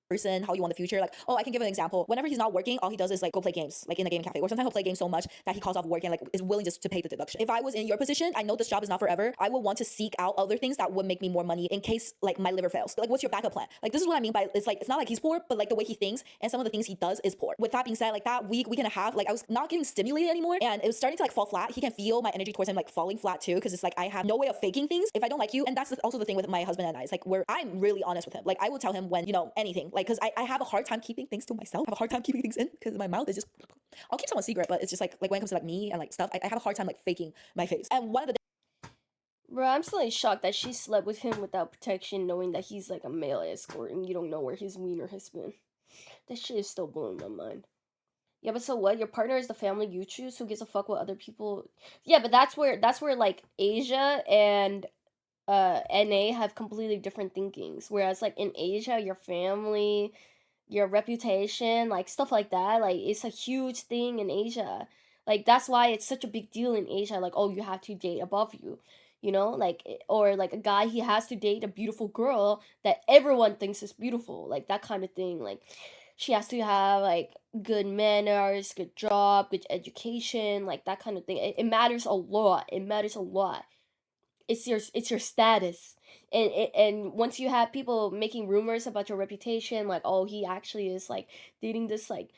person, how you want the future. Like, oh, I can give an example. Whenever he's not working, all he does is like go play games, like in a gaming cafe. Or sometimes he'll play games so much that he calls off work and like is willing just to pay the deduction. If I was in your position, I know this job is not forever. I would want to seek out other things that would make me more money in case like my liver fails. Like, what's your backup plan? Like, this is what I mean by it's like it's not like he's poor, but like the way he thinks and some of the things he does is poor. With that being said, like that week and a half, like I was not getting stimulated anymore, and it was starting to like fall flat. He can feel my energy towards him like falling flat too, because it's like I have no way of faking things if I don't like you. And that's also the thing with my husband and I. It's like where I'm really honest with him. Like I will tell him when anything. Like because I have a hard time keeping things to myself. I have a hard time keeping things in because my mouth is just. I'll keep someone's secret, but it's just like when it comes to like me and like stuff, I have a hard time like faking my face. And one of the bro, I'm still shocked that she slept with him without protection, knowing that he's like a male escort and you don't know where his wiener has been. That shit is still blowing my mind. Yeah, but so what? Your partner is the family you choose. Who gives a fuck what other people? Yeah, but that's where like Asia and NA have completely different thinkings. Whereas like in Asia, your family, your reputation, like stuff like that, like it's a huge thing in Asia. Like that's why it's such a big deal in Asia. Like, oh, you have to date above you, like or like a guy, he has to date a beautiful girl that everyone thinks is beautiful, like that kind of thing. Like she has to have like good manners, good job, good education, like that kind of thing. It matters a lot. It matters a lot. It's your status. And once you have people making rumors about your reputation, like, oh, he actually is like dating this like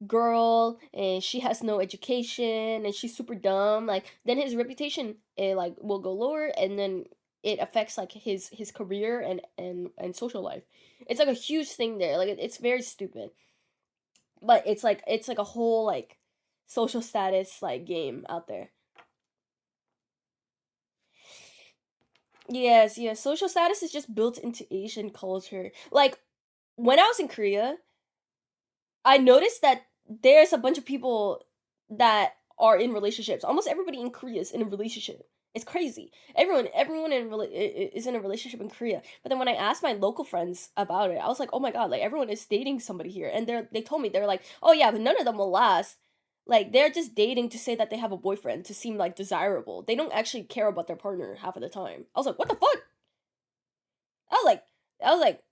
girl and she has no education and she's super dumb, like then his reputation, like will go lower, and then it affects like his career and social life. It's like a huge thing there. Like it's very stupid, but it's like a whole like social status like game out there. Yes, yes. Social status is just built into Asian culture. Like when I was in Korea, I noticed that there's a bunch of people that are in relationships. Almost everybody in Korea is in a relationship. It's crazy. Everyone is in a relationship in Korea. But then when I asked my local friends about it, I was like, "Oh my god, like everyone is dating somebody here." And they told me, they're like, "Oh yeah, but none of them will last." Like they're just dating to say that they have a boyfriend to seem like desirable. They don't actually care about their partner half of the time. I was like, "What the fuck?" I was like I was like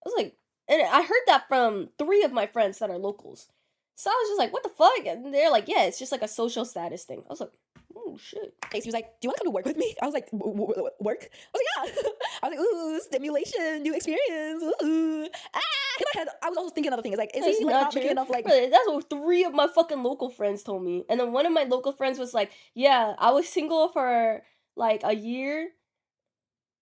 I was like, and I heard that from 3 of my friends that are locals. So I was just like, what the fuck? And they're like, yeah, it's just like a social status thing. I was like, oh shit. he was like, "Do you want to come to work with me?" I was like, "Work?" I was like, "Yeah." I was like, "Ooh, stimulation, new experience." Ooh, ah. In my head, I was also thinking another thing. It's like, is That's he like not making enough like? Brother, that's what 3 of my fucking local friends told me. And then one of my local friends was like, yeah, I was single for like a year.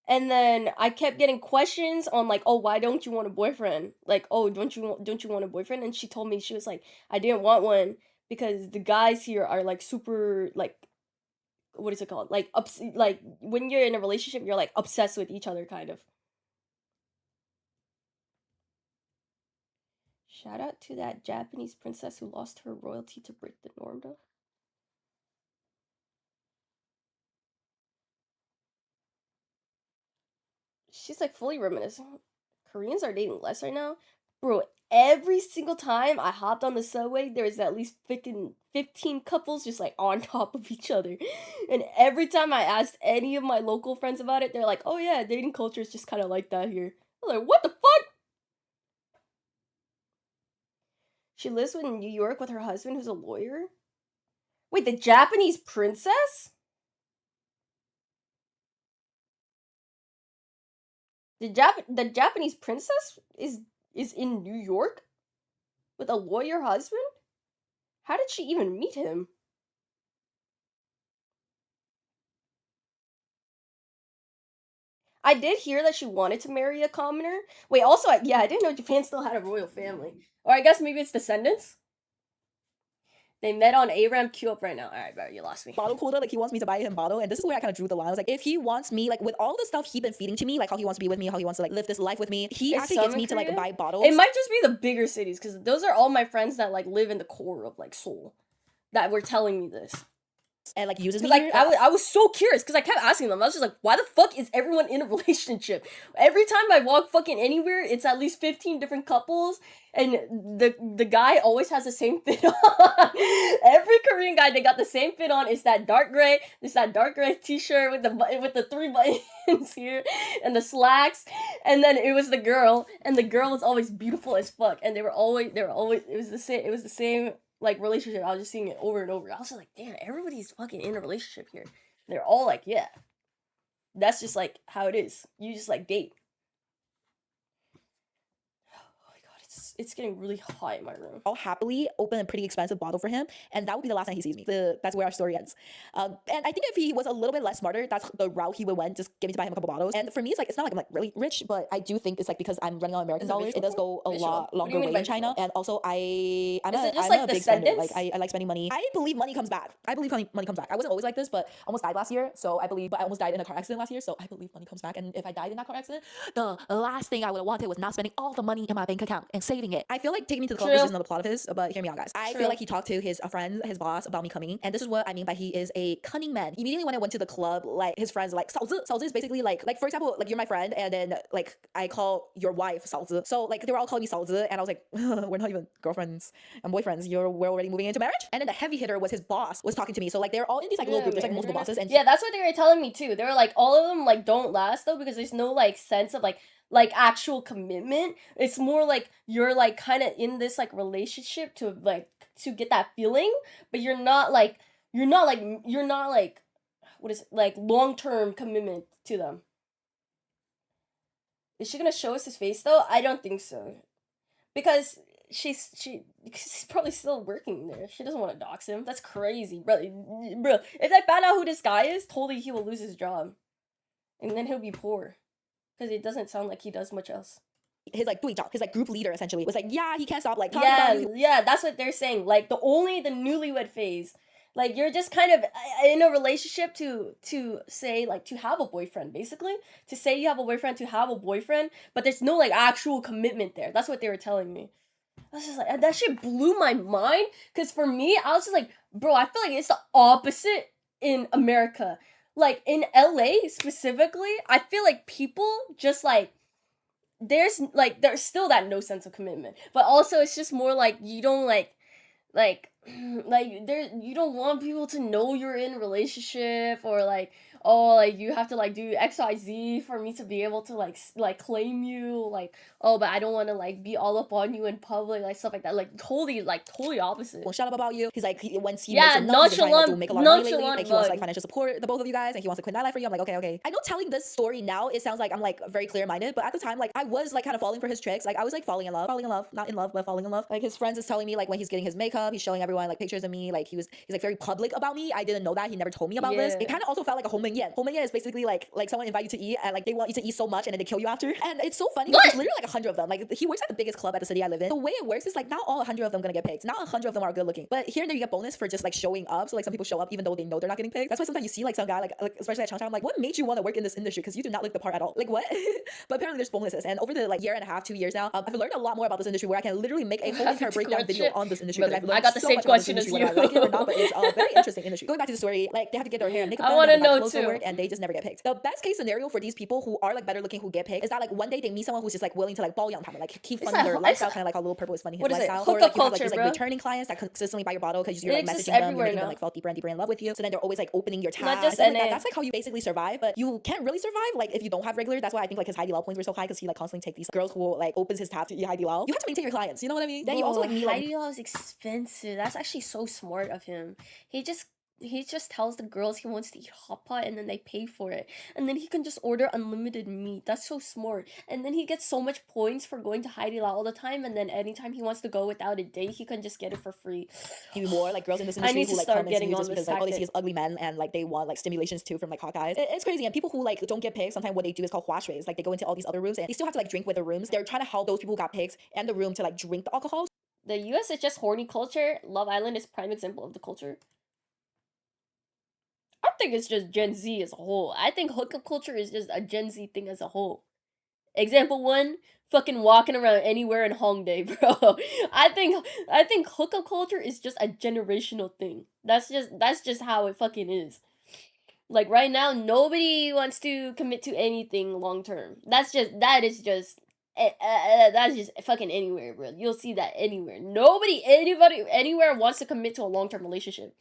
And then I kept getting questions on like, oh, why don't you want a boyfriend? Like, oh, don't you want a boyfriend? And she told me, she was like, I didn't want one because the guys here are like super like, what is it called? Like like when you're in a relationship, you're like obsessed with each other kind of. Shout out to that Japanese princess who lost her royalty to break the norm though. She's like fully reminiscing. Koreans are dating less right now. Bro, every single time I hopped on the subway, there's at least 15 couples just like on top of each other. And every time I asked any of my local friends about it, they're like, oh yeah, dating culture is just kind of like that here. I was like, what the fuck? She lives in New York with her husband who's a lawyer? Wait, the Japanese princess? The Japanese princess is in New York with a lawyer husband? How did she even meet him? I did hear that she wanted to marry a commoner. Wait, also, yeah, I didn't know Japan still had a royal family. Or I guess maybe it's descendants? They met on ARAM. Queue up right now. Alright, bro, you lost me. Bottle quota, like he wants me to buy him bottle, and this is where I kind of drew the line. I was like, if he wants me, like with all the stuff he's been feeding to me, like how he wants to be with me, how he wants to like live this life with me, he actually gets me to like buy bottles. It might just be the bigger cities, because those are all my friends that like live in the core of like Seoul that were telling me this. And like uses me. Like I was so curious because I kept asking them. I was just like, why the fuck is everyone in a relationship? Every time I walk fucking anywhere, it's at least 15 different couples, and the guy always has the same thing on. Every Korean guy they got the same fit on. It's that dark gray. It's that dark gray t-shirt with the 3 buttons here and the slacks. And then it was the girl, and the girl was always beautiful as fuck. And they were always it was the same like relationship. I was just seeing it over and over. I was just like, damn, everybody's fucking in a relationship here. They're all like, yeah. That's just like how it is. You just like date. It's getting really hot in my room. I'll happily open a pretty expensive bottle for him, and that would be the last time he sees me. That's where our story ends. And I think if he was a little bit less smarter, that's the route he would went. Just get me to buy him a couple bottles. And for me, it's like, it's not like I'm like really rich, but I do think it's like because I'm running on American dollars, it does go a lot longer way in China. And also, I'm a big spender. Like I like spending money. I believe money comes back. I believe money comes back. I wasn't always like this, but I almost died last year. So I almost died in a car accident last year. So I believe money comes back. And if I died in that car accident, the last thing I would have wanted was not spending all the money in my bank account and saving it. I feel like taking me to the club, which is another plot of his, but hear me out, guys. I feel like he talked to his friend, his boss, about me coming, and this is what I mean by he is a cunning man. Immediately when I went to the club, like his friends like 嫂子 is basically like for example, like you're my friend, and then like I call your wife 嫂子, so like they were all calling me 嫂子, and I was like, we're not even girlfriends and boyfriends. We're already moving into marriage. And then the heavy hitter was his boss was talking to me, so like they're all in these like little groups, there's like multiple bosses, and yeah, that's what they were telling me too. They were like all of them like don't last though because there's no like sense of like actual commitment. It's more like you're like kind of in this like relationship to get that feeling, but you're not like what is it, like long-term commitment to them. Is she gonna show us his face though? I don't think so, because she's probably still working there. She doesn't want to dox him. That's crazy, bro. If I found out who this guy is, totally he will lose his job, and then he'll be poor. Because it doesn't sound like he does much else. His like group leader essentially was like, yeah, he can't stop like talking about you. Yeah, that's what they're saying. Like the newlywed phase. Like you're just kind of in a relationship to say like to have a boyfriend, basically. To say you have a boyfriend, to have a boyfriend, but there's no like actual commitment there. That's what they were telling me. I was just like, that shit blew my mind. Because for me, I was just like, bro, I feel like it's the opposite in America. Like in LA specifically, I feel like people just like there's still that no sense of commitment, but also it's just more like you don't like there you don't want people to know you're in a relationship, or like, oh, like you have to like do XYZ for me to be able to like claim you, like, oh, but I don't want to like be all up on you in public, like stuff like that. Like totally opposite. Well, shut up about you. He's like once he makes enough, he's trying to make a lot of money lately. Like he wants like financial support the both of you guys, and he wants to quit that life for you. I'm like, okay. I know telling this story now it sounds like I'm like very clear minded, but at the time like I was like kind of falling for his tricks. Like I was like falling in love, not in love, but falling in love. Like his friends is telling me like when he's getting his makeup, he's showing everyone like pictures of me. Like he's like very public about me. I didn't know that. He never told me about this. It kind of also felt like a home yen. Home yen is basically like someone invite you to eat and like they want you to eat so much and then they kill you after. And it's so funny. There's literally like 100 of them. Like he works at the biggest club at the city I live in. The way it works is like not all 100 of them gonna get picked. Not 100 of them are good looking. But here and there you get bonus for just like showing up. So like some people show up even though they know they're not getting picked. That's why sometimes you see like some guy like especially at Changchang, I'm like, what made you want to work in this industry? Because you do not look the part at all. Like what? But apparently there's bonuses. And over the like year and a half, 2 years now, I've learned a lot more about this industry where I can literally make a whole entire breakdown video on this industry. Because I got the same question as you. Whether I like it or not, but it's a very interesting industry. Going back to the story, like they have to get their hair and makeup done, and clothes to work, and they just never get picked. The best case scenario for these people who are like better looking who get picked is that like one day they meet someone who's just like willing to like ball young time, like keep funding their lifestyle, kind of like how Little Purple is funding his lifestyle. Or like you have like these like returning clients that consistently buy your bottle because you're like messaging them, you're making them like fall deeper and deeper in love with you. So then they're always like opening your tab. Not just like that. That's like how you basically survive, but you can't really survive like if you don't have regular. That's why I think like his Hai Di Lao points were so high, because he like constantly take these girls who like opens his tab to eat Hai Di Lao. You have to maintain your clients, you know what I mean? Then you also like meet like Hai Di Lao is expensive. That's actually so smart of him. He just tells the girls he wants to eat hot pot and then they pay for it. And then he can just order unlimited meat. That's so smart. And then he gets so much points for going to Hai Di Lao all the time, and then anytime he wants to go without a date, he can just get it for free. Maybe more like girls in this industry who like come and see you just because like, oh, they see as ugly men and like they want like stimulations too from like hot guys. It's crazy. And people who like don't get picked, sometimes what they do is called huashuis. Like they go into all these other rooms and they still have to like drink with the rooms. They're trying to help those people who got picked and the room to like drink the alcohol. The US is just horny culture. Love Island is prime example of the culture. I think it's just Gen Z as a whole. I think hookup culture is just a Gen Z thing as a whole. Example one, fucking walking around anywhere in Hongdae, bro. I think hookup culture is just a generational thing. That's just how it fucking is. Like right now, nobody wants to commit to anything long term. That is just That's just fucking anywhere, bro. You'll see that anywhere. Anybody, anywhere wants to commit to a long-term relationship.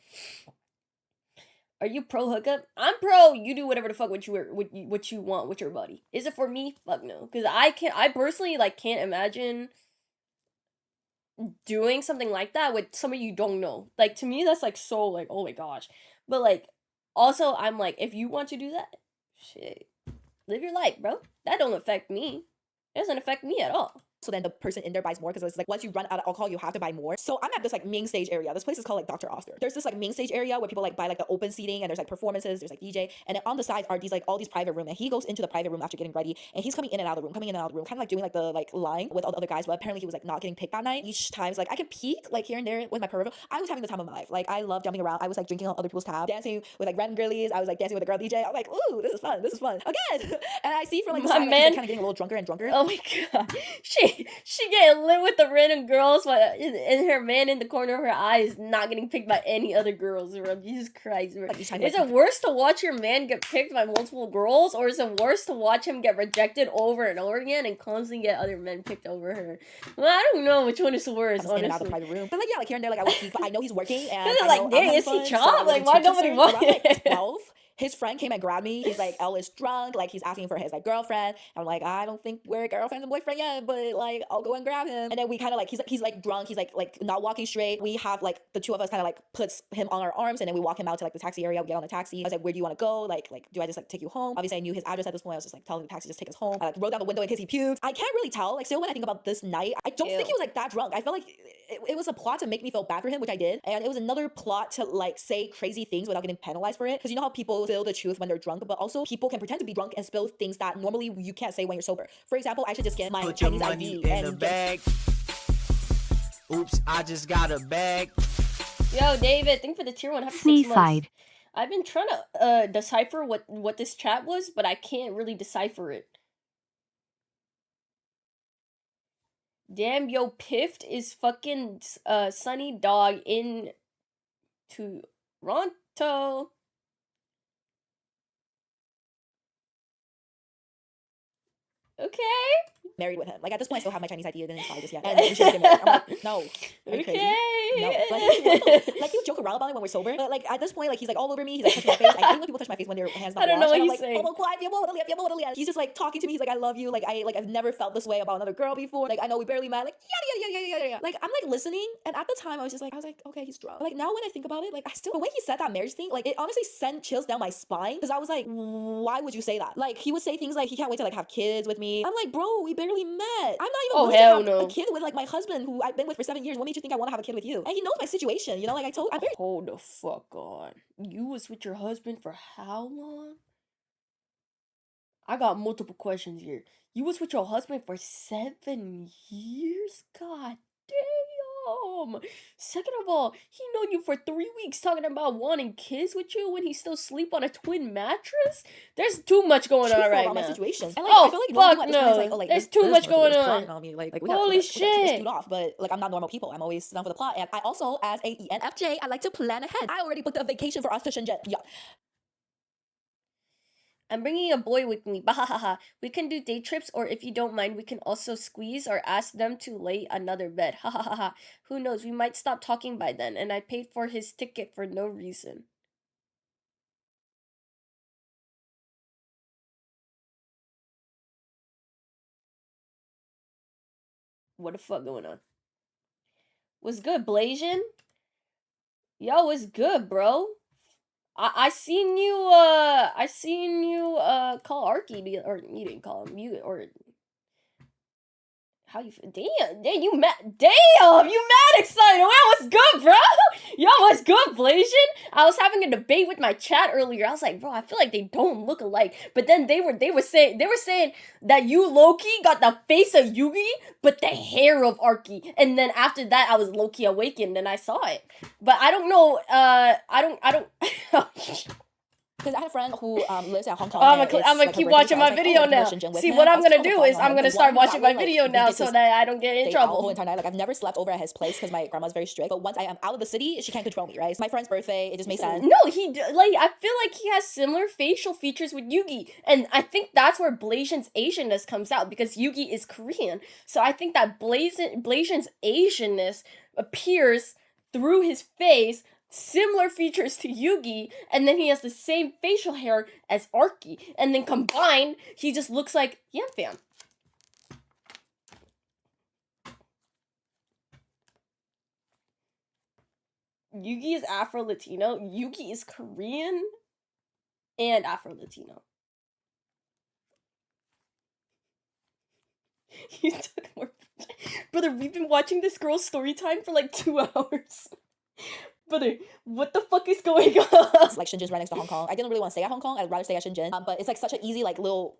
Are you pro hookup? I'm pro. You do whatever the fuck what you want with your buddy. Is it for me? Fuck no. Because I personally like can't imagine doing something like that with somebody you don't know. Like to me, that's like so like oh my gosh. But like also I'm like if you want to do that, shit, live your life, bro. That don't affect me. It doesn't affect me at all. So then the person in there buys more because it's like once you run out of alcohol, you have to buy more. So I'm at this like main stage area. This place is called like Dr. Oscar. There's this like main stage area where people like buy like the open seating and there's like performances, there's like DJ, and then on the sides are these like all these private rooms. And he goes into the private room after getting ready, and he's coming in and out of the room, kind of like doing like the like line with all the other guys. But apparently he was like not getting picked that night. Each time's like I can peek like here and there with my peripheral. I was having the time of my life. Like I love jumping around. I was like drinking on other people's tab, dancing with like random girlies. I was like dancing with a girl DJ. I'm like, ooh, this is fun again. And I see from like the side, man, like, kind of getting a little drunker and drunker. Oh my god, she getting lit with the random girls, but and her man in the corner of her eye is not getting picked by any other girls, bro. Jesus Christ, bro. Like, is it worse to watch your man get picked by multiple girls, or is it worse to watch him get rejected over and over again and constantly get other men picked over her? Well, I don't know which one is worse, honestly. In and out of the private room. But like yeah, like here and there, like I would peek, but I know he's working and I like, dang, is he chop? Like why nobody want it? Like 12. His friend came and grabbed me. He's like, Elle is drunk. Like, he's asking for his, like, girlfriend. I'm like, I don't think we're girlfriend and boyfriend yet, but, like, I'll go and grab him. And then we kind of, like, he's like, drunk. He's, like, not walking straight. We have, like, the two of us kind of, like, puts him on our arms, and then we walk him out to, like, the taxi area. We get on a taxi. I was like, where do you want to go? Like, do I just, like, take you home? Obviously, I knew his address at this point. I was just, like, telling the taxi, just take us home. I, like, rolled down the window in case he puked. I can't really tell. Like, still when I think about this night, I don't think he was, like, that drunk. I felt like it was a plot to make me feel bad for him, which I did. And it was another plot to, like, say crazy things without getting penalized for it. Because you know how people spill the truth when they're drunk, but also people can pretend to be drunk and spill things that normally you can't say when you're sober. For example, I should just get my Put your Chinese money ID in the bag. Oops, I just got a bag. Yo, David, thank for the tier 1. Happy 6 months. I've been trying to decipher what this chat was, but I can't really decipher it. Damn, yo, Piffed is fucking Sunny Dog in Toronto. Okay. Married with him. Like at this point, I still have my Chinese ID. I didn't apply this yet. And we should get married. I'm like, no. Are you crazy? No. Like you joke around about it when we're sober, but like at this point, like he's like all over me. He's like touching my face. I hate when people touch my face when their hands not washed. I don't know what he's saying. He's just like talking to me. He's like, I love you. Like I've never felt this way about another girl before. Like I know we barely met. Like yeah. Like I'm like listening, and at the time I was like, okay, he's drunk. But, like now when I think about it, like but when he said that marriage thing, like it honestly sent chills down my spine because I was like, why would you say that? Like he would say things like he can't wait to like have kids with me. I'm like, bro, we barely met. I'm not even willing to have a kid with like my husband who I've been with for 7 years. What made you think I want to have a kid with you? And he knows my situation, you know, like I'm very— Hold the fuck on. You was with your husband for how long? I got multiple questions here. You was with your husband for 7 years? God damn. Second of all, he known you for 3 weeks talking about wanting kids with you when he still sleep on a twin mattress? There's too much going on right now. My situation. And, like, I feel like fuck no. Like, oh, like, there's too much going on. Me. Like, holy shit. Off, but like I'm not normal people. I'm always down for the plot. And I also, as a ENFJ, I like to plan ahead. I already booked a vacation for us to Shenzhen. Yeah. I'm bringing a boy with me. Bahahaha. We can do day trips, or if you don't mind, we can also squeeze or ask them to lay another bed. Hahaha. Who knows? We might stop talking by then. And I paid for his ticket for no reason. What the fuck going on? What's good, Blasian? Yo, what's good, bro? I seen you call Arky, or you didn't call him, how you feel? Damn, you mad excited. Wow, what's good, bro? Yo, what's good, Blasian? I was having a debate with my chat earlier. I was like, bro, I feel like they don't look alike. But then they were saying that you low-key got the face of Yugi, but the hair of Arky. And then after that, I was low-key awakened and I saw it. But I don't know, I don't Because I had a friend who lives at Hong Kong. I'm and gonna it's like her keep birthday, watching so I my was like, oh, video let me go to now. Shenzhen with See, him. what I I'm was gonna kind of do plotting is on I'm him. gonna The start one watching my travel, like, video we now get so to that I don't get in stay out the whole trouble. entire night. Like, I've never slept over at his place because my grandma's very strict. But once I am out of the city, she can't control me, right? It's my friend's birthday. It just made sense. No, like I feel like he has similar facial features with Yugi, and I think that's where Blasian's Asianness comes out because Yugi is Korean. So I think that Blasian's Asianness appears through his face, similar features to Yugi, and then he has the same facial hair as Arky, and then combined, he just looks like Yam Fam. Yugi is Afro-Latino. Yugi is Korean and Afro-Latino. You took more. Brother, we've been watching this girl's story time for like 2 hours. Brother, what the fuck is going on? It's like Shenzhen's right next to Hong Kong. I didn't really want to stay at Hong Kong. I'd rather stay at Shenzhen. But it's like such an easy, like, little.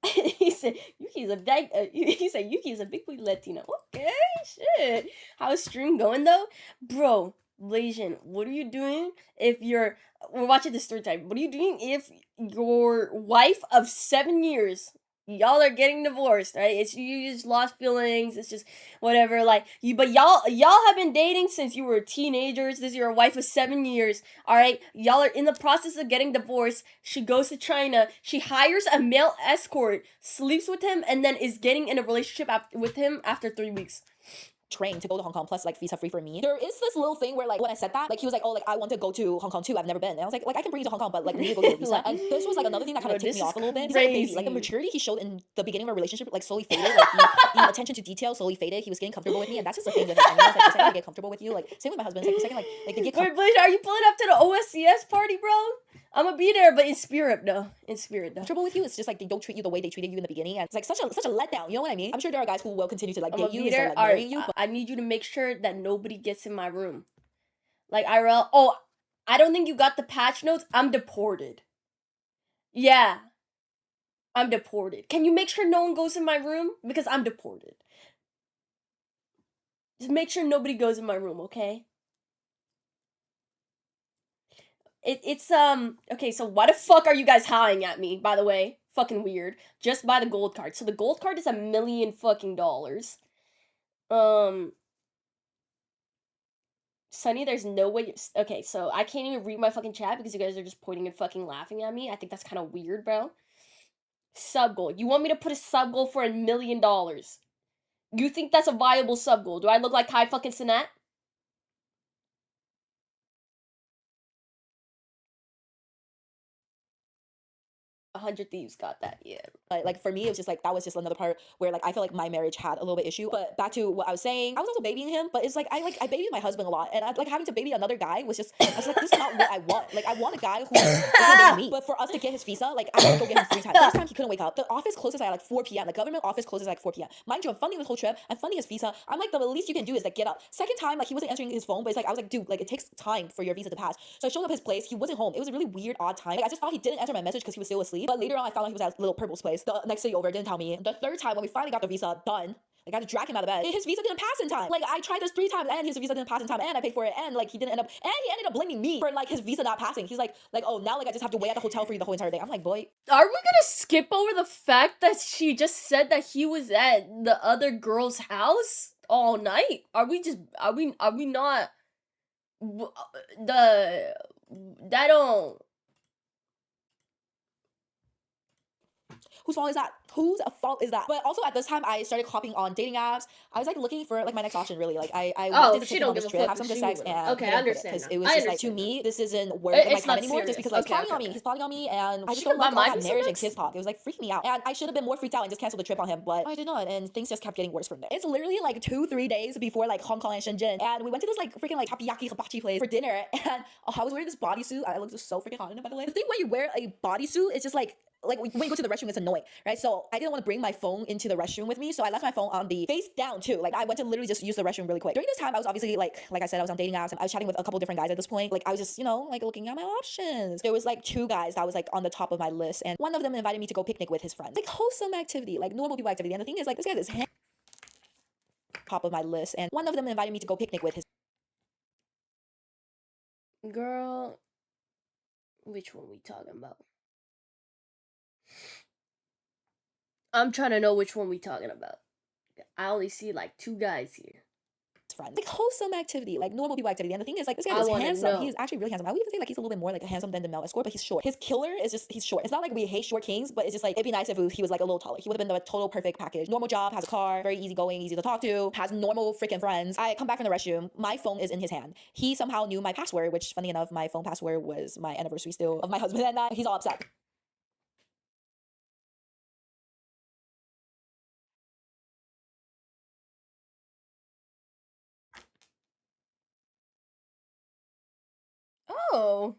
He said Yuki's a big boy Latino. Okay, shit. How's stream going though, bro? Blasian, what are you doing if we're watching the story time? What are you doing if your wife of 7 years, y'all are getting divorced, right? It's you just lost feelings. It's just whatever, like you. But y'all have been dating since you were teenagers. This is your wife of 7 years. All right, y'all are in the process of getting divorced. She goes to China. She hires a male escort, sleeps with him, and then is getting in a relationship with him after 3 weeks. Train to go to Hong Kong plus like visa free for me. There is this little thing where like when I said that, like he was like, oh, like I want to go to Hong Kong too. I've never been. And I was like I can bring you to Hong Kong, but like we need to go to your visa. And this was like another thing that kind of ticked me off a little bit. He's like a baby. Like the maturity he showed in the beginning of our relationship like slowly faded. Like the attention to detail slowly faded. He was getting comfortable with me, and that's just the thing with him. I mean, like the second I get comfortable with you, like same with my husband. It's like the second like they get Wait, are you pulling up to the OSCS party, bro? I'm gonna be there, but in spirit, though. In spirit, though. Comfortable with you, it's just like they don't treat you the way they treated you in the beginning, and it's like such a letdown. You know what I mean? I'm sure there are guys who will continue to like date you instead of like marrying you. But I need you to make sure that nobody gets in my room. Like IRL. Oh, I don't think you got the patch notes. I'm deported. Yeah, I'm deported. Can you make sure no one goes in my room because I'm deported? Just make sure nobody goes in my room, okay? It's okay, so why the fuck are you guys howling at me, by the way? Fucking weird. Just buy the gold card. So the gold card is $1 million fucking dollars. Sunny, there's no way okay, so I can't even read my fucking chat because you guys are just pointing and fucking laughing at me. I think that's kind of weird, bro. Sub goal. You want me to put a sub goal for $1 million? You think that's a viable sub goal? Do I look like Kai fucking Sinat? 100 Thieves got that, yeah. Like for me, it was just like that was just another part where like I felt like my marriage had a little bit issue. But back to what I was saying, I was also babying him, but it's like I babied my husband a lot, and I like having to baby another guy was just I was like this is not what I want. Like I want a guy who is gonna baby me. But for us to get his visa, like I had to go get him 3 times. First time he couldn't wake up. The office closes at like 4 p.m. The government office closes at like 4 p.m. Mind you, I'm funding this whole trip. I'm funding his visa. I'm like the least you can do is like get up. Second time, like he wasn't answering his phone, but it's like I was like, dude, like it takes time for your visa to pass. So I showed up his place. He wasn't home. It was a really weird, odd time. Like I just thought he didn't answer my message because he was still asleep. But later on, I found out he was at Little Purple's place. The next city over didn't tell me. The third time when we finally got the visa done, like I had to drag him out of bed. His visa didn't pass in time. Like I tried this 3 times and his visa didn't pass in time and I paid for it and like he didn't end up and he ended up blaming me for like his visa not passing. He's like oh now like I just have to wait at the hotel for you the whole entire day. I'm like, boy, are we gonna skip over the fact that she just said that he was at the other girl's house all night? Are we not that don't. whose fault is that? Whose fault is that? But also at this time, I started hopping on dating apps. I was like looking for like my next option, really. Like I wanted to take him on this trip, have some good sex, and okay, I understand. Because it was just like to me, this isn't worth my time anymore. Just because like he's plotting on me, he's plotting on me, and I just don't like all that marriage and kids talk. It was like freaking me out, and I should have been more freaked out and just canceled the trip on him, but I did not, and things just kept getting worse from there. It's literally like 2-3 days before like Hong Kong and Shenzhen, and we went to this like freaking like takoyaki hibachi place for dinner, and I was wearing this bodysuit. I looked so freaking hot in it, by the way. The thing when you wear a bodysuit, it's just like when you go to the restroom, it's annoying, right? So I didn't want to bring my phone into the restroom with me, so I left my phone on the face down too. Like I went to literally just use the restroom really quick. During this time, I was obviously like I said, I was on dating apps and I was chatting with a couple different guys at this point. Like I was just, like looking at my options. There was like 2 guys that was like on the top of my list, and one of them invited me to go picnic with his friends. Like wholesome activity, like normal people activity. And the thing is, like this guy is top of my list, and one of them invited me to go picnic with his Girl, Which one we talking about? I'm trying to know which one we talking about. I only see like 2 guys here. Friends. Like wholesome activity, like normal people activity. And the thing is, like, this guy I is wanna handsome. He know. is actually really handsome. I would even say like he's a little bit more like handsome than the male escort, but he's short. His killer is just he's short. It's not like we hate short kings, but it's just like it'd be nice if he was like a little taller. He would have been the total perfect package. Normal job, has a car, very easygoing, easy to talk to, has normal freaking friends. I come back from the restroom, my phone is in his hand. He somehow knew my password, which funny enough, my phone password was my anniversary still of my husband, and he's all upset. Oh.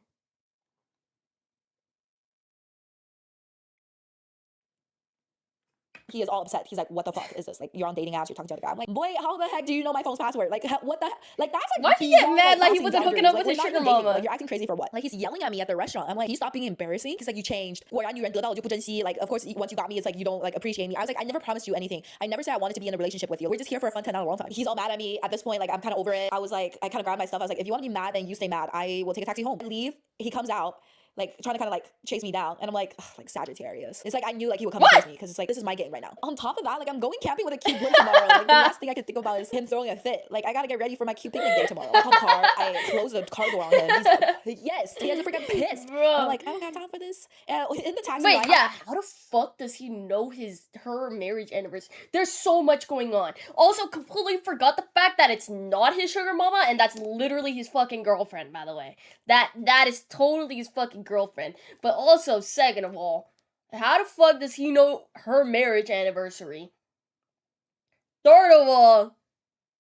He is all upset. He's like, what the fuck is this? Like, you're on dating apps, you're talking to other guy. I'm like, boy, how the heck do you know my phone's password? Like, what the like that's like Why'd he get mad like he crossing wasn't hooking boundaries. up Like, with his we're not sugar even dating. mama? Like, you're acting crazy for what? Like, he's yelling at me at the restaurant. I'm like, you stop being embarrassing. He's like, you changed. 果然女人得到我就不珍惜. Like, of course, once you got me, it's like you don't like appreciate me. I was like, I never promised you anything. I never said I wanted to be in a relationship with you. We're just here for a fun 10 hour long time. He's all mad at me at this point. Like, I'm kind of over it. I was like, I kind of grabbed my stuff. I was like, if you want to be mad, then you stay mad. I will take a taxi home. I leave. He comes out, like trying to kind of like chase me down, and I'm like, like Sagittarius. It's like I knew like he would come and chase me because it's like this is my game right now. On top of that, like I'm going camping with a cute boy tomorrow. Like the last thing I could think about is him throwing a fit. Like I gotta get ready for my cute picnic day tomorrow. I call the car, I close the car door on him. He's like, yes, he has a freaking pissed. Bro. I'm like, I don't got time for this. And in the taxi Wait, ride, yeah. How the fuck does he know her marriage anniversary? There's so much going on. Also, completely forgot the fact that it's not his sugar mama, and that's literally his fucking girlfriend. By the way, that is totally his fucking girlfriend. But also, second of all, how the fuck does he know her marriage anniversary? Third of all,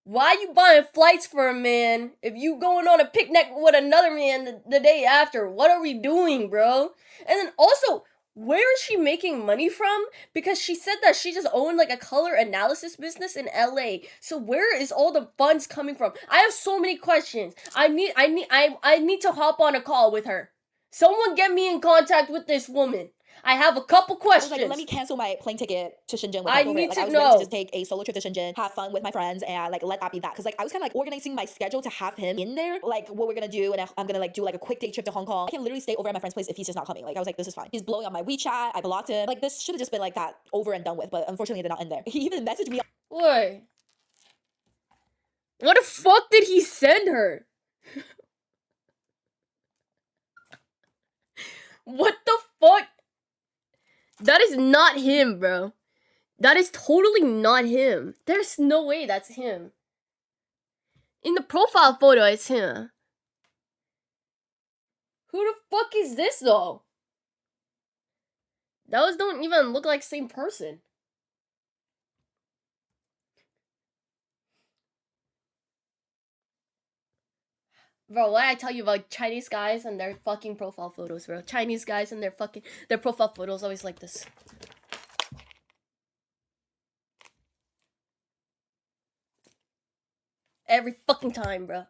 why you buying flights for a man if you going on a picnic with another man the day after? What are we doing, bro? And then also, where is she making money from? Because she said that she just owned like a color analysis business in LA. So where is all the funds coming from? I have so many questions. I need to hop on a call with her. Someone get me in contact with this woman. I have a couple questions. I was like, let me cancel my plane ticket to Shenzhen with I him. need Like, to I was ready know. to just take a solo trip to Shenzhen, have fun with my friends, and like let that be that. Because like I was kind of like organizing my schedule to have him in there, like what we're gonna do, and I'm gonna like do like a quick day trip to Hong Kong. I can literally stay over at my friend's place if he's just not coming. Like I was like, this is fine. He's blowing up my WeChat. I blocked him. Like this should have just been like that over and done with, but unfortunately it did not end there. He even messaged me. Wait. What the fuck did he send her? What the fuck? That is not him, bro. That is totally not him. There's no way that's him. In the profile photo, it's him. Who the fuck is this, though? Those don't even look like the same person. Bro, what I tell you about Chinese guys and their fucking profile photos, bro. Chinese guys and their profile photos always like this. Every fucking time, bro.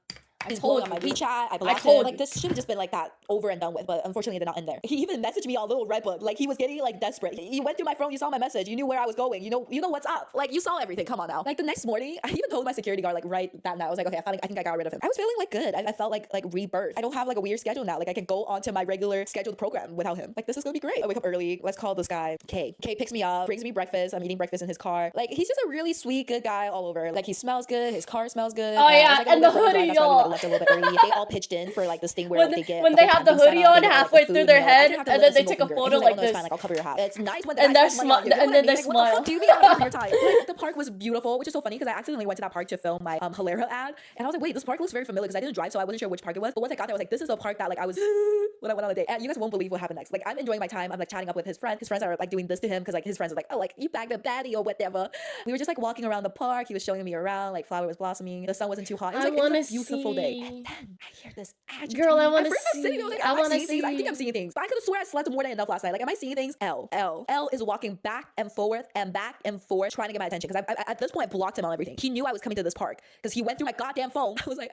He's blowing up my WeChat. I blocked him. Like this should have just been like that over and done with, but unfortunately it did not end there. He even messaged me on little red book. Like he was getting like desperate. You went through my phone, you saw my message, you knew where I was going, you know what's up. Like you saw everything. Come on now. Like the next morning, I even told my security guard like right that night. I was like, okay, I think I got rid of him. I was feeling like good. I felt like rebirth. I don't have like a weird schedule now. Like I can go onto my regular scheduled program without him. Like this is gonna be great. I wake up early. Let's call this guy K. K picks me up, brings me breakfast. I'm eating breakfast in his car. Like he's just a really sweet, good guy all over. Like he smells good. His car smells good. Oh yeah, like, and the hoodie, that's why we y'all. left a little bit early. They all pitched in for like this thing where like, when they have the hoodie on halfway through their head, and then they take a photo like this. Like, I'll cover your hat. It's nice when and they're and then they smile. What the fuck do you mean I'm your time? Like, the park was beautiful, which is so funny because I accidentally went to that park to film my Hilera ad, and I was like, wait, this park looks very familiar because I didn't drive, so I wasn't sure which park it was. But once I got there, I was like, this is a park that like I was when I went on a date. And you guys won't believe what happened next. Like I'm enjoying my time. I'm like chatting up with his friend. His friends are like doing this to him because like his friends are like, oh, like you bagged a baddie or whatever. We were just like walking around the park. He was showing me around. Like flower was blossoming. The sun wasn't too hot. It was like it was a beautiful day. And then I hear this Girl, I want to see. I want to see. I think I'm seeing things. But I could have sworn I slept more than enough last night. Like, am I seeing things? L is walking back and forth, trying to get my attention. Because I at this point blocked him on everything. He knew I was coming to this park because he went through my goddamn phone. I was like,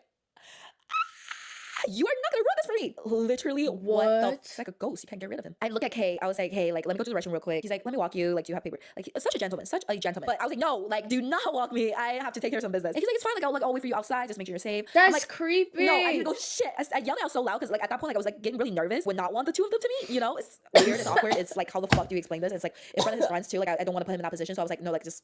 you are not gonna run this for me. Literally, what the What? he's like a ghost. You can't get rid of him. I look at Kay. I was like, hey, like, let me go to the restroom real quick. He's like, let me walk you. Like, do you have paper? Like, such a gentleman, such a gentleman. But I was like, no, like, do not walk me. I have to take care of some business. And he's like, it's fine. Like, I'll wait for you outside. Just make sure you're safe. I'm That's like, creepy. no, I didn't go shit. I yelled out so loud because like at that point, like I was like getting really nervous. Would not want the two of them to meet. You know, it's weird and awkward. It's like, how the fuck do you explain this? It's like in front of his friends too. Like I don't want to put him in that position. So I was like, no, like just.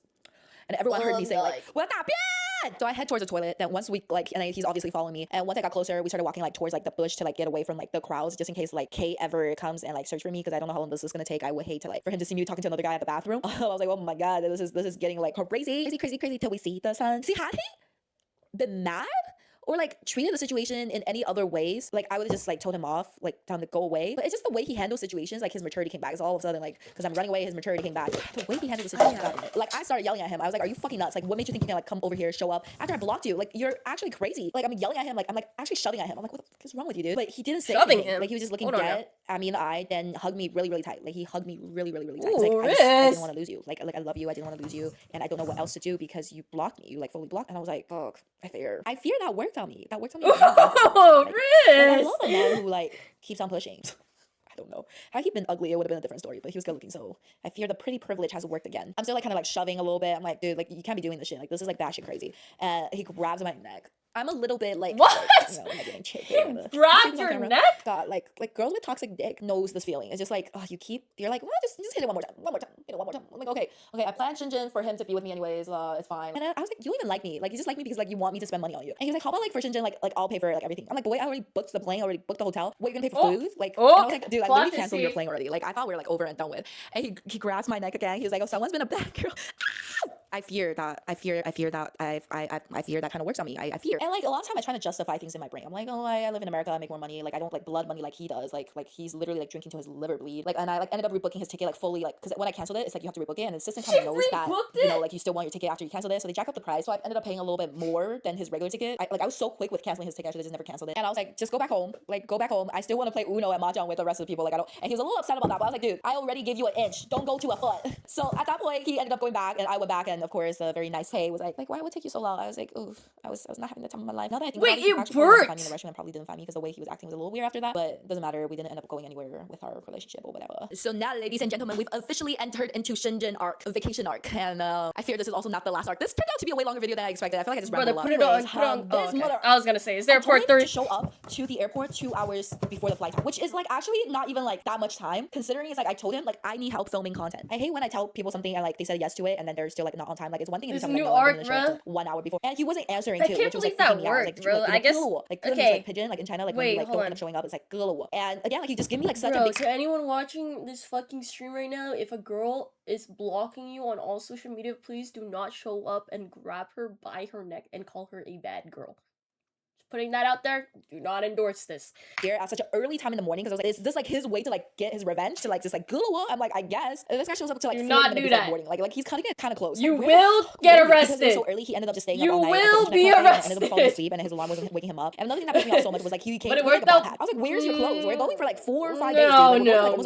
And everyone heard me say like, what the bitch? So I head towards the toilet. Then once we like, and he's obviously following me. And once I got closer, we started walking like towards like the bush to like get away from like the crowds, just in case like Kate ever comes and like search for me, because I don't know how long this is gonna take. I would hate to like for him to see me talking to another guy at the bathroom. I was like, oh my god, this is getting like crazy till we see the sun. See, had he been mad or like treated the situation in any other ways, like I would have just like told him off, like tell him to go away. But it's just the way he handles situations, like his maturity came back. It's all of a sudden like, because I'm running away, his maturity came back. The way he handled the situation got me. Like I started yelling at him. I was like, are you fucking nuts? Like what made you think you can like come over here, show up after I blocked you? Like you're actually crazy. Like I'm yelling at him, like I'm like actually shoving at him. I'm like, what the fuck is wrong with you, dude? Like he didn't say Shoving anything. him? Like he was just looking Hold on dead at me in the eye, then hugged me really tight. Like he hugged me really tight. He's Ooh, like, I didn't Riz. want to lose you. Like I love you. I didn't want to lose you, and I don't know what else to do because you blocked me. You like fully blocked. And I was like, fuck. I fear that worked on me. That worked on me. Oh, Like I Riz. love a man who like keeps on pushing. I don't know. Had he been ugly, it would have been a different story, but he was good looking, so I fear the pretty privilege has worked again. I'm still like kind of like shoving a little bit. I'm like, dude, like you can't be doing this shit. Like this is like batshit crazy. And he grabs my neck. I'm a little bit like, What? you know, I'm not getting chipped. He grabbed your neck? God, like girls with toxic dick knows this feeling. It's just like, oh, you're like, well, just hit it one more time, hit it one more time. I'm like, okay, I planned Shinjin for him to be with me anyways. It's fine. And I was like, you don't even like me. Like you just like me because like you want me to spend money on you. And he's like, how about like for Shinjin, like I'll pay for like everything. I'm like, but wait, I already booked the plane, already booked the hotel. What, you're gonna pay for food? Like, and I was like, dude, I literally canceled your plane already. Like I thought we were like over and done with. And he grabs my neck again. He was like, oh, someone's been a bad girl. I fear that kind of works on me. I fear. And like a lot of time I try to justify things in my brain. I'm like, oh, I live in America, I make more money. Like I don't like blood money like he does. Like he's literally like drinking to his liver bleed. Like and I like ended up rebooking his ticket like fully, like because when I canceled it, it's like you have to rebook it, and the system kind of knows that you know like you still want your ticket after you cancel it, so they jack up the price. So I ended up paying a little bit more than his regular ticket. I was so quick with canceling his ticket, I should have just never canceled it. And I was like, just go back home. Like go back home. I still want to play Uno and Mahjong with the rest of the people. Like I don't. And he was a little upset about that, but I was like, dude, I already gave you an inch. Don't go to a foot. So at that point, he ended up going back, and I went back, and of course, a very nice hey was like why would it take you so long? I was like, oof, I was not having the time of my life. Now that I think Wait, about it, he it actually probably worked. didn't find me in the restaurant and probably didn't find me because the way he was acting was a little weird after that. But it doesn't matter. We didn't end up going anywhere with our relationship or whatever. So now, ladies and gentlemen, we've officially entered into Shinjin arc, vacation arc, and I fear this is also not the last arc. This turned out to be a way longer video than I expected. I feel like I just rambled a lot. Put it on. Oh, okay. I was gonna say, is there part 3? To show up to the airport 2 hours before the flight time, which is like actually not even like that much time, considering it's like I told him like I need help filming content. I hate when I tell people something and like they said yes to it and then they're still like not on time. Like it's one thing if you tell me like, no, I'm gonna show up 1 hour before, and he wasn't answering too, which was like freaking me out. Like, I guess like okay, like pigeon, like in China, like when you like don't end up showing up, it's like gullible. And again, like he just gave me like such a big. To anyone watching this fucking stream right now, if a girl is blocking you on all social media, please do not show up and grab her by her neck and call her a bad girl. Putting that out there, do not endorse this. Here at such an early time in the morning, because I was like, is this like his way to like get his revenge to like just like gullible? I'm like, I guess. And this guy shows up to like 4 minutes before the boarding. Like he's cutting it kind of close. You will get arrested. Because so early, he ended up just staying up all night. You will be arrested. And ended up falling asleep, and his alarm wasn't waking him up. And another thing that pissed me off so much was like he came but it with worked like a out. hat. I was like, where's your clothes? We're going for like 4 or 5 days.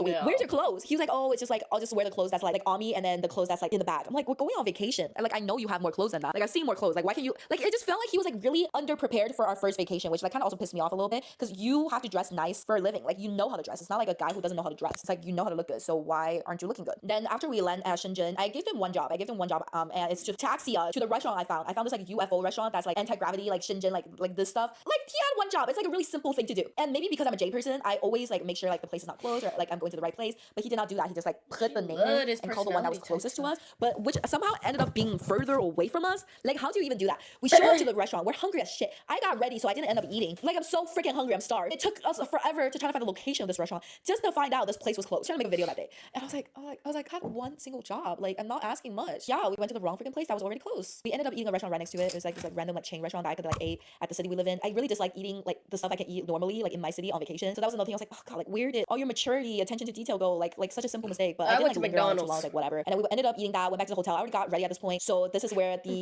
Dude. Where's your clothes? He was like, oh, it's just like I'll just wear the clothes that's like on me, and then the clothes that's like in the bag. I'm like, we're going on vacation. And like I know you have more clothes than that. Like I've seen more clothes. Like why can't you? Like it just felt like he was like really underprepared for our first vacation, which like kind of also pissed me off a little bit, because you have to dress nice for a living. Like you know how to dress. It's not like a guy who doesn't know how to dress. It's like you know how to look good. So why aren't you looking good? Then after we land at Shenzhen, I gave him one job. And it's to taxi to the restaurant I found. I found this like UFO restaurant that's like anti-gravity, like Shenzhen, like this stuff. Like he had one job. It's like a really simple thing to do. And maybe because I'm a J person, I always like make sure like the place is not closed or like I'm going to the right place. But he did not do that. He just like put the name in and called the one that was closest to us, but which somehow ended up being further away from us. Like how do you even do that? We show up to the restaurant. We're hungry as shit. I got ready, so I didn't end up eating. Like I'm so freaking hungry. I'm starved. It took us forever to try to find the location of this restaurant just to find out this place was closed. Trying to make a video that day, and I was like, I had one single job. Like I'm not asking much. Yeah, we went to the wrong freaking place that was already closed. We ended up eating a restaurant right next to it. It was like this like random like chain restaurant that I could like eat at the city we live in. I really dislike eating like the stuff I can eat normally like in my city on vacation. So that was another thing. I was like, oh god, like where did all your maturity, attention to detail go? Like such a simple mistake. But I didn't like linger on it too long. I was like whatever. And then we ended up eating that. Went back to the hotel. I already got ready at this point. So this is where the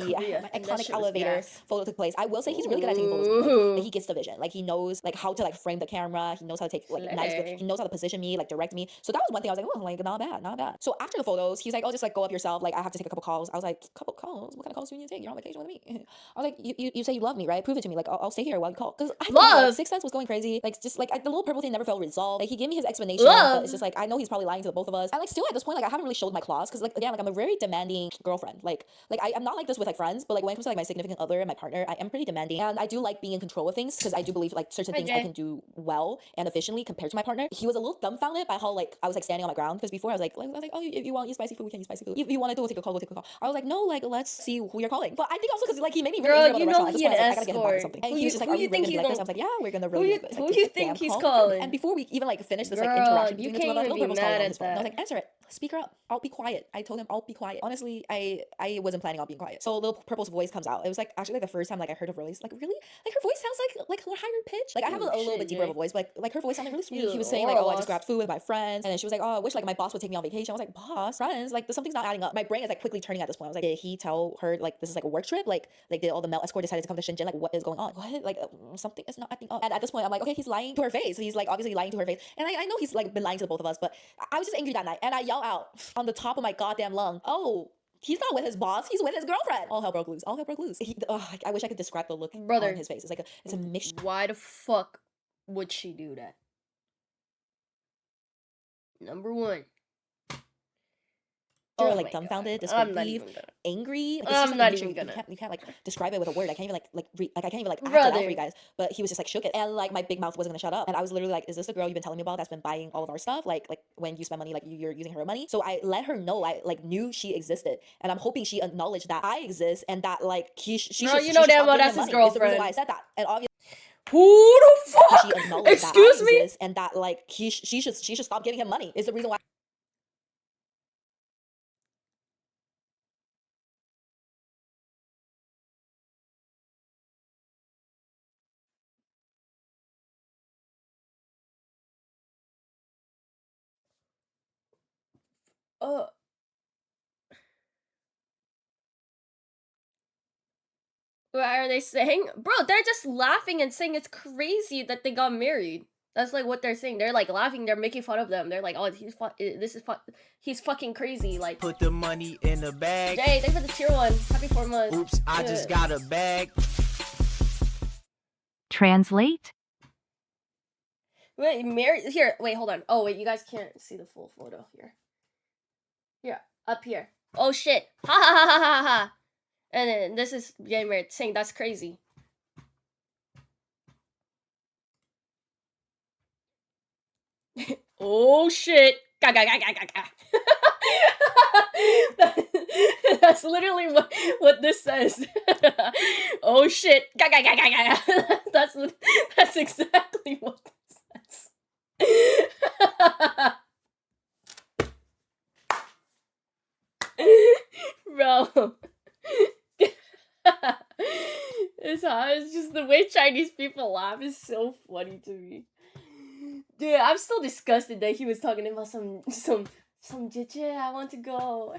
iconic elevator photo took place. I will say he's really good at taking photos. that Ooh. he gets the vision. Like he knows like how to like frame the camera. He knows how to take like nice. Slay. He knows how to position me, like direct me. So that was one thing I was like, oh, like not bad, not bad. So after the photos, he's like, oh, just like go up yourself. Like I have to take a couple calls. I was like, couple calls? What kind of calls do you need to take? You're on vacation with me. I was like, you say you love me, right? Prove it to me. Like I'll stay here while you call. Because I don't know, like Love. Sixth Sense was going crazy. Like just like the little purple thing never felt resolved. Like he gave me his explanation, but it's just like I know he's probably lying to the both of us. And like still at this point, like I haven't really showed my claws because like again, like I'm a very demanding girlfriend. Like I'm not like this with like friends, but like when it comes to like my significant other and my partner, I am pretty demanding, and I do like being in control of things because I do believe like certain things I can do well and efficiently compared to my partner. He was a little dumbfounded by how like I was like standing on my ground because before I was like, oh, if you want to eat spicy food, we can eat spicy food. If you want to go take a call, go take a call. I was like, no, like let's see who you're calling. But I think also because like he made me really Girl, easy about you the know restaurant. At this he point, an I was like, I gotta get him back or escort. something. And Who he was you just like, who are you you think really he gonna be like this? gonna I was like, yeah, we're gonna really. Like, who take you this think damn he's call. calling? And before we even like finish this like Girl, interaction you between the two of can't us, even little be purple's calling mad me on at his phone. And I was that. like, answer it. Speak her up. I'll be quiet. I told him I'll be quiet. Honestly, I wasn't planning on being quiet. So little purple's voice comes out. It was like actually like the first time like I heard her voice. Like really, like her voice sounds like higher pitch. Like I have a little bit deeper of a voice, but like her voice sounded really sweet. He was saying like, oh, I just grabbed food with my friends, and then she was like, oh, I wish like my boss would take me on vacation. I was like, boss, friends, like something's not adding up. My brain is like quickly turning at this point. I was like, did he tell her like this is like a work trip? Like did all the male escort decided to come to Shenzhen? Like what is going on? What like something is not adding up. And at this point, I'm like, okay, he's lying to her face. He's like obviously lying to her face, and I know he's like been lying to the both of us, but I was just angry that night, and I yell out on the top of my goddamn lung, oh, he's not with his boss. He's with his girlfriend. All hell broke loose. All hell broke loose. I wish I could describe the look Brother, on his face. It's like it's a mixture. why the fuck would she do that? Number one. Oh like my dumbfounded, God. I'm not disbelief, even gonna. angry. Like, it's I'm just, like, not mixture. even gonna. You can't like describe it with a word. I can't even I can't even like act it out for Brother. you guys. But he was just like shook it, and like my big mouth wasn't gonna shut up. And I was literally like, "Is this the girl you've been telling me about that's been buying all of our stuff? Like when you spend money, like you're using her money." So I let her know I like knew she existed, and I'm hoping she acknowledged that I exist and that like she Girl, should you know she should damn stop well giving him that's his money. It's the reason why I girlfriend. said that, and obviously. Who the fuck? She acknowledged that I Excuse me? exist and that like she should stop giving him money. Is the reason why. Uh, what are they saying? Bro, they're just laughing and saying it's crazy that they got married. That's like what they're saying. They're like laughing. They're making fun of them. They're like, oh, he's fucking crazy. Like, Put the money in the bag. Jay, thanks for the tier 1. Happy 4 months. Oops, I just got a bag. Translate? Wait, married here. Wait, hold on. Oh wait, you guys can't see the full photo here. Here, up here. Oh shit! Ha ha ha ha ha ha! And then this is getting married, saying that's crazy. Oh shit! Ga ga ga ga ga ga. That's literally what this says. Oh shit! Ga ga ga ga ga. That's exactly what this says. Bro. It's just the way Chinese people laugh is so funny to me. Dude, I'm still disgusted that he was talking about some JJ, I want to go.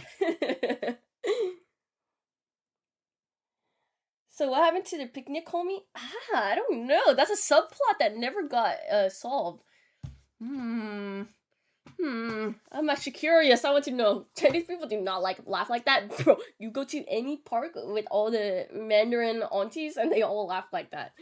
So what happened to the picnic, homie? I don't know. That's a subplot that never got solved. I'm actually curious. I want to know. Chinese people do not laugh like that. Bro, you go to any park with all the Mandarin aunties and they all laugh like that.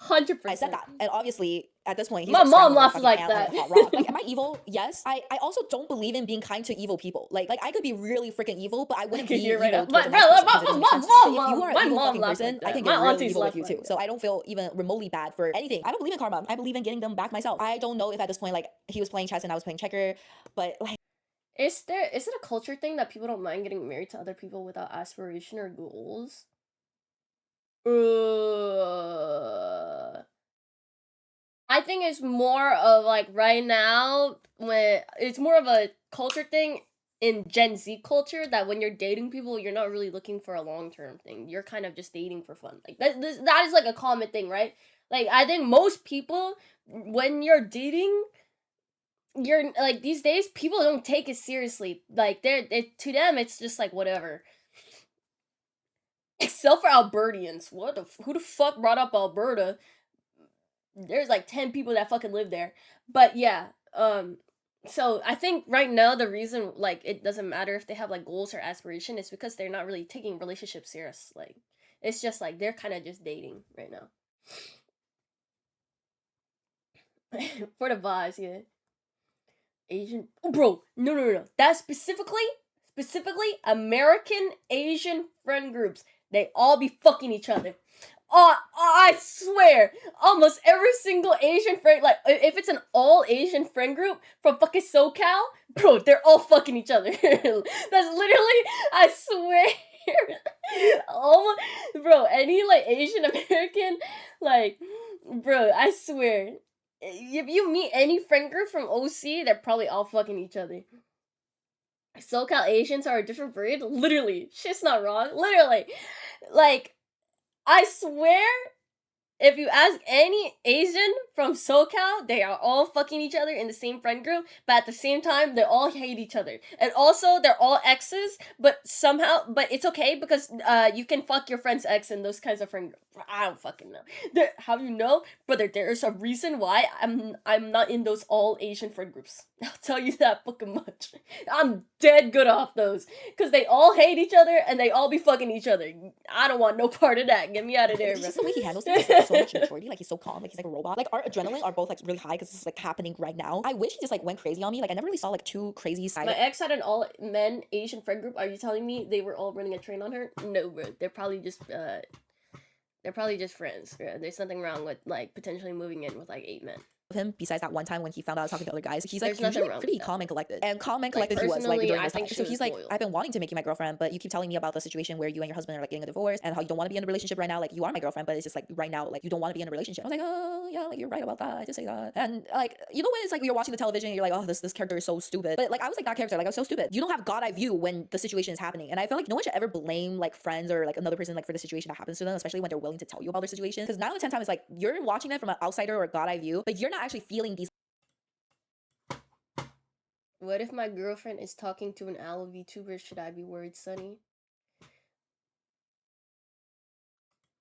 100%. I said that, and obviously at this point, he's My like mom standing on a laughed fucking like ant on that. a hot rock. Like, am I evil? Yes. I also don't believe in being kind to evil people. Like I could be really freaking evil, but I wouldn't be evil right towards now. a nice person because it doesn't make sense. If you are My an evil mom fucking laughed person, like I that. can My get really aunties evil with laughed you like too. So I don't feel even remotely bad for anything. I don't believe in karma. I believe in getting them back myself. I don't know if at this point like he was playing chess and I was playing checker, but like. Is it a culture thing that people don't mind getting married to other people without aspiration or goals? I think it's more of like right now when it's more of a culture thing in Gen Z culture that when you're dating people, you're not really looking for a long-term thing. You're kind of just dating for fun. Like that is like a common thing, right? Like I think most people when you're dating, you're like these days people don't take it seriously. Like to them it's just like whatever. Except for Albertians. Who the fuck brought up Alberta? There's like 10 people that fucking live there. But yeah, so I think right now the reason like it doesn't matter if they have like goals or aspiration is because they're not really taking relationships serious. Like it's just like they're kind of just dating right now. For the vibes, yeah. Asian, oh, bro, no. That's specifically American Asian friend groups. They all be fucking each other. I swear, almost every single Asian friend, like if it's an all Asian friend group from fucking SoCal, bro, they're all fucking each other. That's literally, I swear. Oh my, bro, any like Asian American, like, bro, I swear, if you meet any friend group from OC, they're probably all fucking each other. SoCal Asians are a different breed. Literally, shit's not wrong. Literally, like, I swear, if you ask any Asian from SoCal, they are all fucking each other in the same friend group, but at the same time, they all hate each other. And also, they're all exes, but it's okay because you can fuck your friend's ex in those kinds of friend groups. I don't fucking know. How do you know? Brother, there's a reason why I'm not in those all Asian friend groups. I'll tell you that fucking much. I'm dead good off those. Because they all hate each other and they all be fucking each other. I don't want no part of that. Get me out of there, It's bro. just the way he handles things, like, so much maturity. Like he's so calm, like he's like a robot. Like our adrenaline are both like really high because this is like happening right now. I wish he just like went crazy on me. Like I never really saw like two crazy sides. My ex had an all men Asian friend group. Are you telling me they were all running a train on her? No, bro. They're probably just friends. Yeah, there's nothing wrong with like potentially moving in with like 8 men. Him besides that one time when he found out I was talking to other guys. He's like There's nothing usually wrong pretty with that. calm and collected. And calm and collected he was like personally, during I this think time. she So he's was like, loyal. I've been wanting to make you my girlfriend, but you keep telling me about the situation where you and your husband are like getting a divorce and how you don't want to be in a relationship right now. Like you are my girlfriend, but it's just like right now, like you don't want to be in a relationship. I was like, oh yeah, like you're right about that. I just say that. And like you know when it's like you're watching the television and you're like, oh this character is so stupid. But like I was like that character, like I was so stupid. You don't have God eye view when the situation is happening. And I feel like no one should ever blame like friends or like another person like for the situation that happens to them, especially when they're willing to tell you about their situation. Because 9 out of 10 times it's like you're watching it from an outsider or God eye view, but you're not actually feeling these. What if my girlfriend is talking to an aloe VTuber? Should I be worried, Sunny?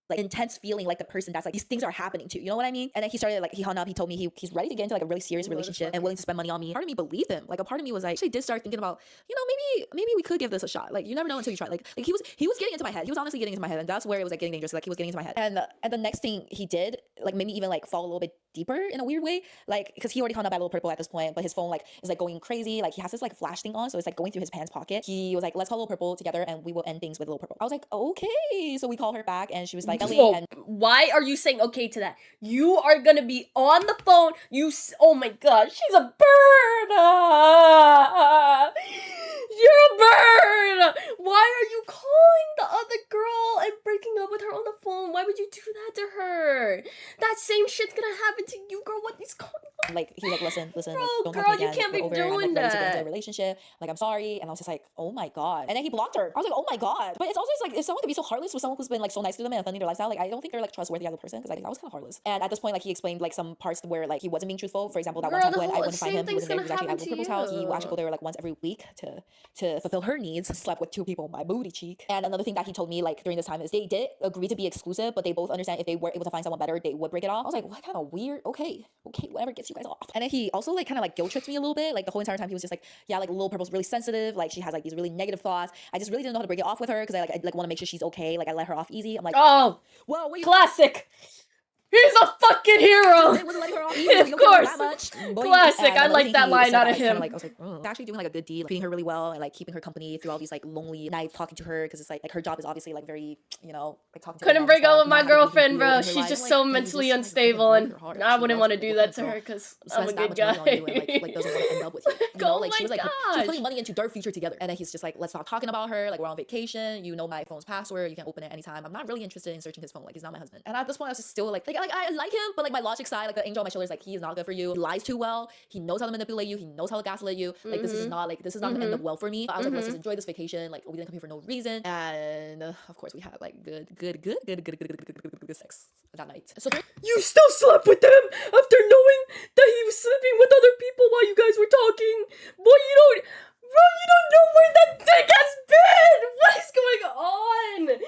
Like intense feeling like the person that's like these things are happening to, you know what I mean? And then he started like he hung up, he told me he's ready to get into like a really serious relationship and willing to spend money on me. Part of me believed him. Like a part of me was like actually did start thinking about, you know, maybe we could give this a shot. Like you never know until you try. Like he was getting into my head. He was honestly getting into my head, and that's where it was like getting dangerous. Like he was getting into my head. And the next thing he did like made me even like fall a little bit deeper in a weird way, like because he already hung up at Little Purple at this point, but his phone like is like going crazy. Like he has this like flash thing on, so it's like going through his pants pocket. He was like, let's call Little Purple together and we will end things with Little Purple. I was like, okay. So we call her back and she was like, and why are you saying okay to that? You are gonna be on the phone. Oh my god, she's a bird. You're a bird. Why are you calling the other girl and breaking up with her on the phone? Why would you do that to her? That same shit's gonna happen to you, girl. What is going on? Like he's like, listen, Bro, like, don't girl, talk to me you again. can't be We're over. doing I'm like ready to get into that. a relationship. Like I'm sorry. And I was just like, oh my god. And then he blocked her. I was like, oh my god. But it's also just like if someone could be so heartless with someone who's been like so nice to them and funding their lifestyle, like I don't think they're like trustworthy as a person because I think I was kind of heartless. And at this point, like he explained like some parts where like he wasn't being truthful. For example, that Girl, one time the when I whole went to find same him, he was thing's there. He was gonna actually at happen Little Purple's to house. He would you. actually go there like once every week to fulfill her needs. Slept with 2 people on my booty cheek. And another thing that he told me like during this time is they did agree to be exclusive, but they both understand if they were able to find someone better, they would break it off. I was like, what kind of weird? Okay, whatever gets you guys off. And then he also like kind of like guilt tripped me a little bit. Like the whole entire time he was just like, yeah, like Little Purple's really sensitive. Like she has like these really negative thoughts. I just really didn't know how to break it off with her because I want to make sure she's okay. Like I let her off easy. I'm like, oh, well, what classic. He's a fucking hero. wasn't letting her off easy. Of course. That much. Classic. I like that line out of Kinda, him. like I was like, actually doing like a good deed, like, treating her really well and like keeping her company through all these like lonely nights, talking to her because it's like her job is obviously like very, you know, like talking to her Couldn't and break stuff, up with you my know, having anything girlfriend, to do bro. in her She's life. just Like, so he mentally just unstable, broke and her heart. I She wouldn't loves want to you. do What that kind to of her girl because I'm spends a that good much money guy. on you and like doesn't want to end up with you? You know, Oh like my she was like she was gosh. putting money into their future together, and then he's just like, let's stop talking about her. Like we're on vacation. You know my phone's password. You can open it anytime. I'm not really interested in searching his phone. Like he's not my husband. And at this point, I was just still like I like him, but like my logic side, like the angel on my shoulder is like he is not good for you. He lies too well. He knows how to manipulate you. He knows how to gaslight you. Like this is not gonna end up well for me. I was like, let's just enjoy this vacation. Like we didn't come here for no reason. And of course we had like good sex that night. So You still slept with him after knowing that he was sleeping with other people while you guys were talking? Boy, you don't know where that dick has been! What is going on?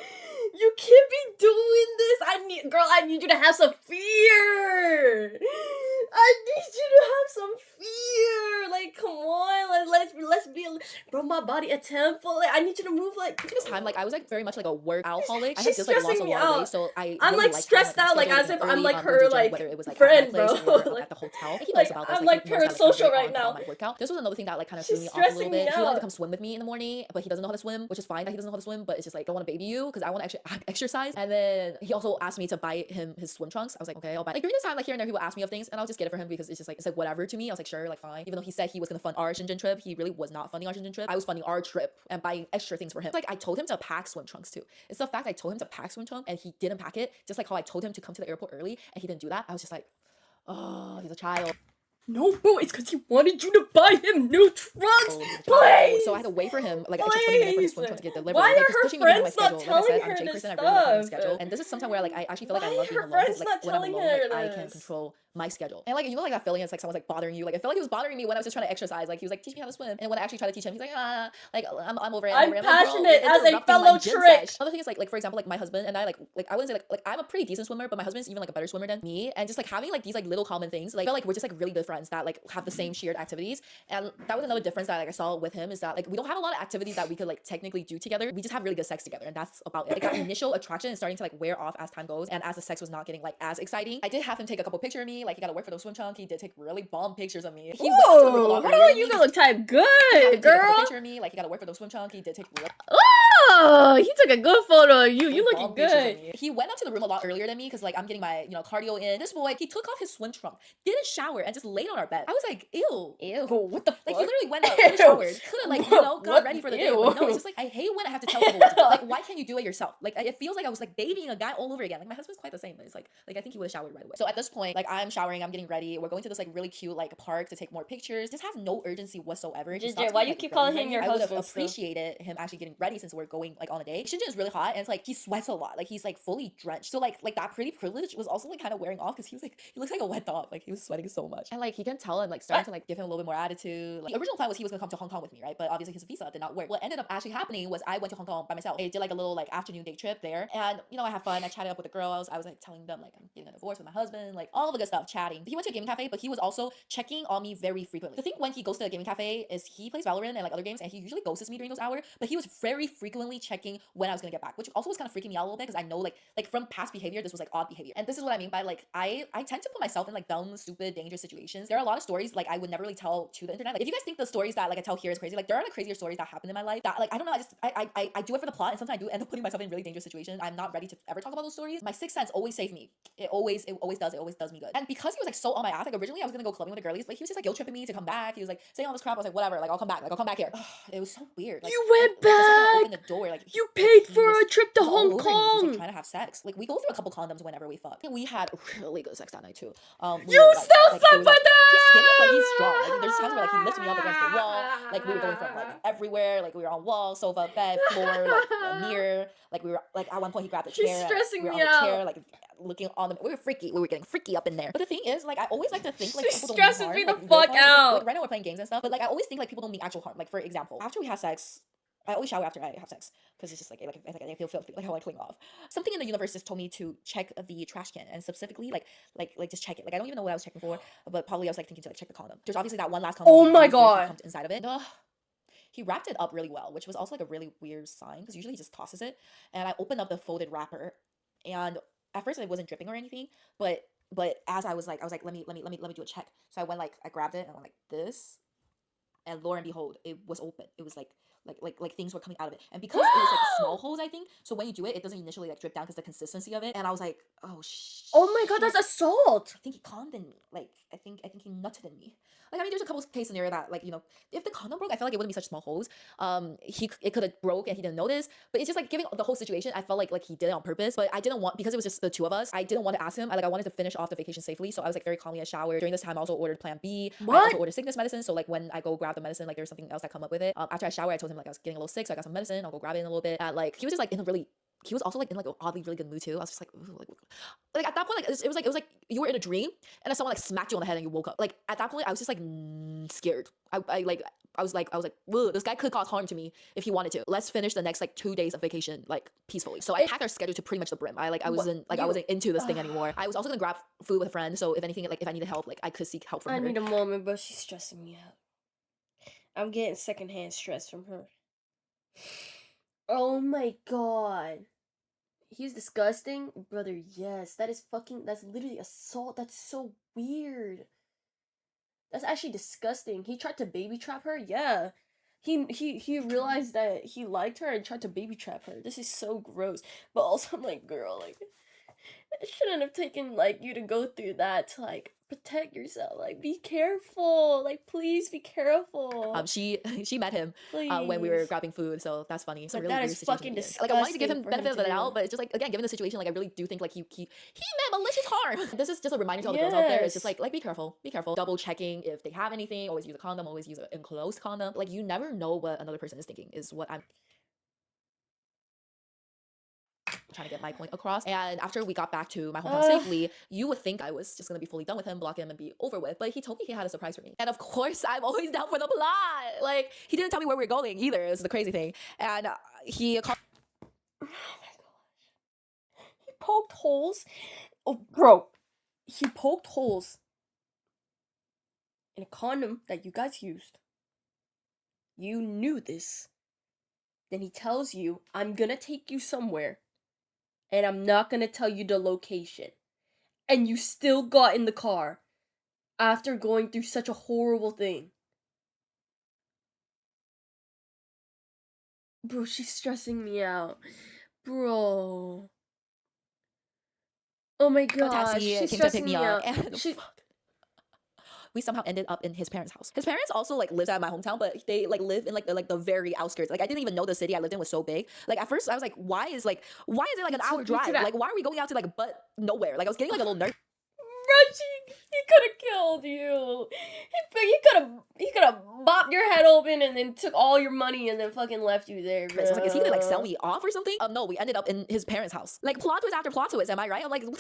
You Bro, my body a temple. Like, I need you to move like. This time, like I was like very much like a workaholic. I had She's just like lost stressing a me lot of weight, out. so I I'm really like liked having, stressed like, out, my like schedule as to if get up I'm early, like go to her the gym, like whether it was like friend, at my place bro. or Like, at the hotel. And he knows like about this. I'm Like like he knows that like I'm parasocial very right on now. about my workout. This was another thing that like kind of threw She's me off a little stressing bit. me He wanted to out. come swim with me in the morning, but he doesn't know how to swim, which is fine that he doesn't know how to swim. But it's just like, don't want to baby you because I want to actually exercise. And then he also asked me to buy him his swim trunks. I was like, okay, I'll buy. Like during this time, like here and there, he would ask me of things, and I'll just get it for him because it's like whatever to me. I was like, sure, like fine. Even though he said he was gonna fund our Shenzhen trip, he really was not funding our Shenzhen trip. I was funding our trip and buying extra things for him. Like I told him to pack swim trunks too. It's the fact I told him to pack swim trunks and he didn't pack it. Just like how I told him to come to the airport early and he didn't do that. I was just like, oh, he's a child. No, bro, it's because he wanted you to buy him new trunks. Please. So I had to wait for him like extra 20 minutes for his swim trunks to get delivered. Why like, are just her pushing me behind my friends not schedule. Like I said, telling I'm her a J this person. I really behind my stuff? schedule. And this is something where like I actually feel like I Why love are being her alone friends because not like when I'm telling alone, her like I can this? control my schedule. And like you know like that feeling, it's like someone's like bothering you. Like I felt like he was bothering me when I was just trying to exercise. Like he was like, teach me how to swim. And when I actually tried to teach him, he's like, like I'm over it. I'm over it. passionate like, as a interrupting my fellow gym trick. sesh. Another thing is like for example like my husband and I like I wouldn't say like I'm a pretty decent swimmer, but my husband's even like a better swimmer than me. And just like having like these like little common things, like I feel like we're just like really good friends that like have the same shared activities. And that was another difference that like I saw with him is that like we don't have a lot of activities that we could like technically do together. We just have really good sex together, and that's about it. Like that initial attraction is starting to like wear off as time goes, and as the sex was not getting like as exciting. I did have him take a couple pictures of me. Like he got to work for the swim trunk. He did take really bomb pictures of me. He went up to the room a lot earlier than you me. gonna look type Have him good, take a couple girl. pictures of me. Like he got to work for the swim trunk. He did take really Oh, he took a good photo of you. You looking bomb pictures of good. me. He went up to the room a lot earlier than me because like I'm getting my cardio in. This boy, he took off his swim trunk, didn't shower, and just laid on our bed. I was like, ew. Ew, what the fuck? Like he literally went up, could have showered, could have like got What? ready for the day. Ew. But no, it's just like I hate when I have to tell people what to do. Like why can't you do it yourself? Like it feels like I was like babying a guy all over again. Like my husband's quite the same, but it's like I think he would have showered right away. So at this point, like I'm showering, I'm getting ready. We're going to this like really cute like park to take more pictures. Just has no urgency whatsoever. He stops Why getting, you like, keep ready, calling him ready. your I would have husband still? appreciated him actually getting ready since we're going like on a date. Shenzhen is really hot and it's like he sweats a lot. Like he's like fully drenched. So like that pretty privilege was also like kind of wearing off because he was like he looks like a wet dog. Like he was sweating so much. And like he can tell and like starting to like give him a little bit more attitude. Like original plan was he was gonna come to Hong Kong with me, right? But obviously his visa did not work. What ended up actually happening was I went to Hong Kong by myself. I did like a little like afternoon day trip there, and I had fun. I chatted up with the girls. I was like telling them like I'm getting a divorce with my husband, like all of the good stuff, chatting. He went to a gaming cafe, but he was also checking on me very frequently. The thing when he goes to a gaming cafe is he plays Valorant and like other games, and he usually ghosts me during those hours. But he was very frequently checking when I was gonna get back, which also was kind of freaking me out a little bit because I know like from past behavior, this was like odd behavior. And this is what I mean by like I tend to put myself in like dumb, stupid, dangerous situations. There are a lot of stories like I would never really tell to the internet. Like if you guys think the stories that like I tell here is crazy, like there are like crazier stories that happen in my life that like I don't know. I do it for the plot, and sometimes I do end up putting myself in really dangerous situations. I'm not ready to ever talk about those stories. My sixth sense always saved me. It always does me good. And because he was like so on my ass, like originally I was gonna go clubbing with the girlies, but he was just like guilt tripping me to come back. He was like saying all this crap. I was like, whatever, like I'll come back here. It was so weird. Like, You went like, the second I back. opened the door, like You like, paid he for was- a trip to he was all Hong over me. He was like Kong. trying to have sex. Like we go through a couple condoms whenever we fuck. We had really good sex that night too. We You were, still there suck was, for like, that. he's skinny, but he's strong. Like there's times where like he lifted me up against the wall. Like we were going from like everywhere. Like we were on wall, sofa, bed, floor, like a mirror. Like we were like at one point he grabbed a She's chair. and stressing we were me on the chair, out. like looking on the. We were freaky. We were getting freaky up in there. But the thing is, like I always like to think like She people don't mean stresses harm, me the like, real fuck harm. It's out. Like right now we're playing games and stuff, but like I always think like people don't mean actual harm. Like for example, after we have sex. I always shower after I have sex because it's just like I feel filthy, like how I clean off. Something in the universe just told me to check the trash can and specifically like just check it. Like I don't even know what I was checking for, but probably I was like thinking to like check the condom. There's obviously that one last condom. Oh he my used where he God. pumped inside of it. He wrapped it up really well, which was also like a really weird sign because usually he just tosses it. And I opened up the folded wrapper, and at first it wasn't dripping or anything, but as I was like let me do a check. So I went like I grabbed it and I went like this, and lo and behold, it was open. It was like things were coming out of it, and because it was like small holes, I think. So when you do it, it doesn't initially like drip down because the consistency of it. And I was like, oh shit. Oh my God, that's assault. I think he conned in me. Like I think he nutted in me. Like I mean, there's a couple case scenario that like if the condom broke, I felt like it wouldn't be such small holes. It could have broke and he didn't notice. But it's just like giving the whole situation, I felt like he did it on purpose. But I didn't want, because it was just the two of us, I didn't want to ask him. I wanted to finish off the vacation safely. So I was like very calmly in the shower. During this time, I also ordered Plan B. I What? also ordered sickness medicine. So like when I go grab the medicine, like there's something else that come up with it. After I shower, I told him like I was getting a little sick, so I got some medicine. I'll go grab it in a little bit. And like he was just like in a really. He was also like in like an oddly really good mood too. I was just like, ooh, like at that point, like it was like you were in a dream and then someone like smacked you on the head and you woke up. Like at that point, I was just like scared. I was like, ugh, this guy could cause harm to me if he wanted to. Let's finish the next like 2 days of vacation like peacefully. So I packed our schedule to pretty much the brim. I wasn't into this thing anymore. I was also gonna grab food with a friend. So if anything, like if I needed help, like I could seek help from her. I need a moment, but she's stressing me out. I'm getting secondhand stress from her. Oh my god. He's disgusting? Brother, yes. That's literally assault. That's so weird. That's actually disgusting. He tried to baby trap her? Yeah. He realized that he liked her and tried to baby trap her. This is so gross. But also I'm like, girl, like it shouldn't have taken like you to go through that to like protect yourself. Like be careful. Like please be careful. She met him when we were Please. grabbing food, so that's funny. It's a But really that weird is situation to fucking be in. Like I wanted to give disgusting him for him benefit of to the doubt, do. but it's just like again, given the situation, like I really do think like he meant malicious harm. This is just a reminder to all the girls out there. It's just Yes. like be careful, double checking if they have anything. Always use a condom. Always use an enclosed condom. Like you never know what another person is thinking. Is what I'm trying to get my point across. And after we got back to my hometown safely, you would think I was just gonna be fully done with him, block him, and be over with. But he told me he had a surprise for me. And of course, I'm always down for the plot. Like he didn't tell me where we are going either. This is the crazy thing. And he Oh my gosh. He poked holes. Oh, bro. He poked holes in a condom that you guys used. You knew this. Then he tells you, I'm gonna take you somewhere. And I'm not gonna tell you the location. And you still got in the car after going through such a horrible thing. Bro, she's stressing me out. Bro. Oh my gosh, taxi she's came to pick stressing me me up, out. and She we somehow ended up in his parents' house. His parents also like lived at my hometown, but they like live in like the very outskirts. Like I didn't even know the city I lived in was so big. Like at first I was like, why is it like an hour took me to drive? that. Like why are we going out to like but nowhere? Like I was getting like a little nervous. Reggie, he could have killed you. He could have bopped your head open and then took all your money and then fucking left you there, bro. I was like, is he gonna like sell me off or something? No, we ended up in his parents' house. Like plot twist after plot twist, am I right? I'm like, and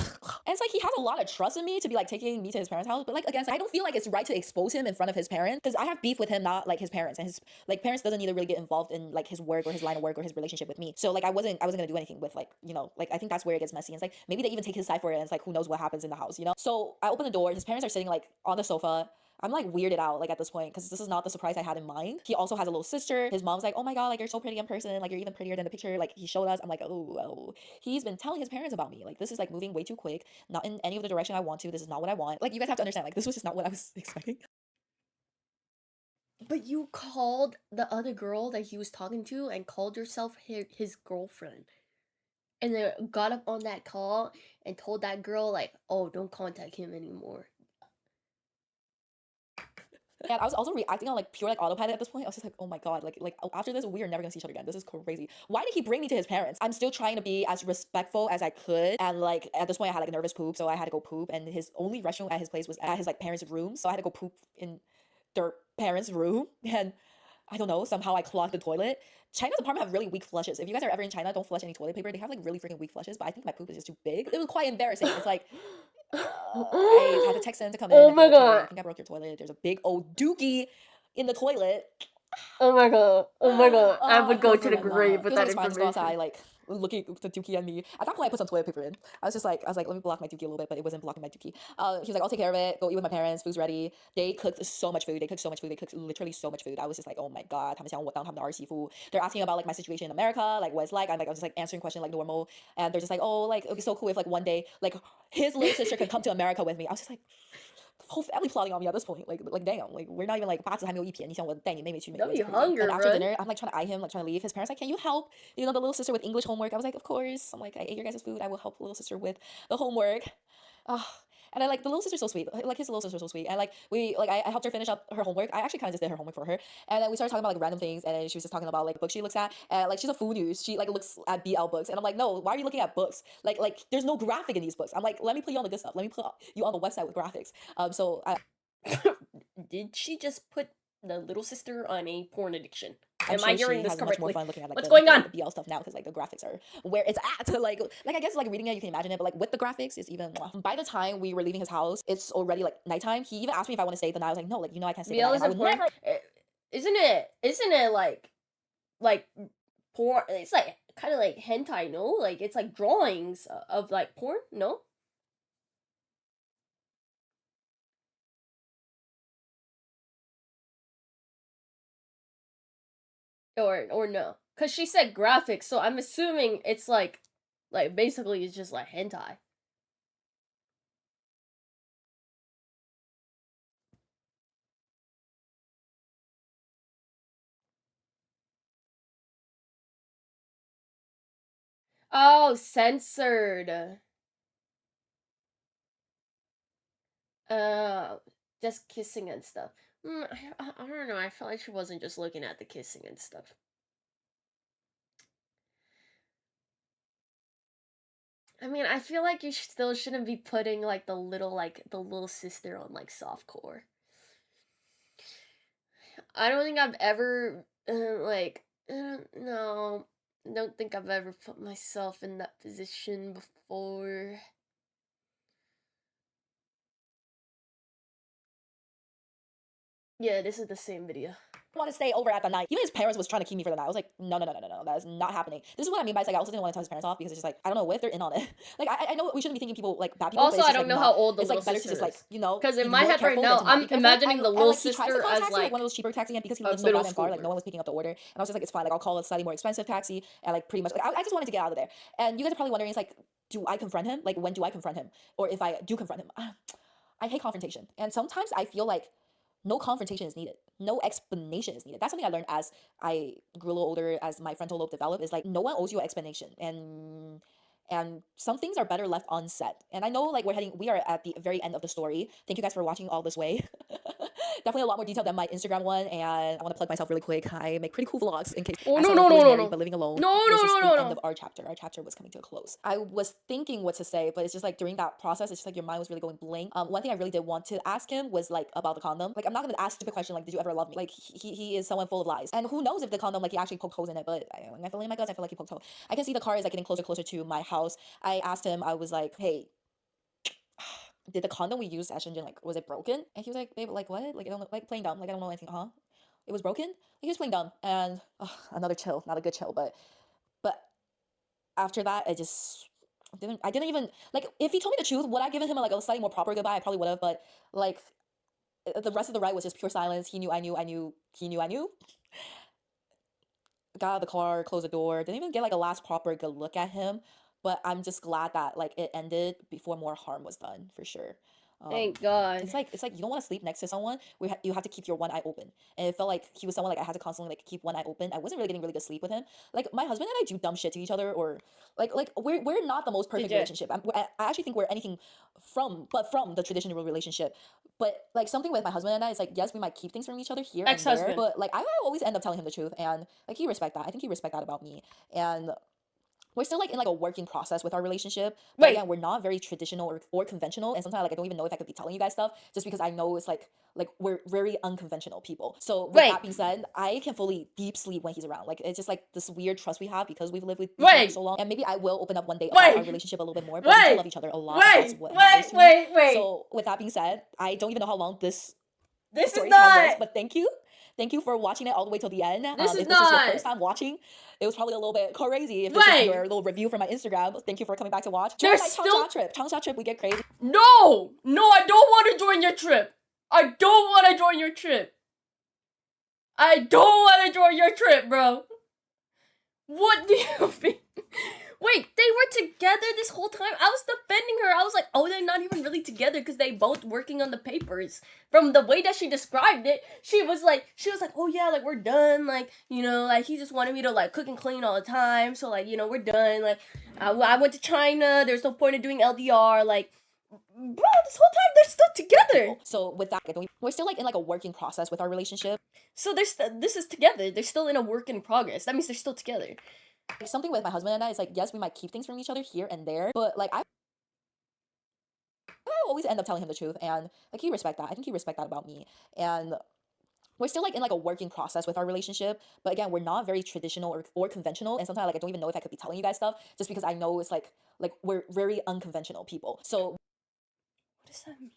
it's like he has a lot of trust in me to be like taking me to his parents' house. But like again, I don't feel like it's right to expose him in front of his parents because I have beef with him, not like his parents. And his like parents doesn't either really get involved in like his work or his line of work or his relationship with me. So like I wasn't gonna do anything with like, you know, like I think that's where it gets messy. And it's like maybe they even take his side for it and it's like who knows what happens in the house, you know? So I open the door, his parents are sitting like on the sofa. I'm like weirded out like at this point because this is not the surprise I had in mind. He also has a little sister. His mom's like, oh my god, like you're so pretty in person, like you're even prettier than the picture like he showed us. I'm like, oh, he's been telling his parents about me. Like this is like moving way too quick, not in any of the direction I want to. This is not what I want. Like you guys have to understand, like this was just not what I was expecting. But you called the other girl that he was talking to and called yourself his girlfriend. And then got up on that call and told that girl like, "Oh, don't contact him anymore." And I was also reacting on like pure like autopilot at this point. I was just like, oh my god, like after this, we are never gonna see each other again. This is crazy. Why did he bring me to his parents? I'm still trying to be as respectful as I could. And like at this point, I had like a nervous poop, so I had to go poop. And his only restroom at his place was at his like parents' room, so I had to go poop in their parents' room. And I don't know, somehow I clogged the toilet. China's apartment have really weak flushes. If you guys are ever in China, don't flush any toilet paper. They have like really freaking weak flushes, but I think my poop is just too big. It was quite embarrassing. It's like I had to text him to come in Oh and be my like, hey, I god. think I broke your toilet. There's a big old dookie in the toilet. Oh my god. Oh my god. I Oh, would it go feels to the really grave with feels like that it's fine. Just go outside, information. like looking at the dookie and me. At that point, I put some toilet paper in. I was like, let me block my dookie a little bit, but it wasn't blocking my dookie. He was like, I'll take care of it. Go eat with my parents. Food's ready. They cooked so much food. They cooked so much food. They cooked literally so much food. I was just like, oh my god, 他们想我当他们的儿媳妇. They're asking about like my situation in America, like what it's like. I was just like answering questions like normal, and they're just like, oh, like it'd be so cool if like one day like his little sister could come to America with me. I was just like, the whole family plotting on me at this point. Like damn, like we're not even like 八字还没有一撇，你想我带你妹妹去美国 Don't is be crazy. And hunger, after run. dinner, I'm like trying to eye him, like trying to leave. His parents like, can you help? You know, the little sister with English homework. I was like, of course. I'm like, I ate your guys' food. I will help the little sister with the homework. Oh, and I like the little sister's so sweet. Like his little sister's so sweet. And like I helped her finish up her homework. I actually kind of just did her homework for her. And then we started talking about like random things. And then she was just talking about like books she looks at. And like she's a food news. She like looks at BL books. And I'm like, no, why are you looking at books? Like there's no graphic in these books. I'm like, let me put you on the good stuff. Let me put you on the website with graphics. So I, Did she just put the little sister on a porn addiction? I'm Am I sure hearing she this has much more correctly? fun looking at like What's going on? the BL stuff now because like the graphics are where it's at. Like I guess like reading it you can imagine it, but like with the graphics it's even mwah. By the time we were leaving his house, it's already like nighttime. He even asked me if I want to stay the night. I was like, no, like you know I can't stay the BL night. And I isn't would porn? never. Isn't it like porn? It's like kind of like hentai, no? Like it's like drawings of like porn, no? or no? Cause she said graphic, so I'm assuming it's like basically it's just like hentai. Oh, censored. Uh, just kissing and stuff. I don't know. I felt like she wasn't just looking at the kissing and stuff. I mean, I feel like you still shouldn't be putting like the little sister on like softcore. I don't think I've ever no, I don't think I've ever put myself in that position before. Yeah, this is the same video. Want to stay over at the night. Even his parents was trying to keep me for the night. I was like, no, that is not happening. This is what I mean by like I also didn't want to tell his parents off because it's just like I don't know what if they're in on it. Like I know we shouldn't be thinking people like bad people. Also, but it's I just, don't like, know not, how old the it's little like better sister to just like is. because in my head right now, I'm imagining the little sister as like one of those cheaper taxis, and because he a lives so middle goddamn far, like schooler. no one was picking up the order, and I was just like, it's fine. Like I'll call a slightly more expensive taxi, and like pretty much like I just wanted to get out of there. And you guys are probably wondering, it's like, do I confront him? Like when do I confront him? Or if I do confront him? I hate confrontation, and sometimes I feel like no confrontation is needed. No explanation is needed. That's something I learned as I grew a little older, as my frontal lobe developed, is like no one owes you an explanation. And some things are better left unsaid. And I know like we are at the very end of the story. Thank you guys for watching all this way. Definitely a lot more detail than my Instagram one, and I want to plug myself really quick. I make pretty cool vlogs in case Oh as no someone no who is no no married no but living alone. no It was no just no the no end no. of our chapter. Our chapter was coming to a close. I was thinking what to say, but it's just like during that process, it's just like your mind was really going blank. One thing I really did want to ask him was like about the condom. Like I'm not gonna ask a stupid question like, did you ever love me? Like he is someone full of lies, and who knows if the condom like he actually poked holes in it. But I feel in my guts, I feel like he poked holes. I can see the car is like getting closer to my house. I asked him, I was like, hey, did the condom we used at Shenzhen, like was it broken? And he was like, babe, like what? Like I don't know, like playing dumb, like I don't know anything. It was broken. Like, he was playing dumb, and another chill, not a good chill, but after that, I didn't even like if he told me the truth, would I given him like a slightly more proper goodbye? I probably would have, but like the rest of the ride was just pure silence. He knew, I knew, he knew, I knew. Got out of the car, closed the door, didn't even get like a last proper good look at him. But I'm just glad that like it ended before more harm was done, for sure. Thank God. It's like you don't want to sleep next to someone where you have to keep your one eye open, and it felt like he was someone like I had to constantly like keep one eye open. I wasn't really getting really good sleep with him. Like my husband and I do dumb shit to each other, or like we're not the most perfect Did ya? relationship. I actually think we're anything from the traditional relationship. But like something with my husband and I is like, yes, we might keep things from each other here and there, Ex-husband. but like I always end up telling him the truth, and like he respect that. I think he respect that about me, and we're still like in like a working process with our relationship. But Wait. again, we're not very traditional or conventional, and sometimes like I don't even know if I could be telling you guys stuff just because I know it's like we're very unconventional people. So with Wait. that being said, I can fully deep sleep when he's around. Like it's just like this weird trust we have because we've lived with each other for so long. And maybe I will open up one day about our relationship a little bit more. But we do love each other a lot. That's what matters to me. So with that being said, I don't even know how long this This is story time was, not. but thank you. Thank you for watching it all the way till the end. This is If this is your not. first time watching, it was probably a little bit crazy. If this is your little review for my Instagram, thank you for coming back to watch. Join There's my still- Changsha trip. Changsha trip, we get crazy. No, I don't want to join your trip. I don't want to join your trip. I don't want to join your trip, bro. What do you mean? Wait, they were together this whole time? I was defending her. I was like, oh, they're not even really together because they both working on the papers. From the way that she described it, she was like, oh yeah, like we're done. Like, you know, like he just wanted me to like cook and clean all the time. So like, you know, we're done. Like, I went to China. There's no point in doing LDR. Like, bro, this whole time they're still together. So with that, we're still like in like a working process with our relationship. So this is together. They're still in a work in progress. That means they're still together. Something with my husband and I is like, yes, we might keep things from each other here and there, but like I always end up telling him the truth, and like he respect that. I think he respect that about me, and we're still like in like a working process with our relationship. But again, we're not very traditional or conventional, and sometimes like I don't even know if I could be telling you guys stuff just because I know it's like we're very unconventional people. So What does that mean?